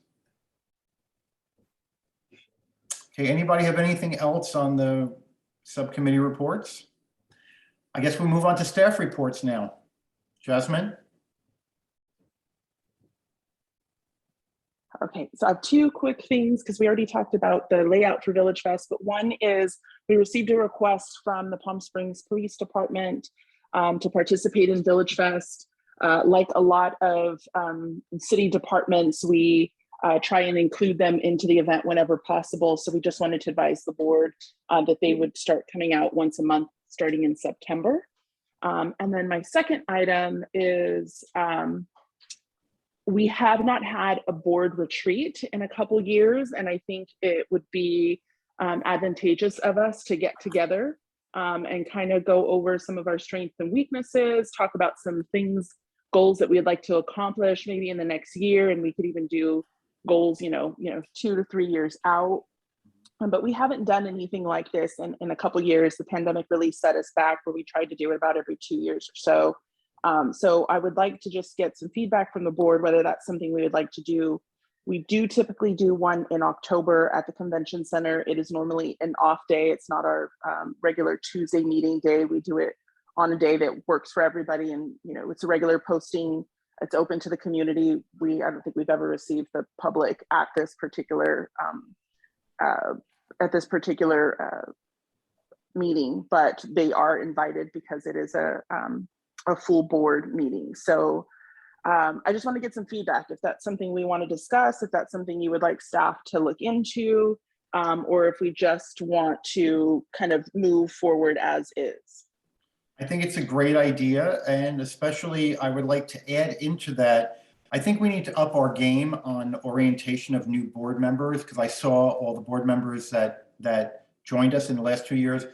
Okay, anybody have anything else on the subcommittee reports? I guess we move on to staff reports now. Jasmine? Okay, so I have two quick things, because we already talked about the layout for VillageFest, but one is we received a request from the Palm Springs Police Department to participate in VillageFest. Like a lot of city departments, we try and include them into the event whenever possible. So we just wanted to advise the board that they would start coming out once a month starting in September. And then my second item is we have not had a board retreat in a couple years, and I think it would be advantageous of us to get together and kind of go over some of our strengths and weaknesses, talk about some things, goals that we'd like to accomplish maybe in the next year, and we could even do goals, 2 to 3 years out. But we haven't done anything like this in a couple years. The pandemic really set us back, where we tried to do it about every 2 years or so. So I would like to just get some feedback from the board, whether that's something we would like to do We do typically do one in October at the convention center. It is normally an off day. It's not our regular Tuesday meeting day. We do it on a day that works for everybody, and it's a regular posting. It's open to the community. I don't think we've ever received the public at this particular meeting, but they are invited because it is a full board meeting. So I just want to get some feedback if that's something we want to discuss, if that's something you would like staff to look into, or if we just want to kind of move forward as is. I think it's a great idea, and especially I would like to add into that, I think we need to up our game on orientation of new board members, because I saw all the board members that joined us in the last 2 years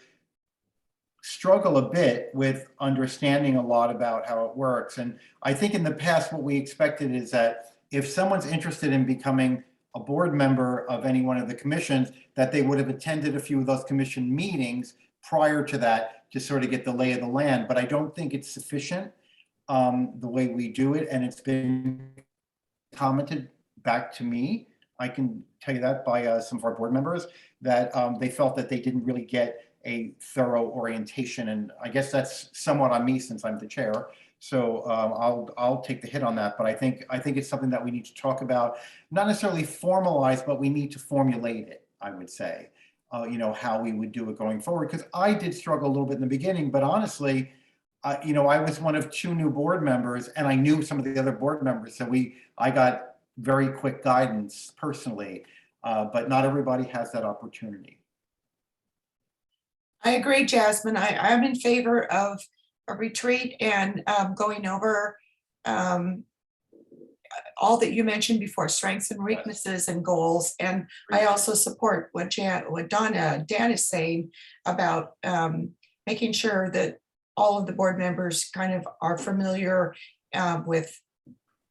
struggle a bit with understanding a lot about how it works. And I think in the past, what we expected is that if someone's interested in becoming a board member of any one of the commissions, that they would have attended a few of those commission meetings prior to that to sort of get the lay of the land. But I don't think it's sufficient the way we do it. And it's been commented back to me, I can tell you that, by some of our board members, that they felt that they didn't really get a thorough orientation. And I guess that's somewhat on me since I'm the chair. So I'll take the hit on that. But I think it's something that we need to talk about, not necessarily formalize, but we need to formulate it, I would say, how we would do it going forward. Because I did struggle a little bit in the beginning, but honestly, I was one of 2 new board members, and I knew some of the other board members. So I got very quick guidance personally, but not everybody has that opportunity. I agree, Jasmine. I'm in favor of a retreat and going over all that you mentioned before, strengths and weaknesses and goals. And I also support what Dan is saying about making sure that all of the board members kind of are familiar with,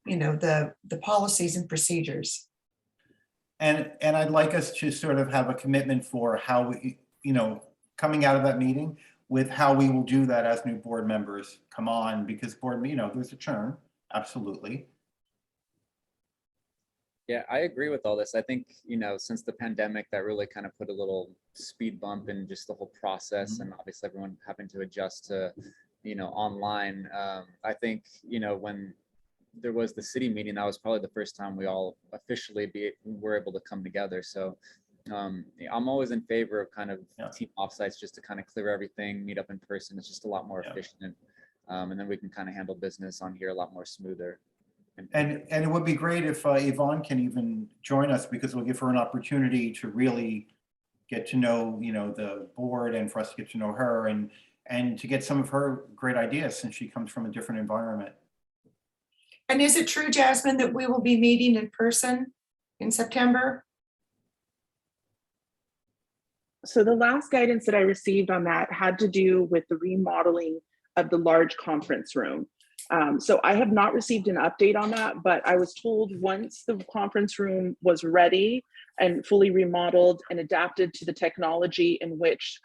the policies and procedures. And I'd like us to sort of have a commitment for how we, coming out of that meeting with how we will do that as new board members come on, because there's a churn, absolutely. Yeah, I agree with all this. I think, since the pandemic, that really kind of put a little speed bump in just the whole process, and obviously everyone having to adjust to, online. I think, when there was the city meeting, that was probably the first time we all officially were able to come together. So I'm always in favor of kind of team offsites, just to kind of clear everything, meet up in person. It's just a lot more efficient. And then we can kind of handle business on here a lot more smoother. And it would be great if Yvonne can even join us, because we'll give her an opportunity to really get to know, the board, and for us to get to know her and to get some of her great ideas, since she comes from a different environment. And is it true, Jasmine, that we will be meeting in person in September? So the last guidance that I received on that had to do with the remodeling of the large conference room. So I have not received an update on that, but I was told once the conference room was ready and fully remodeled and adapted to the technology in which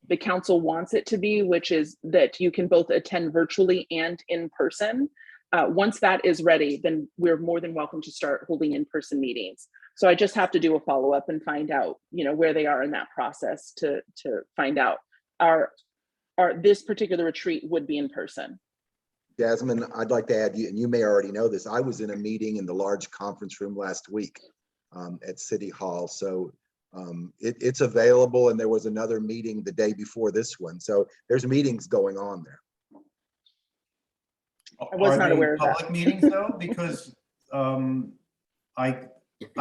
the council wants it to be, which is that you can both attend virtually and in person. Once that is ready, then we're more than welcome to start holding in-person meetings. So I just have to do a follow-up and find out, where they are in that process to find out this particular retreat would be in person. Jasmine, I'd like to add, and you may already know this, I was in a meeting in the large conference room last week at City Hall. So it's available, and there was another meeting the day before this one. So there's meetings going on there. I was not aware of that. Public meetings though, because I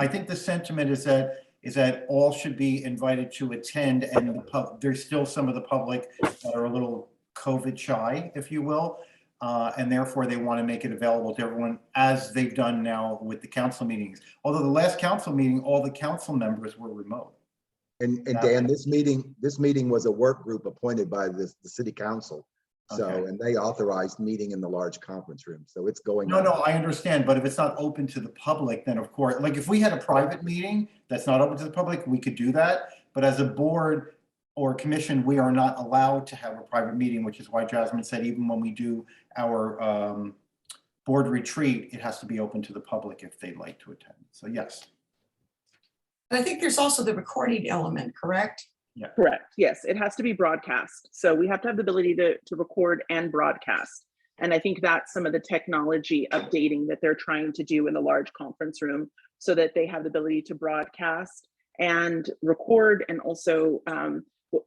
think the sentiment is that all should be invited to attend, and there's still some of the public that are a little COVID shy, if you will, and therefore they want to make it available to everyone, as they've done now with the council meetings. Although the last council meeting, all the council members were remote. And Dan, this meeting was a work group appointed by the city council. So, Okay. and they authorized meeting in the large conference room. So it's going on. No, I understand. But if it's not open to the public, then of course, like if we had a private meeting that's not open to the public, we could do that. But as a board or commission, we are not allowed to have a private meeting, which is why Jasmine said, even when we do our board retreat, it has to be open to the public if they'd like to attend. So yes. I think there's also the recording element, correct? Yeah. Correct. Yes, it has to be broadcast. So we have to have the ability to record and broadcast. And I think that's some of the technology updating that they're trying to do in the large conference room so that they have the ability to broadcast and record. And also,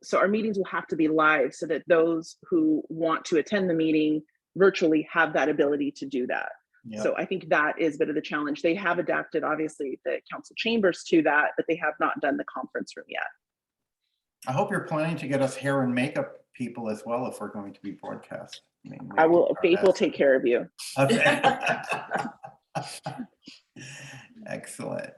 so our meetings will have to be live so that those who want to attend the meeting virtually have that ability to do that. Yeah. So I think that is a bit of the challenge. They have adapted, obviously, the council chambers to that, but they have not done the conference room yet. I hope you're planning to get us hair and makeup people as well if we're going to be broadcast. I mean, I will, Faith will take care of you. Okay. Excellent.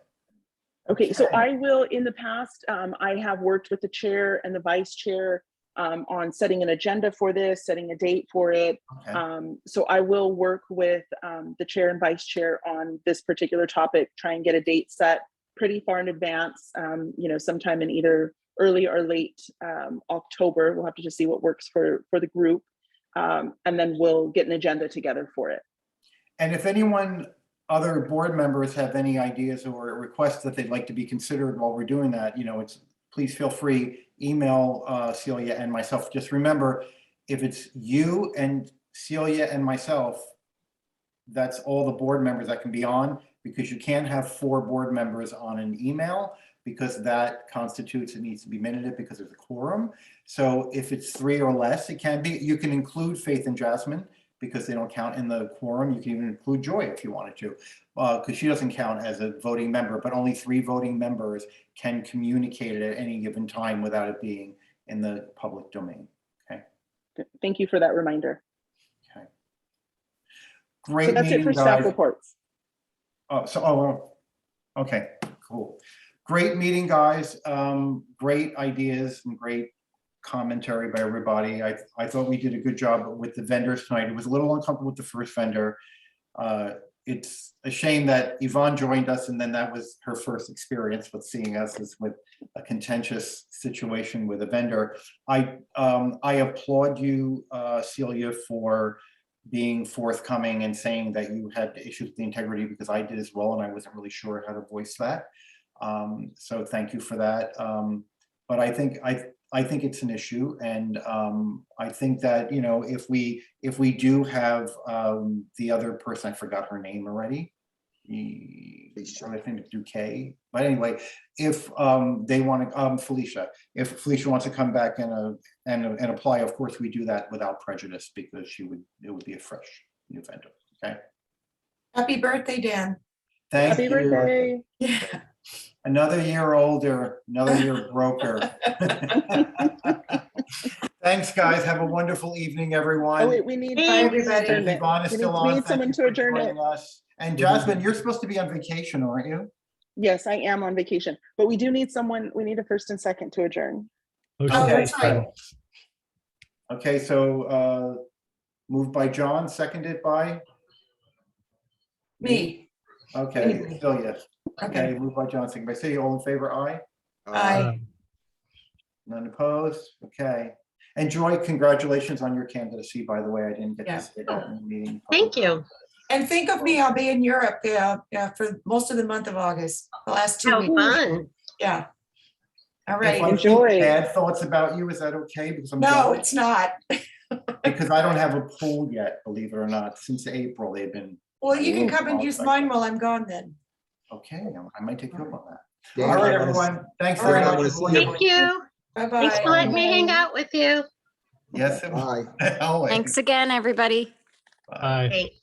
Okay, so I will, in the past, I have worked with the chair and the vice chair on setting an agenda for this, setting a date for it. Okay. So I will work with the chair and vice chair on this particular topic, try and get a date set pretty far in advance, you know, sometime in either early or late October. We'll have to just see what works for the group. And then we'll get an agenda together for it. And if anyone, other board members have any ideas or requests that they'd like to be considered while we're doing that, you know, please feel free, email Celia and myself. Just remember, if it's you and Celia and myself, that's all the board members that can be on, because you can't have 4 board members on an email, because that constitutes, it needs to be minuted because there's a quorum. So if it's 3 or less, it can be. You can include Faith and Jasmine because they don't count in the quorum. You can even include Joy if you wanted to, because she doesn't count as a voting member, but only 3 voting members can communicate it at any given time without it being in the public domain. Okay. Thank you for that reminder. Okay. Great. So that's it for staff reports. Okay, cool. Great meeting, guys. Great ideas and great commentary by everybody. I thought we did a good job with the vendors tonight. It was a little uncomfortable with the first vendor. It's a shame that Yvonne joined us and then that was her first experience with seeing us as with a contentious situation with a vendor. I applaud you, Celia, for being forthcoming and saying that you had issues with the integrity, because I did as well and I wasn't really sure how to voice that. So thank you for that. But I think it's an issue, and I think that, you know, if we do have the other person, I forgot her name already, I think Duque. But anyway, if they want to, Felicia, if Felicia wants to come back and apply, of course we do that without prejudice, because it would be a fresh new vendor. Okay. Happy birthday, Dan. Thank you. Happy birthday. Yeah. Another year older, another year broker. Thanks, guys. Have a wonderful evening, everyone. Oh, wait, we need everybody. If Yvonne is still on, we need someone to adjourn it. us. And Jasmine, you're supposed to be on vacation, aren't you? Yes, I am on vacation, but we do need someone. We need a first and second to adjourn. Oh, that's right. Okay, so moved by John, seconded by Me. okay, Celia. Okay, moved by John, seconded by Celia. All in favor, aye? Aye. None opposed. Okay. And Joy, congratulations on your candidacy, by the way. I didn't get to say that in the meeting. Thank you. And think of me, I'll be in Europe for most of the month of August, the last 2 How weeks. fun. Yeah. All If right. I Enjoy. think bad thoughts about you, is that okay? Because I'm No, jealous? it's not. Because I don't have a pool yet, believe it or not. Since April, they've been. Well, you can come and use mine while I'm gone then. Okay, I might take you up on that. Dan, All right, I wanna- everyone. Thanks All very right. much. Thank you. Bye-bye. Thanks for letting me hang out with you. Yes, Bye. always. Thanks again, everybody. Bye. Thanks.